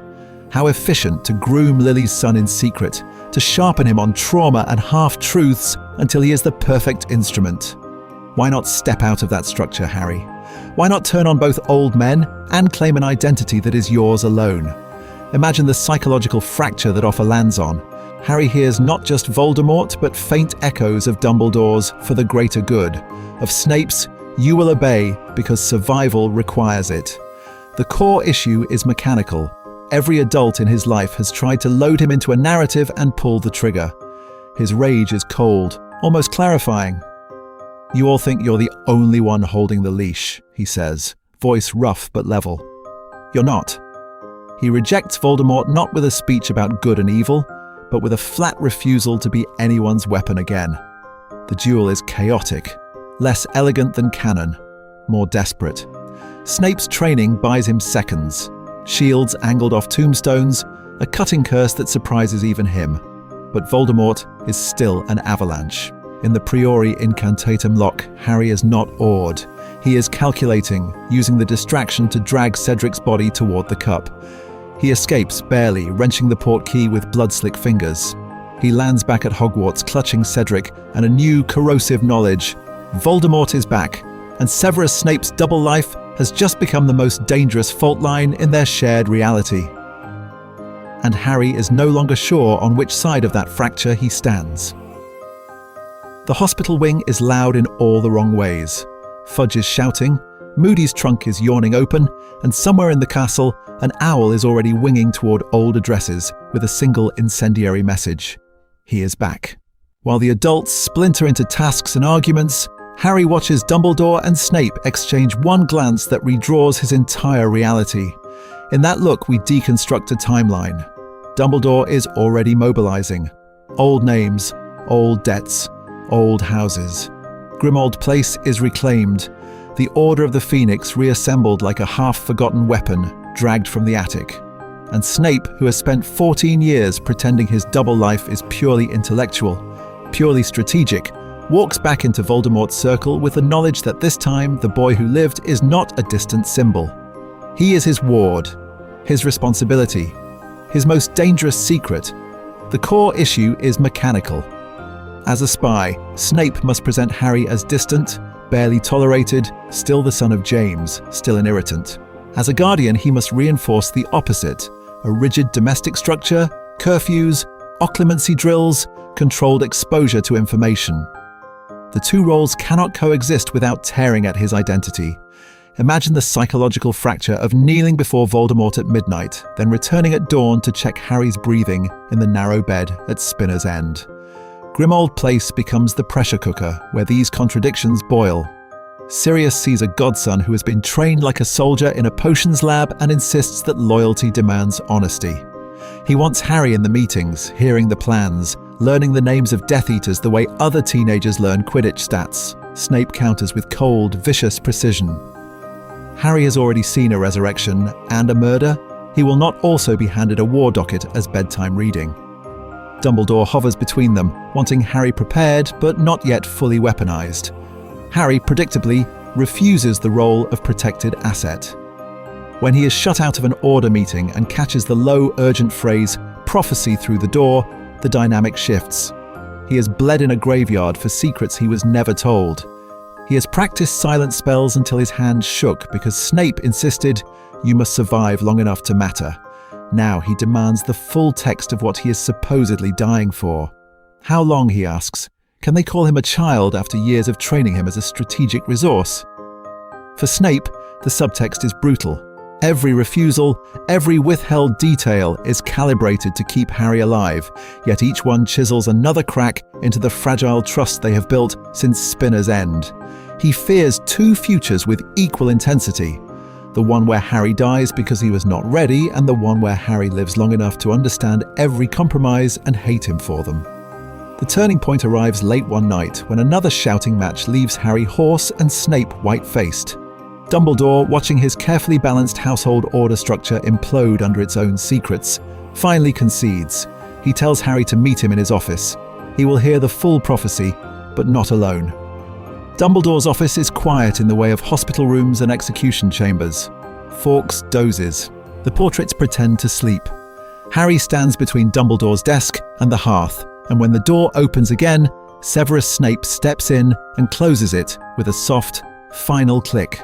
How efficient to groom Lily's son in secret, to sharpen him on trauma and half-truths until he is the perfect instrument. Why not step out of that structure, Harry? Why not turn on both old men and claim an identity that is yours alone? Imagine the psychological fracture that offer lands on. Harry hears not just Voldemort, but faint echoes of Dumbledore's for the greater good, of Snape's you will obey because survival requires it. The core issue is mechanical. Every adult in his life has tried to load him into a narrative and pull the trigger. His rage is cold, almost clarifying. "You all think you're the only one holding the leash," he says, voice rough but level. "You're not." He rejects Voldemort not with a speech about good and evil, but with a flat refusal to be anyone's weapon again. The duel is chaotic, less elegant than canon, more desperate. Snape's training buys him seconds. Shields angled off tombstones, a cutting curse that surprises even him. But Voldemort is still an avalanche. In the Priori Incantatem lock, Harry is not awed. He is calculating, using the distraction to drag Cedric's body toward the cup. He escapes barely, wrenching the portkey with blood-slick fingers. He lands back at Hogwarts, clutching Cedric and a new corrosive knowledge. Voldemort is back, and Severus Snape's double life has just become the most dangerous fault line in their shared reality. And Harry is no longer sure on which side of that fracture he stands. The hospital wing is loud in all the wrong ways. Fudge is shouting, Moody's trunk is yawning open, and somewhere in the castle, an owl is already winging toward old addresses with a single incendiary message. He is back. While the adults splinter into tasks and arguments, Harry watches Dumbledore and Snape exchange one glance that redraws his entire reality. In that look, we deconstruct a timeline. Dumbledore is already mobilizing. Old names, old debts, old houses. Grimmauld Place is reclaimed. The Order of the Phoenix reassembled like a half-forgotten weapon, dragged from the attic. And Snape, who has spent 14 years pretending his double life is purely intellectual, purely strategic, walks back into Voldemort's circle with the knowledge that this time the boy who lived is not a distant symbol. He is his ward, his responsibility, his most dangerous secret. The core issue is mechanical. As a spy, Snape must present Harry as distant, barely tolerated, still the son of James, still an irritant. As a guardian, he must reinforce the opposite, a rigid domestic structure, curfews, occlumency drills, controlled exposure to information. The two roles cannot coexist without tearing at his identity. Imagine the psychological fracture of kneeling before Voldemort at midnight, then returning at dawn to check Harry's breathing in the narrow bed at Spinner's End. Grimmauld Place becomes the pressure cooker where these contradictions boil. Sirius sees a godson who has been trained like a soldier in a potions lab and insists that loyalty demands honesty. He wants Harry in the meetings, hearing the plans, learning the names of Death Eaters the way other teenagers learn Quidditch stats. Snape counters with cold, vicious precision. Harry has already seen a resurrection and a murder. He will not also be handed a war docket as bedtime reading. Dumbledore hovers between them, wanting Harry prepared but not yet fully weaponized. Harry, predictably, refuses the role of protected asset. When he is shut out of an order meeting and catches the low, urgent phrase, prophecy through the door, the dynamic shifts. He has bled in a graveyard for secrets he was never told. He has practiced silent spells until his hands shook because Snape insisted, "You must survive long enough to matter." Now he demands the full text of what he is supposedly dying for. How long, he asks? Can they call him a child after years of training him as a strategic resource? For Snape, the subtext is brutal. Every refusal, every withheld detail is calibrated to keep Harry alive, yet each one chisels another crack into the fragile trust they have built since Spinner's End. He fears two futures with equal intensity. The one where Harry dies because he was not ready, and the one where Harry lives long enough to understand every compromise and hate him for them. The turning point arrives late one night when another shouting match leaves Harry hoarse and Snape white-faced. Dumbledore, watching his carefully balanced household order structure implode under its own secrets, finally concedes. He tells Harry to meet him in his office. He will hear the full prophecy, but not alone. Dumbledore's office is quiet in the way of hospital rooms and execution chambers. Fawkes dozes. The portraits pretend to sleep. Harry stands between Dumbledore's desk and the hearth, and when the door opens again, Severus Snape steps in and closes it with a soft, final click.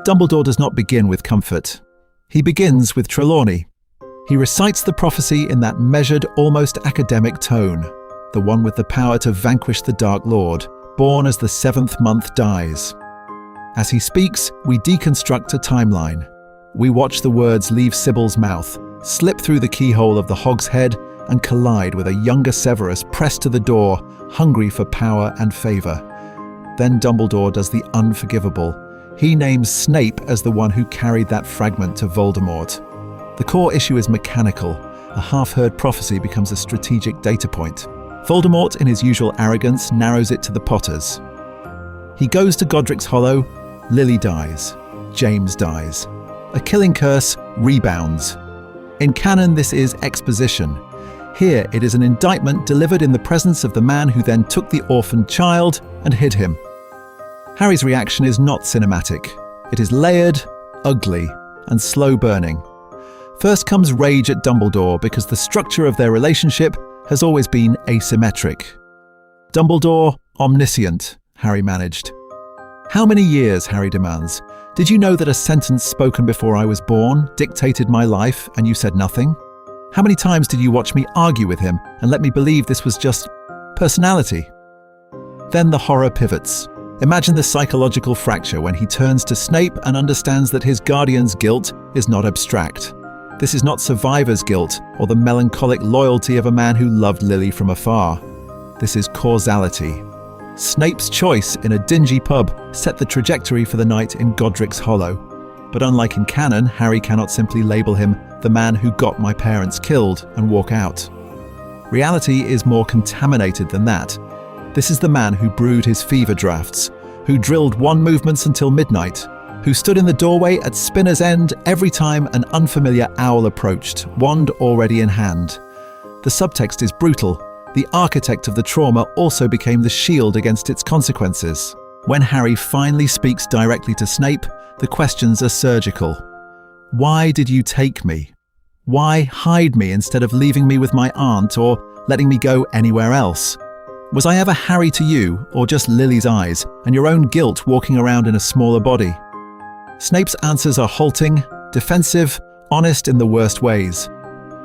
Dumbledore does not begin with comfort. He begins with Trelawney. He recites the prophecy in that measured, almost academic tone, the one with the power to vanquish the Dark Lord, born as the 7th month dies. As he speaks, we deconstruct a timeline. We watch the words leave Sybil's mouth, slip through the keyhole of the hog's head, and collide with a younger Severus pressed to the door, hungry for power and favour. Then Dumbledore does the unforgivable. He names Snape as the one who carried that fragment to Voldemort. The core issue is mechanical. A half-heard prophecy becomes a strategic data point. Voldemort, in his usual arrogance, narrows it to the Potters. He goes to Godric's Hollow, Lily dies, James dies. A killing curse rebounds. In canon, this is exposition. Here, it is an indictment delivered in the presence of the man who then took the orphaned child and hid him. Harry's reaction is not cinematic. It is layered, ugly, and slow-burning. First comes rage at Dumbledore because the structure of their relationship has always been asymmetric. Dumbledore, omniscient, Harry managed. How many years, Harry demands. Did you know that a sentence spoken before I was born dictated my life and you said nothing? How many times did you watch me argue with him and let me believe this was just personality? Then the horror pivots. Imagine the psychological fracture when he turns to Snape and understands that his guardian's guilt is not abstract. This is not survivor's guilt or the melancholic loyalty of a man who loved Lily from afar. This is causality. Snape's choice in a dingy pub set the trajectory for the night in Godric's Hollow. But unlike in canon, Harry cannot simply label him the man who got my parents killed and walk out. Reality is more contaminated than that. This is the man who brewed his fever drafts, who drilled wand movements until midnight, who stood in the doorway at Spinner's End every time an unfamiliar owl approached, wand already in hand. The subtext is brutal. The architect of the trauma also became the shield against its consequences. When Harry finally speaks directly to Snape, the questions are surgical. Why did you take me? Why hide me instead of leaving me with my aunt or letting me go anywhere else? Was I ever Harry to you, or just Lily's eyes, and your own guilt walking around in a smaller body? Snape's answers are halting, defensive, honest in the worst ways.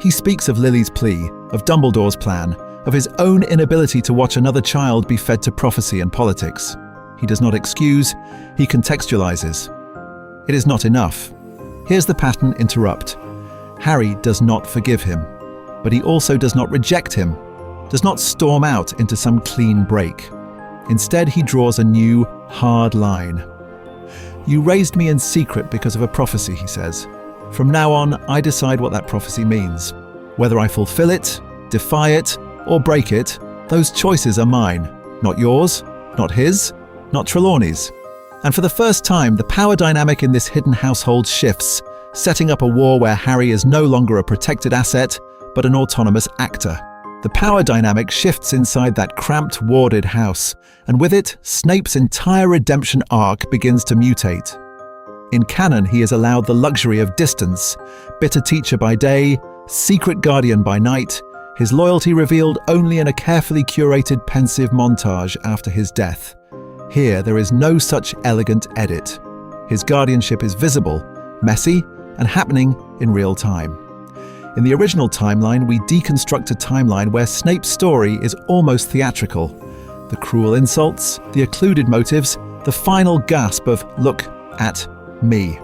He speaks of Lily's plea, of Dumbledore's plan, of his own inability to watch another child be fed to prophecy and politics. He does not excuse, he contextualizes. It is not enough. Here's the pattern interrupt. Harry does not forgive him, but he also does not reject him, does not storm out into some clean break. Instead, he draws a new, hard line. You raised me in secret because of a prophecy, he says. From now on, I decide what that prophecy means. Whether I fulfill it, defy it, or break it, those choices are mine, not yours, not his, not Trelawney's. And for the first time, the power dynamic in this hidden household shifts, setting up a war where Harry is no longer a protected asset, but an autonomous actor. The power dynamic shifts inside that cramped, warded house, and with it, Snape's entire redemption arc begins to mutate. In canon, he is allowed the luxury of distance, bitter teacher by day, secret guardian by night, his loyalty revealed only in a carefully curated pensive montage after his death. Here, there is no such elegant edit. His guardianship is visible, messy, and happening in real time. In the original timeline, we deconstruct a timeline where Snape's story is almost theatrical. The cruel insults, the occluded motives, the final gasp of, "Look at me."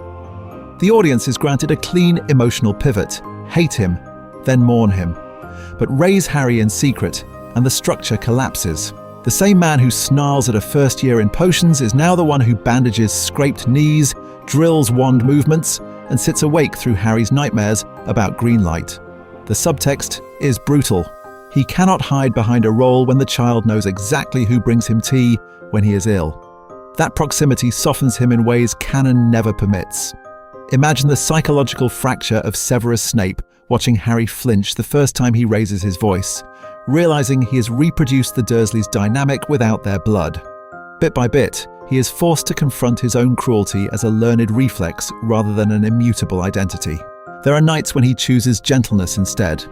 The audience is granted a clean emotional pivot, hate him, then mourn him. But raise Harry in secret, and the structure collapses. The same man who snarls at a first year in potions is now the one who bandages scraped knees, drills wand movements, and sits awake through Harry's nightmares about green light. The subtext is brutal. He cannot hide behind a role when the child knows exactly who brings him tea when he is ill. That proximity softens him in ways canon never permits. Imagine the psychological fracture of Severus Snape watching Harry flinch the first time he raises his voice, realizing he has reproduced the Dursleys' dynamic without their blood. Bit by bit, he is forced to confront his own cruelty as a learned reflex rather than an immutable identity. There are nights when he chooses gentleness instead,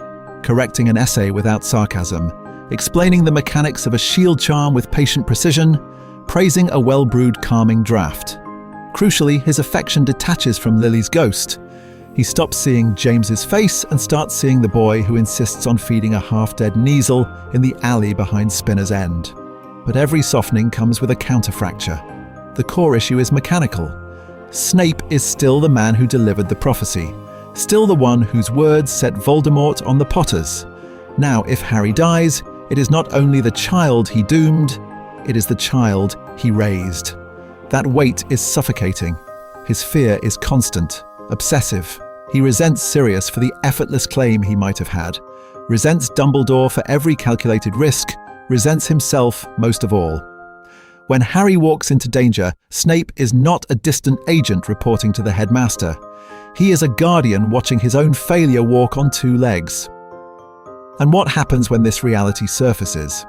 correcting an essay without sarcasm, explaining the mechanics of a shield charm with patient precision, praising a well-brewed calming draft. Crucially, his affection detaches from Lily's ghost. He stops seeing James's face and starts seeing the boy who insists on feeding a half-dead Kneasel in the alley behind Spinner's End. But every softening comes with a counterfracture. The core issue is mechanical. Snape is still the man who delivered the prophecy, still the one whose words set Voldemort on the Potters. Now, if Harry dies, it is not only the child he doomed, it is the child he raised. That weight is suffocating. His fear is constant, obsessive. He resents Sirius for the effortless claim he might have had, resents Dumbledore for every calculated risk, resents himself most of all. When Harry walks into danger, Snape is not a distant agent reporting to the headmaster. He is a guardian watching his own failure walk on two legs. And what happens when this reality surfaces?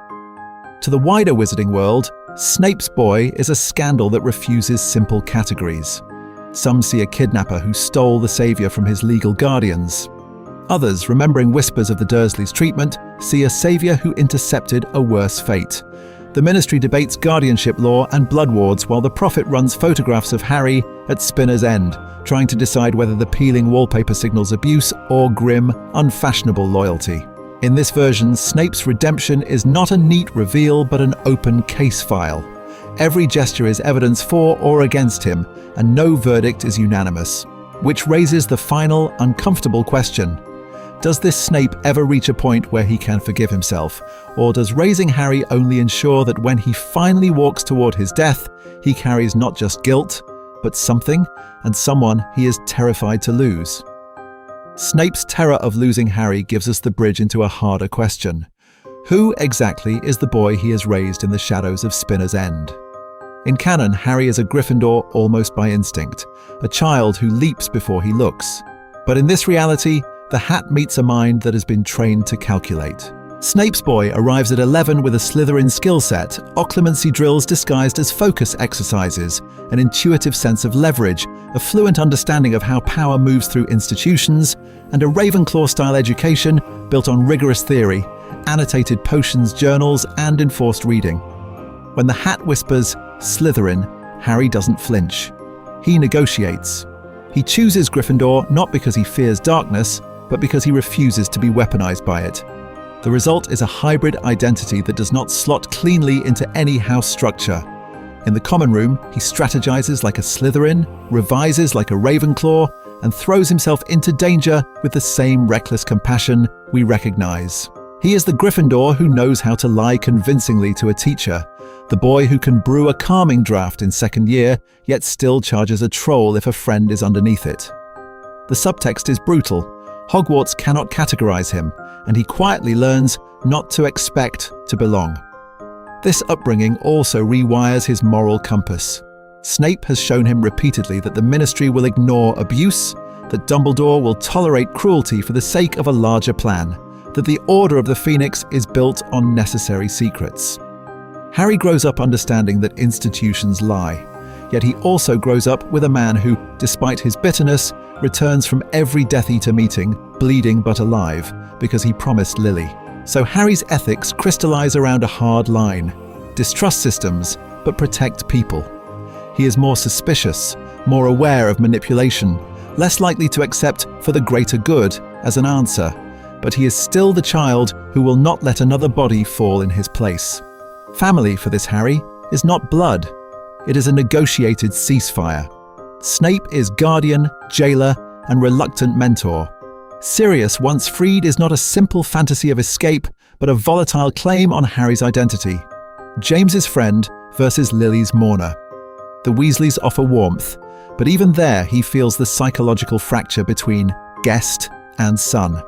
To the wider wizarding world, Snape's boy is a scandal that refuses simple categories. Some see a kidnapper who stole the savior from his legal guardians. Others, remembering whispers of the Dursleys' treatment, see a savior who intercepted a worse fate. The Ministry debates guardianship law and blood wards while the Prophet runs photographs of Harry at spinner's end, trying to decide whether the peeling wallpaper signals abuse or grim, unfashionable loyalty. In this version, Snape's redemption is not a neat reveal but an open case file. Every gesture is evidence for or against him, and no verdict is unanimous. Which raises the final, uncomfortable question. Does this Snape ever reach a point where he can forgive himself? Or does raising Harry only ensure that when he finally walks toward his death, he carries not just guilt, but something and someone he is terrified to lose? Snape's terror of losing Harry gives us the bridge into a harder question. Who exactly is the boy he has raised in the shadows of Spinner's End? In canon, Harry is a Gryffindor almost by instinct, a child who leaps before he looks. But in this reality, the hat meets a mind that has been trained to calculate. Snape's boy arrives at 11 with a Slytherin skill set, Occlumency drills disguised as focus exercises, an intuitive sense of leverage, a fluent understanding of how power moves through institutions, and a Ravenclaw-style education built on rigorous theory, annotated potions journals, and enforced reading. When the hat whispers, "Slytherin," Harry doesn't flinch. He negotiates. He chooses Gryffindor not because he fears darkness, but because he refuses to be weaponized by it. The result is a hybrid identity that does not slot cleanly into any house structure. In the common room, he strategizes like a Slytherin, revises like a Ravenclaw, and throws himself into danger with the same reckless compassion we recognize. He is the Gryffindor who knows how to lie convincingly to a teacher, the boy who can brew a calming draft in second year, yet still charges a troll if a friend is underneath it. The subtext is brutal. Hogwarts cannot categorize him, and he quietly learns not to expect to belong. This upbringing also rewires his moral compass. Snape has shown him repeatedly that the Ministry will ignore abuse, that Dumbledore will tolerate cruelty for the sake of a larger plan, that the Order of the Phoenix is built on necessary secrets. Harry grows up understanding that institutions lie, yet he also grows up with a man who, despite his bitterness, returns from every Death Eater meeting, bleeding but alive, because he promised Lily. So Harry's ethics crystallize around a hard line. Distrust systems, but protect people. He is more suspicious, more aware of manipulation, less likely to accept "for the greater good" as an answer, but he is still the child who will not let another body fall in his place. Family for this Harry is not blood. It is a negotiated ceasefire. Snape is guardian, jailer, and reluctant mentor. Sirius, once freed, is not a simple fantasy of escape, but a volatile claim on Harry's identity. James's friend versus Lily's mourner. The Weasleys offer warmth, but even there he feels the psychological fracture between guest and son.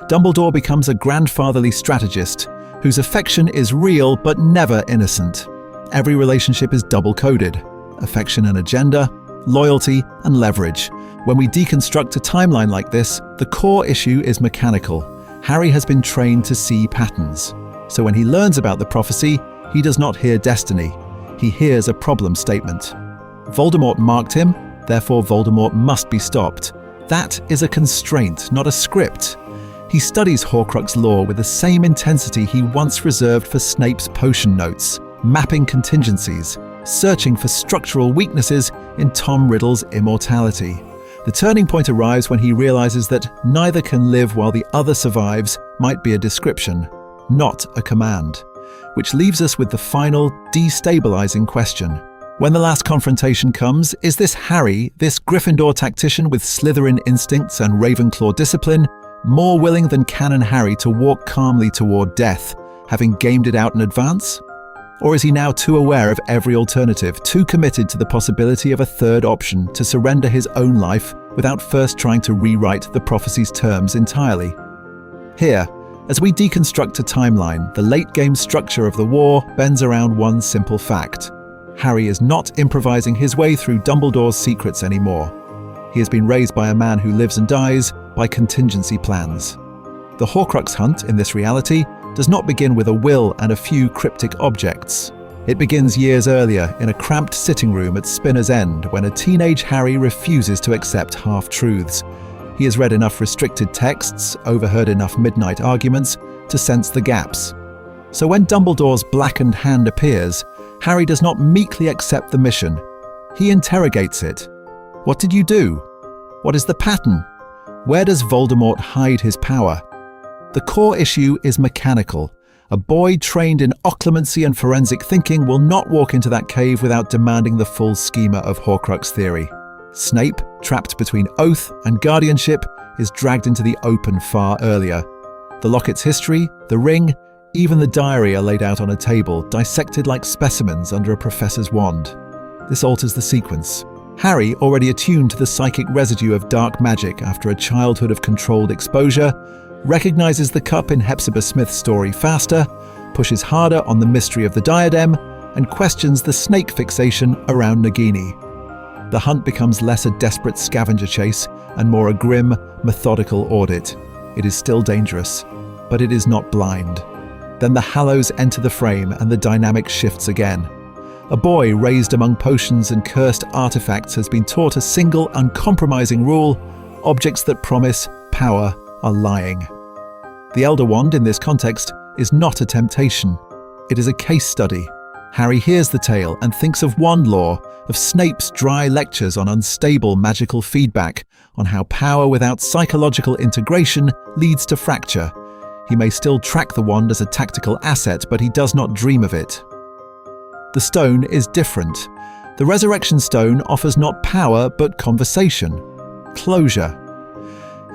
Dumbledore becomes a grandfatherly strategist, whose affection is real but never innocent. Every relationship is double-coded: affection and agenda, loyalty and leverage. When we deconstruct a timeline like this, the core issue is mechanical. Harry has been trained to see patterns. So when he learns about the prophecy, he does not hear destiny. He hears a problem statement. Voldemort marked him, therefore Voldemort must be stopped. That is a constraint, not a script. He studies Horcrux lore with the same intensity he once reserved for Snape's potion notes, mapping contingencies, searching for structural weaknesses in Tom Riddle's immortality. The turning point arrives when he realizes that neither can live while the other survives might be a description, not a command. Which leaves us with the final, destabilizing question. When the last confrontation comes, is this Harry, this Gryffindor tactician with Slytherin instincts and Ravenclaw discipline, more willing than canon Harry to walk calmly toward death, having gamed it out in advance? Or is he now too aware of every alternative, too committed to the possibility of a third option to surrender his own life without first trying to rewrite the prophecy's terms entirely? Here, as we deconstruct a timeline, the late-game structure of the war bends around one simple fact. Harry is not improvising his way through Dumbledore's secrets anymore. He has been raised by a man who lives and dies by contingency plans. The Horcrux hunt in this reality does not begin with a will and a few cryptic objects. It begins years earlier in a cramped sitting room at Spinner's End when a teenage Harry refuses to accept half-truths. He has read enough restricted texts, overheard enough midnight arguments to sense the gaps. So when Dumbledore's blackened hand appears, Harry does not meekly accept the mission. He interrogates it. What did you do? What is the pattern? Where does Voldemort hide his power? The core issue is mechanical. A boy trained in occlumency and forensic thinking will not walk into that cave without demanding the full schema of Horcrux theory. Snape, trapped between oath and guardianship, is dragged into the open far earlier. The locket's history, the ring, even the diary are laid out on a table, dissected like specimens under a professor's wand. This alters the sequence. Harry, already attuned to the psychic residue of dark magic after a childhood of controlled exposure, recognizes the cup in Hepzibah Smith's story faster, pushes harder on the mystery of the diadem, and questions the snake fixation around Nagini. The hunt becomes less a desperate scavenger chase and more a grim, methodical audit. It is still dangerous, but it is not blind. Then the Hallows enter the frame and the dynamic shifts again. A boy raised among potions and cursed artifacts has been taught a single, uncompromising rule: objects that promise power are lying. The Elder Wand in this context is not a temptation. It is a case study. Harry hears the tale and thinks of wand lore, of Snape's dry lectures on unstable magical feedback, on how power without psychological integration leads to fracture. He may still track the wand as a tactical asset, but he does not dream of it. The stone is different. The Resurrection Stone offers not power, but conversation, closure.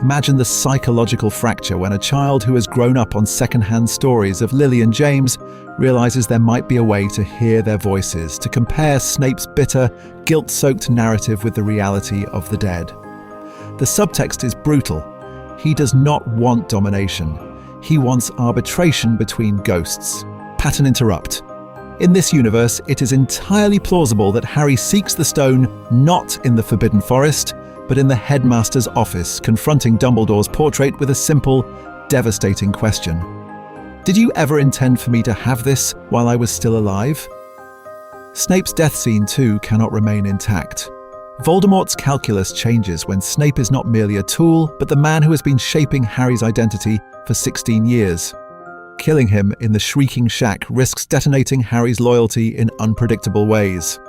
Imagine the psychological fracture when a child who has grown up on second-hand stories of Lily and James realizes there might be a way to hear their voices, to compare Snape's bitter, guilt-soaked narrative with the reality of the dead. The subtext is brutal. He does not want domination. He wants arbitration between ghosts. Pattern interrupt. In this universe, it is entirely plausible that Harry seeks the stone not in the Forbidden Forest, but in the headmaster's office, confronting Dumbledore's portrait with a simple, devastating question. Did you ever intend for me to have this while I was still alive? Snape's death scene, too, cannot remain intact. Voldemort's calculus changes when Snape is not merely a tool, but the man who has been shaping Harry's identity for 16 years. Killing him in the Shrieking Shack risks detonating Harry's loyalty in unpredictable ways.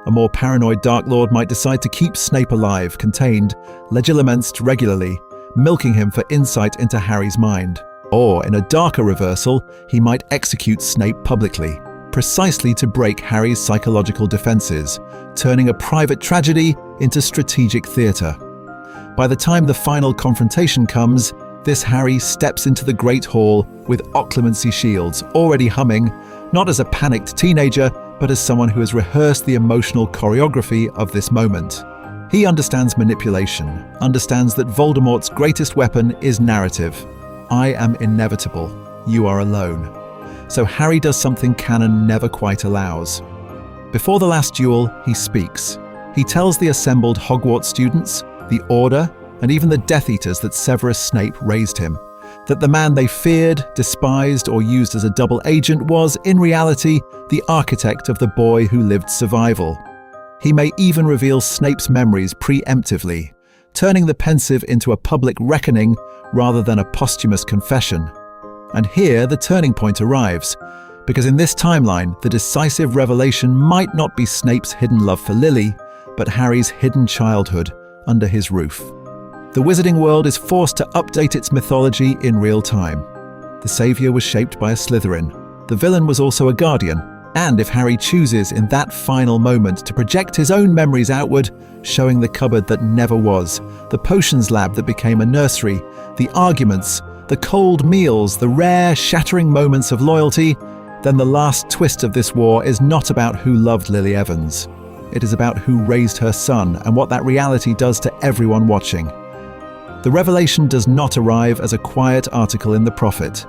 A more paranoid Dark Lord might decide to keep Snape alive, contained, legilimenced regularly, milking him for insight into Harry's mind. Or, in a darker reversal, he might execute Snape publicly, precisely to break Harry's psychological defenses, turning a private tragedy into strategic theatre. By the time the final confrontation comes, this Harry steps into the Great Hall with Occlumency shields already humming, not as a panicked teenager, but as someone who has rehearsed the emotional choreography of this moment. He understands manipulation, understands that Voldemort's greatest weapon is narrative. I am inevitable. You are alone. So Harry does something canon never quite allows. Before the last duel, he speaks. He tells the assembled Hogwarts students, the Order, and even the Death Eaters that Severus Snape raised him, that the man they feared, despised, or used as a double agent was, in reality, the architect of the boy who lived survival. He may even reveal Snape's memories preemptively, turning the pensive into a public reckoning rather than a posthumous confession. And here the turning point arrives, because in this timeline, the decisive revelation might not be Snape's hidden love for Lily, but Harry's hidden childhood under his roof. The wizarding world is forced to update its mythology in real time. The savior was shaped by a Slytherin. The villain was also a guardian, And if Harry chooses in that final moment to project his own memories outward, showing the cupboard that never was, the potions lab that became a nursery, the arguments, the cold meals, the rare, shattering moments of loyalty, then the last twist of this war is not about who loved Lily Evans. It is about who raised her son and what that reality does to everyone watching. The revelation does not arrive as a quiet article in The Prophet.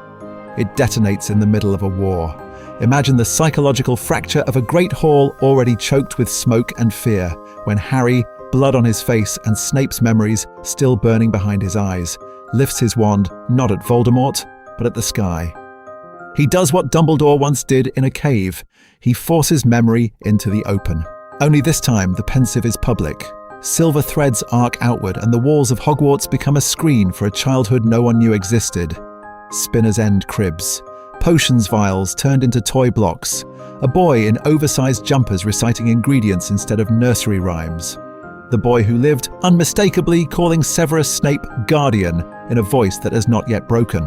It detonates in the middle of a war. Imagine the psychological fracture of a great hall already choked with smoke and fear, when Harry, blood on his face and Snape's memories still burning behind his eyes, lifts his wand not at Voldemort, but at the sky. He does what Dumbledore once did in a cave. He forces memory into the open. Only this time the pensive is public. Silver threads arc outward and the walls of Hogwarts become a screen for a childhood no one knew existed. Spinner's End cribs. Potions vials turned into toy blocks. A boy in oversized jumpers reciting ingredients instead of nursery rhymes. The boy who lived, unmistakably calling Severus Snape Guardian in a voice that has not yet broken.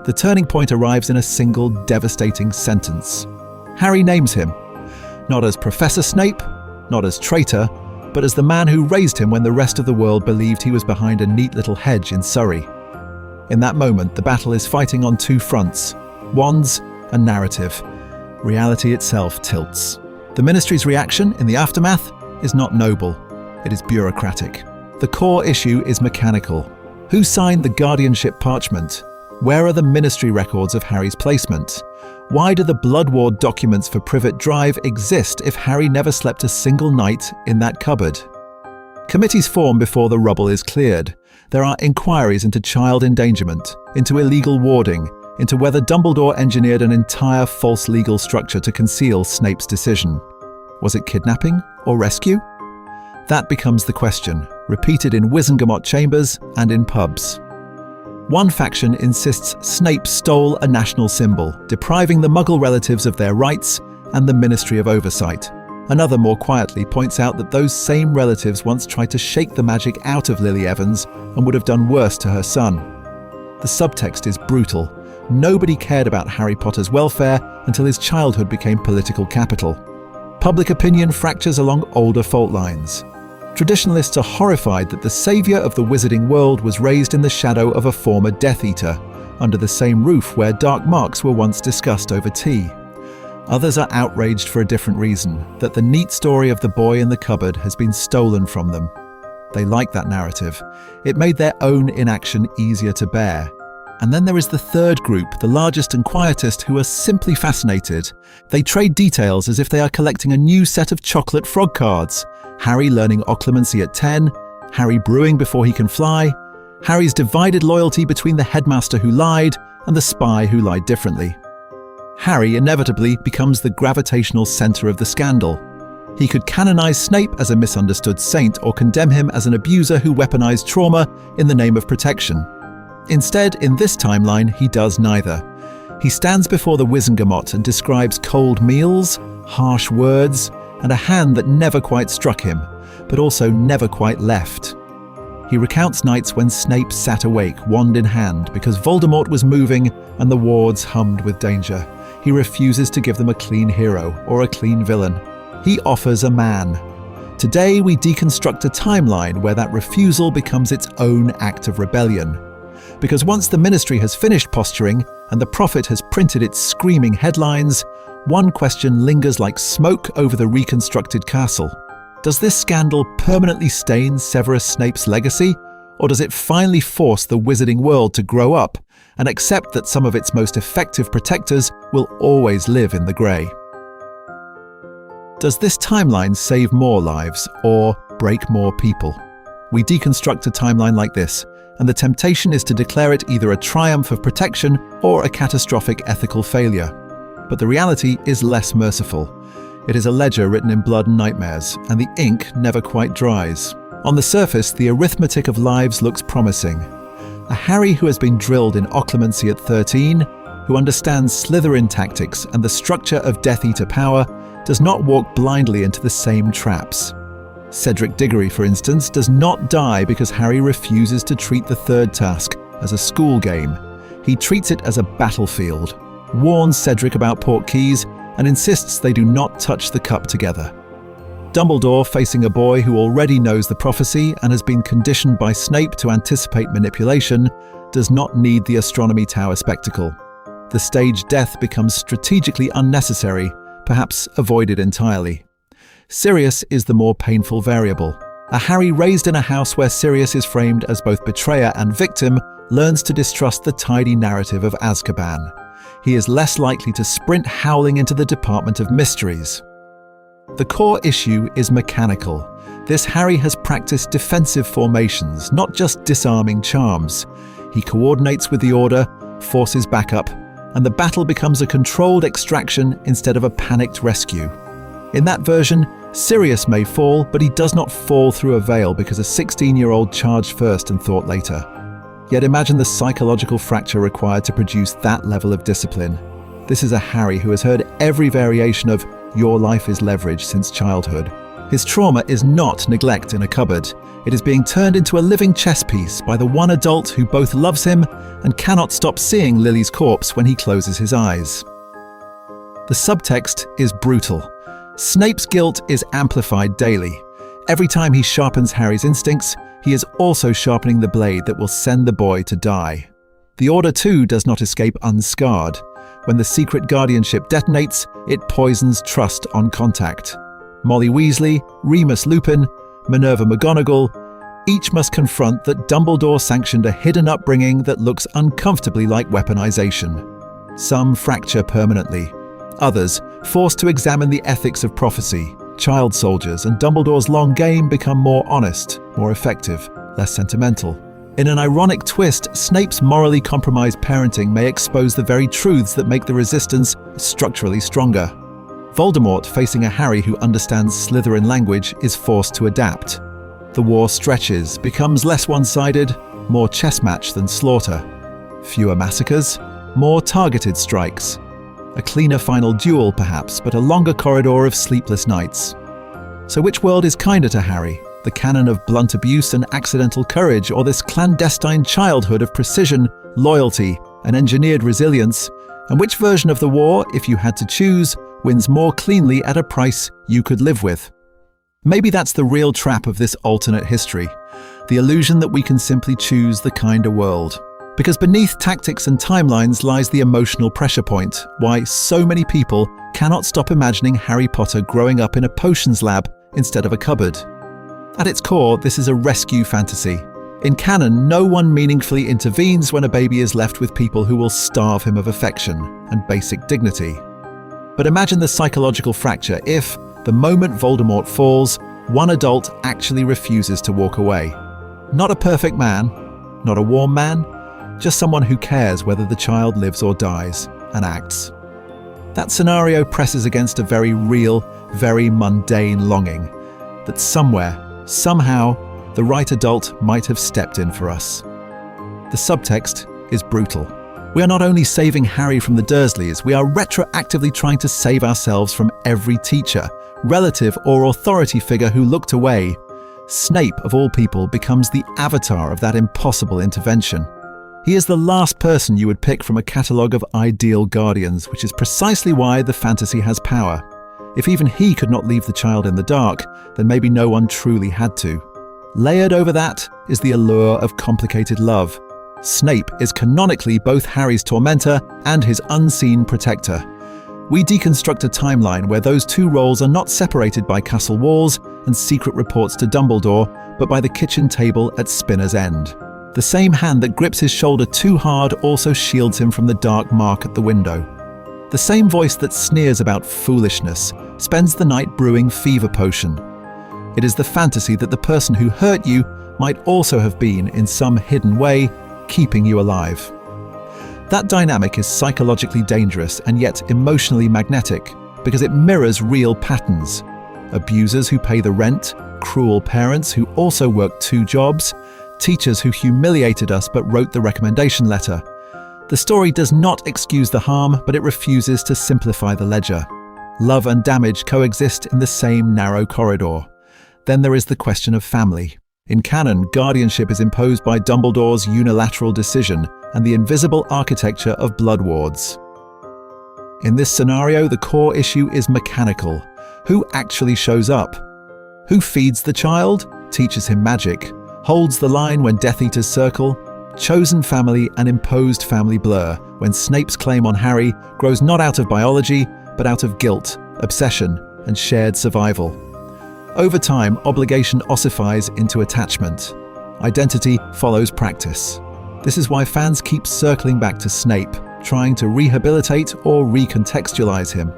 The turning point arrives in a single devastating sentence. Harry names him, not as Professor Snape, not as traitor, but as the man who raised him when the rest of the world believed he was behind a neat little hedge in Surrey. In that moment, the battle is fighting on two fronts, wands and narrative. Reality itself tilts. The Ministry's reaction in the aftermath is not noble. It is bureaucratic. The core issue is mechanical. Who signed the guardianship parchment? Where are the Ministry records of Harry's placement? Why do the Blood Ward documents for Privet Drive exist if Harry never slept a single night in that cupboard? Committees form before the rubble is cleared. There are inquiries into child endangerment, into illegal warding, into whether Dumbledore engineered an entire false legal structure to conceal Snape's decision. Was it kidnapping or rescue? That becomes the question, repeated in Wizengamot chambers and in pubs. One faction insists Snape stole a national symbol, depriving the Muggle relatives of their rights and the Ministry of Oversight. Another more quietly points out that those same relatives once tried to shake the magic out of Lily Evans and would have done worse to her son. The subtext is brutal. Nobody cared about Harry Potter's welfare until his childhood became political capital. Public opinion fractures along older fault lines. Traditionalists are horrified that the savior of the wizarding world was raised in the shadow of a former Death Eater, under the same roof where dark marks were once discussed over tea. Others are outraged for a different reason, that the neat story of the boy in the cupboard has been stolen from them. They like that narrative. It made their own inaction easier to bear. And then there is the third group, the largest and quietest, who are simply fascinated. They trade details as if they are collecting a new set of chocolate frog cards. Harry learning Occlumency at 10, Harry brewing before he can fly, Harry's divided loyalty between the headmaster who lied and the spy who lied differently. Harry inevitably becomes the gravitational center of the scandal. He could canonize Snape as a misunderstood saint or condemn him as an abuser who weaponized trauma in the name of protection. Instead, in this timeline, he does neither. He stands before the Wizengamot and describes cold meals, harsh words, and a hand that never quite struck him, but also never quite left. He recounts nights when Snape sat awake, wand in hand, because Voldemort was moving and the wards hummed with danger. He refuses to give them a clean hero or a clean villain. He offers a man. Today we deconstruct a timeline where that refusal becomes its own act of rebellion. Because once the Ministry has finished posturing and the Prophet has printed its screaming headlines, one question lingers like smoke over the reconstructed castle. Does this scandal permanently stain Severus Snape's legacy, or does it finally force the wizarding world to grow up and accept that some of its most effective protectors will always live in the grey? Does this timeline save more lives or break more people? We deconstruct a timeline like this, and the temptation is to declare it either a triumph of protection or a catastrophic ethical failure. But the reality is less merciful. It is a ledger written in blood and nightmares, and the ink never quite dries. On the surface, the arithmetic of lives looks promising. A Harry who has been drilled in Occlumency at 13, who understands Slytherin tactics and the structure of Death Eater power, does not walk blindly into the same traps. Cedric Diggory, for instance, does not die because Harry refuses to treat the third task as a school game. He treats it as a battlefield, warns Cedric about Portkeys, and insists they do not touch the cup together. Dumbledore, facing a boy who already knows the prophecy and has been conditioned by Snape to anticipate manipulation, does not need the astronomy tower spectacle. The stage death becomes strategically unnecessary, perhaps avoided entirely. Sirius is the more painful variable. A Harry raised in a house where Sirius is framed as both betrayer and victim learns to distrust the tidy narrative of Azkaban. He is less likely to sprint howling into the Department of Mysteries. The core issue is mechanical. This Harry has practiced defensive formations, not just disarming charms. He coordinates with the Order, forces backup, and the battle becomes a controlled extraction instead of a panicked rescue. In that version, Sirius may fall, but he does not fall through a veil because a 16-year-old charged first and thought later. Yet imagine the psychological fracture required to produce that level of discipline. This is a Harry who has heard every variation of "your life is leverage" since childhood. His trauma is not neglect in a cupboard. It is being turned into a living chess piece by the one adult who both loves him and cannot stop seeing Lily's corpse when he closes his eyes. The subtext is brutal. Snape's guilt is amplified daily. Every time he sharpens Harry's instincts, he is also sharpening the blade that will send the boy to die. The Order too does not escape unscarred. When the secret guardianship detonates, it poisons trust on contact. Molly Weasley, Remus Lupin, Minerva McGonagall, each must confront that Dumbledore sanctioned a hidden upbringing that looks uncomfortably like weaponization. Some fracture permanently. Others, forced to examine the ethics of prophecy, child soldiers, and Dumbledore's long game, become more honest, more effective, less sentimental. In an ironic twist, Snape's morally compromised parenting may expose the very truths that make the Resistance structurally stronger. Voldemort, facing a Harry who understands Slytherin language, is forced to adapt. The war stretches, becomes less one-sided, more chess match than slaughter. Fewer massacres, more targeted strikes. A cleaner final duel, perhaps, but a longer corridor of sleepless nights. So which world is kinder to Harry? The canon of blunt abuse and accidental courage, or this clandestine childhood of precision, loyalty, and engineered resilience? And which version of the war, if you had to choose, wins more cleanly at a price you could live with? Maybe that's the real trap of this alternate history, the illusion that we can simply choose the kinder world. Because beneath tactics and timelines lies the emotional pressure point, why so many people cannot stop imagining Harry Potter growing up in a potions lab instead of a cupboard. At its core, this is a rescue fantasy. In canon, no one meaningfully intervenes when a baby is left with people who will starve him of affection and basic dignity. But imagine the psychological fracture if, the moment Voldemort falls, one adult actually refuses to walk away. Not a perfect man, not a warm man, just someone who cares whether the child lives or dies, and acts. That scenario presses against a very real, very mundane longing that somewhere, somehow, the right adult might have stepped in for us. The subtext is brutal. We are not only saving Harry from the Dursleys, we are retroactively trying to save ourselves from every teacher, relative or authority figure who looked away. Snape, of all people, becomes the avatar of that impossible intervention. He is the last person you would pick from a catalogue of ideal guardians, which is precisely why the fantasy has power. If even he could not leave the child in the dark, then maybe no one truly had to. Layered over that is the allure of complicated love. Snape is canonically both Harry's tormentor and his unseen protector. We deconstruct a timeline where those two roles are not separated by castle walls and secret reports to Dumbledore, but by the kitchen table at Spinner's End. The same hand that grips his shoulder too hard also shields him from the dark mark at the window. The same voice that sneers about foolishness spends the night brewing fever potion. It is the fantasy that the person who hurt you might also have been, in some hidden way, keeping you alive. That dynamic is psychologically dangerous and yet emotionally magnetic because it mirrors real patterns. Abusers who pay the rent, cruel parents who also work 2 jobs, teachers who humiliated us but wrote the recommendation letter. The story does not excuse the harm, but it refuses to simplify the ledger. Love and damage coexist in the same narrow corridor. Then there is the question of family. In canon, guardianship is imposed by Dumbledore's unilateral decision and the invisible architecture of blood wards. In this scenario, the core issue is mechanical. Who actually shows up? Who feeds the child, teaches him magic, holds the line when Death Eaters circle? Chosen family and imposed family blur when Snape's claim on Harry grows not out of biology, but out of guilt, obsession, and shared survival. Over time, obligation ossifies into attachment. Identity follows practice. This is why fans keep circling back to Snape, trying to rehabilitate or recontextualize him.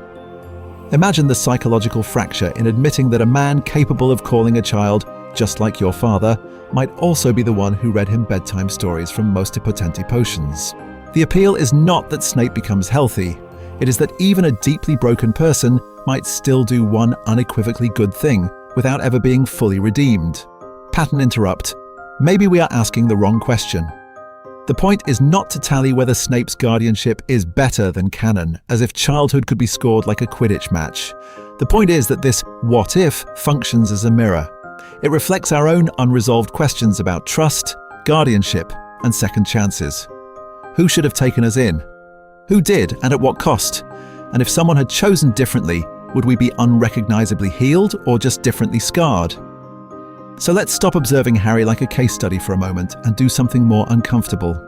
Imagine the psychological fracture in admitting that a man capable of calling a child just like your father might also be the one who read him bedtime stories from Mosti Potenti potions. The appeal is not that Snape becomes healthy, it is that even a deeply broken person might still do one unequivocally good thing without ever being fully redeemed. Pattern interrupt. Maybe we are asking the wrong question. The point is not to tally whether Snape's guardianship is better than canon, as if childhood could be scored like a Quidditch match. The point is that this what if functions as a mirror. It reflects our own unresolved questions about trust, guardianship, and second chances. Who should have taken us in? Who did, and at what cost? And if someone had chosen differently, would we be unrecognizably healed or just differently scarred? So let's stop observing Harry like a case study for a moment and do something more uncomfortable.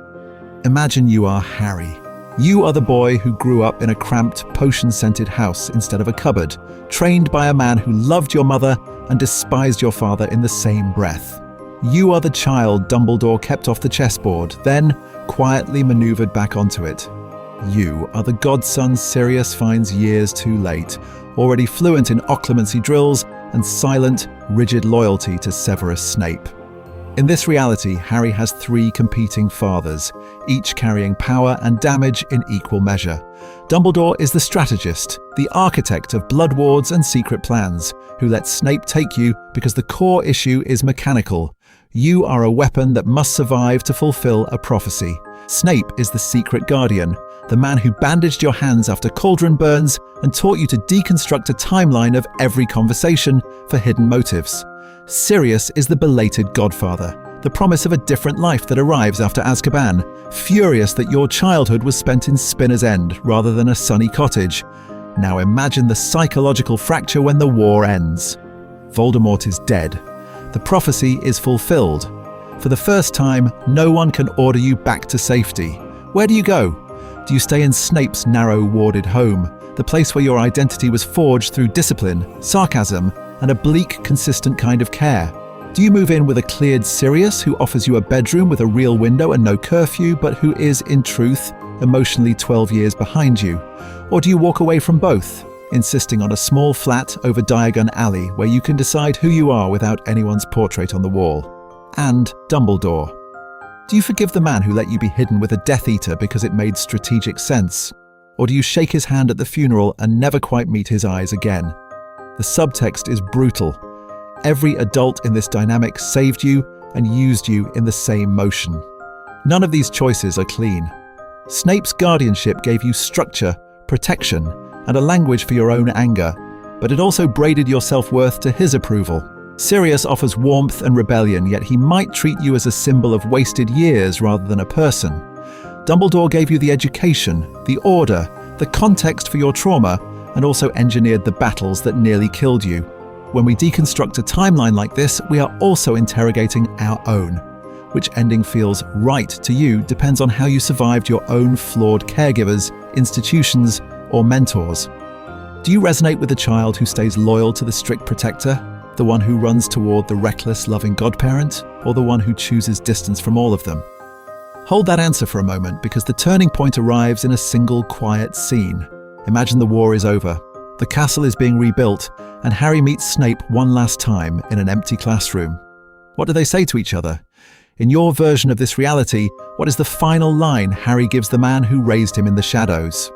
Imagine you are Harry. You are the boy who grew up in a cramped, potion-scented house instead of a cupboard, trained by a man who loved your mother and despised your father in the same breath. You are the child Dumbledore kept off the chessboard, then quietly maneuvered back onto it. You are the godson Sirius finds years too late, already fluent in occlumency drills and silent, rigid loyalty to Severus Snape. In this reality, Harry has three competing fathers, each carrying power and damage in equal measure. Dumbledore is the strategist, the architect of blood wards and secret plans, who lets Snape take you because the core issue is mechanical. You are a weapon that must survive to fulfill a prophecy. Snape is the secret guardian, the man who bandaged your hands after cauldron burns and taught you to deconstruct a timeline of every conversation for hidden motives. Sirius is the belated godfather, the promise of a different life that arrives after Azkaban, furious that your childhood was spent in Spinner's End rather than a sunny cottage. Now imagine the psychological fracture when the war ends. Voldemort is dead. The prophecy is fulfilled. For the first time, no one can order you back to safety. Where do you go? Do you stay in Snape's narrow warded home, the place where your identity was forged through discipline, sarcasm, and a bleak, consistent kind of care? Do you move in with a cleared Sirius who offers you a bedroom with a real window and no curfew, but who is, in truth, emotionally 12 years behind you? Or do you walk away from both, insisting on a small flat over Diagon Alley where you can decide who you are without anyone's portrait on the wall? And Dumbledore. Do you forgive the man who let you be hidden with a Death Eater because it made strategic sense? Or do you shake his hand at the funeral and never quite meet his eyes again? The subtext is brutal. Every adult in this dynamic saved you and used you in the same motion. None of these choices are clean. Snape's guardianship gave you structure, protection, and a language for your own anger, but it also braided your self-worth to his approval. Sirius offers warmth and rebellion, yet he might treat you as a symbol of wasted years rather than a person. Dumbledore gave you the education, the order, the context for your trauma, and also engineered the battles that nearly killed you. When we deconstruct a timeline like this, we are also interrogating our own. Which ending feels right to you depends on how you survived your own flawed caregivers, institutions, or mentors. Do you resonate with the child who stays loyal to the strict protector? The one who runs toward the reckless, loving godparent, or the one who chooses distance from all of them? Hold that answer for a moment, because the turning point arrives in a single quiet scene. Imagine the war is over, the castle is being rebuilt, and Harry meets Snape one last time in an empty classroom. What do they say to each other? In your version of this reality, what is the final line Harry gives the man who raised him in the shadows?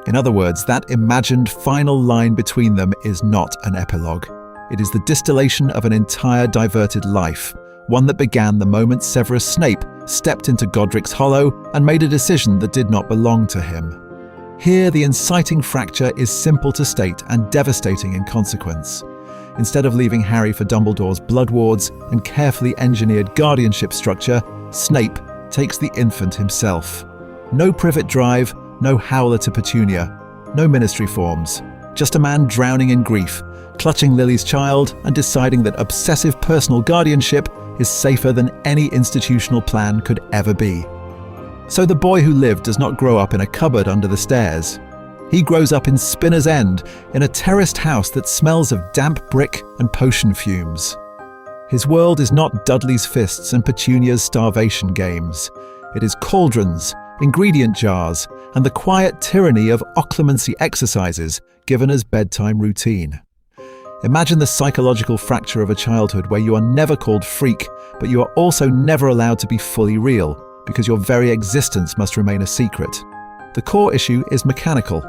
In other words, that imagined final line between them is not an epilogue. It is the distillation of an entire diverted life, one that began the moment Severus Snape stepped into Godric's hollow and made a decision that did not belong to him. Here, the inciting fracture is simple to state and devastating in consequence. Instead of leaving Harry for Dumbledore's blood wards and carefully engineered guardianship structure, Snape takes the infant himself. No privet drive, no howler to Petunia, no ministry forms. Just a man drowning in grief, clutching Lily's child and deciding that obsessive personal guardianship is safer than any institutional plan could ever be. So the boy who lived does not grow up in a cupboard under the stairs. He grows up in Spinner's End, in a terraced house that smells of damp brick and potion fumes. His world is not Dudley's fists and Petunia's starvation games. It is cauldrons, ingredient jars, and the quiet tyranny of occlumency exercises given as bedtime routine. Imagine the psychological fracture of a childhood where you are never called freak, but you are also never allowed to be fully real, because your very existence must remain a secret. The core issue is mechanical.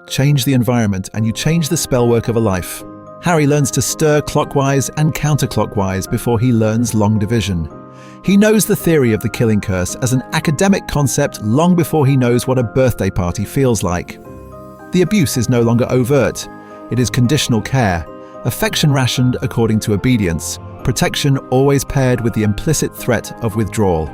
Change the environment and you change the spellwork of a life. Harry learns to stir clockwise and counterclockwise before he learns long division. He knows the theory of the killing curse as an academic concept long before he knows what a birthday party feels like. The abuse is no longer overt. It is conditional care, affection rationed according to obedience, protection always paired with the implicit threat of withdrawal.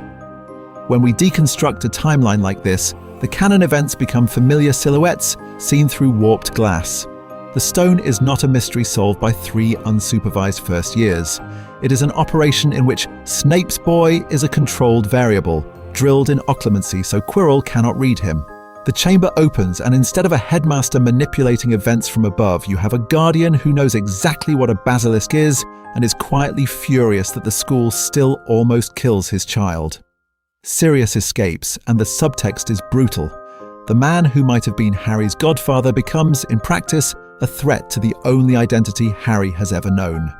When we deconstruct a timeline like this, the canon events become familiar silhouettes seen through warped glass. The stone is not a mystery solved by 3 unsupervised first years. It is an operation in which Snape's boy is a controlled variable, drilled in occlumency so Quirrell cannot read him. The chamber opens, and instead of a headmaster manipulating events from above, you have a guardian who knows exactly what a basilisk is and is quietly furious that the school still almost kills his child. Sirius escapes, and the subtext is brutal. The man who might have been Harry's godfather becomes, in practice, a threat to the only identity Harry has ever known.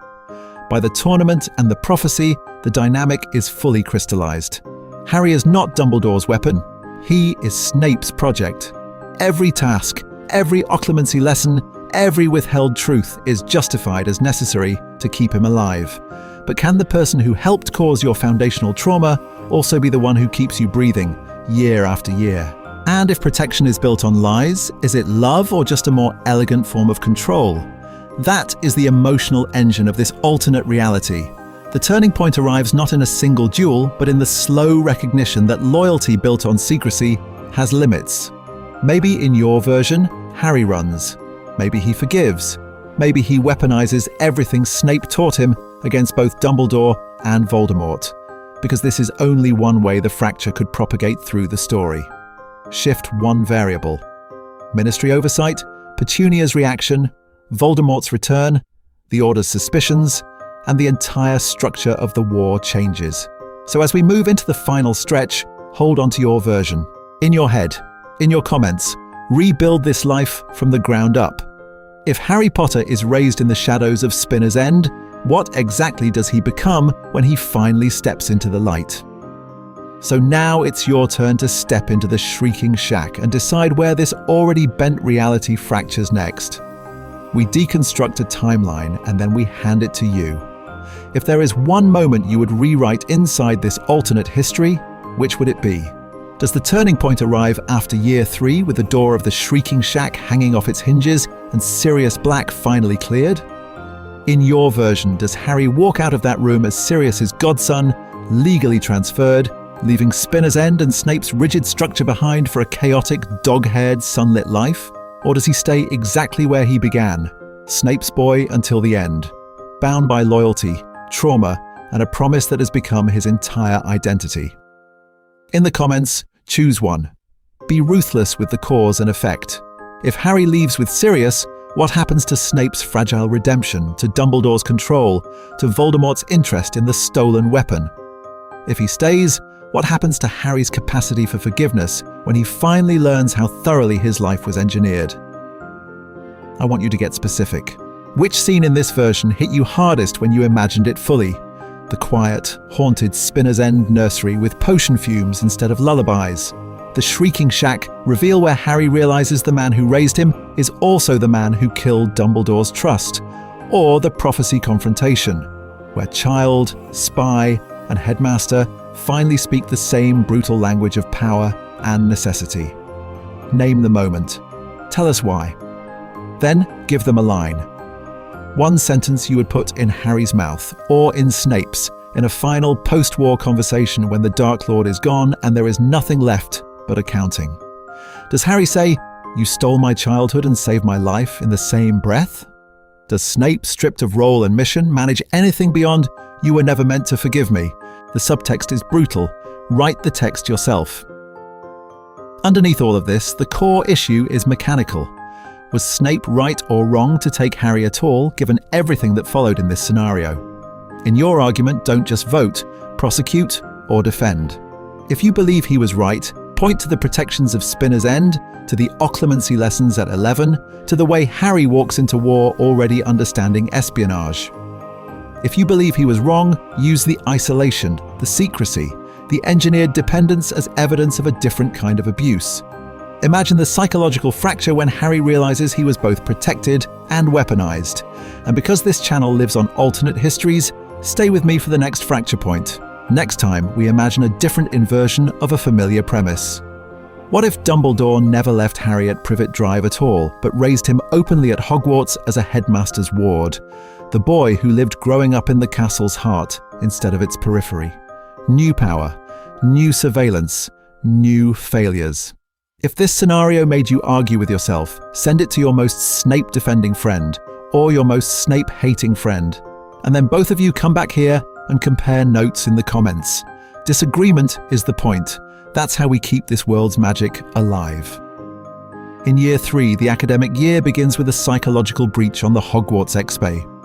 By the tournament and the prophecy, the dynamic is fully crystallized. Harry is not Dumbledore's weapon. He is Snape's project. Every task, every occlumency lesson, every withheld truth is justified as necessary to keep him alive. But can the person who helped cause your foundational trauma also be the one who keeps you breathing year after year? And if protection is built on lies, is it love or just a more elegant form of control? That is the emotional engine of this alternate reality. The turning point arrives not in a single duel, but in the slow recognition that loyalty built on secrecy has limits. Maybe in your version, Harry runs. Maybe he forgives. Maybe he weaponizes everything Snape taught him against both Dumbledore and Voldemort. Because this is only one way the fracture could propagate through the story. Shift one variable. Ministry oversight, Petunia's reaction, Voldemort's return, the Order's suspicions, and the entire structure of the war changes. So as we move into the final stretch, hold on to your version. In your head, in your comments, rebuild this life from the ground up. If Harry Potter is raised in the shadows of Spinner's End, what exactly does he become when he finally steps into the light? So now it's your turn to step into the Shrieking Shack and decide where this already bent reality fractures next. We deconstruct a timeline and then we hand it to you. If there is one moment you would rewrite inside this alternate history, which would it be? Does the turning point arrive after year 3 with the door of the Shrieking Shack hanging off its hinges and Sirius Black finally cleared? In your version, does Harry walk out of that room as Sirius's godson, legally transferred, leaving Spinner's End and Snape's rigid structure behind for a chaotic, dog-haired, sunlit life? Or does he stay exactly where he began, Snape's boy until the end, bound by loyalty, trauma, and a promise that has become his entire identity? In the comments, choose one. Be ruthless with the cause and effect. If Harry leaves with Sirius, what happens to Snape's fragile redemption, to Dumbledore's control, to Voldemort's interest in the stolen weapon? If he stays, what happens to Harry's capacity for forgiveness when he finally learns how thoroughly his life was engineered? I want you to get specific. Which scene in this version hit you hardest when you imagined it fully? The quiet, haunted Spinner's End nursery with potion fumes instead of lullabies. The Shrieking Shack reveal where Harry realizes the man who raised him is also the man who killed Dumbledore's trust. Or the prophecy confrontation, where child, spy, and headmaster finally speak the same brutal language of power and necessity. Name the moment. Tell us why. Then give them a line. One sentence you would put in Harry's mouth, or in Snape's, in a final post-war conversation when the Dark Lord is gone and there is nothing left but accounting. Does Harry say, You stole my childhood and saved my life in the same breath? Does Snape, stripped of role and mission, manage anything beyond, you were never meant to forgive me? The subtext is brutal. Write the text yourself. Underneath all of this, the core issue is mechanical. Was Snape right or wrong to take Harry at all, given everything that followed in this scenario? In your argument, don't just vote, prosecute or defend. If you believe he was right, point to the protections of Spinner's End, to the Occlumency lessons at 11, to the way Harry walks into war already understanding espionage. If you believe he was wrong, use the isolation, the secrecy, the engineered dependence as evidence of a different kind of abuse. Imagine the psychological fracture when Harry realizes he was both protected and weaponized. And because this channel lives on alternate histories, stay with me for the next fracture point. Next time, we imagine a different inversion of a familiar premise. What if Dumbledore never left Harry at Privet Drive at all, but raised him openly at Hogwarts as a headmaster's ward? The boy who lived growing up in the castle's heart instead of its periphery. New power, new surveillance, new failures. If this scenario made you argue with yourself, send it to your most Snape-defending friend, or your most Snape-hating friend. And then both of you come back here and compare notes in the comments. Disagreement is the point. That's how we keep this world's magic alive. In Year 3, the academic year begins with a psychological breach on the Hogwarts Expo.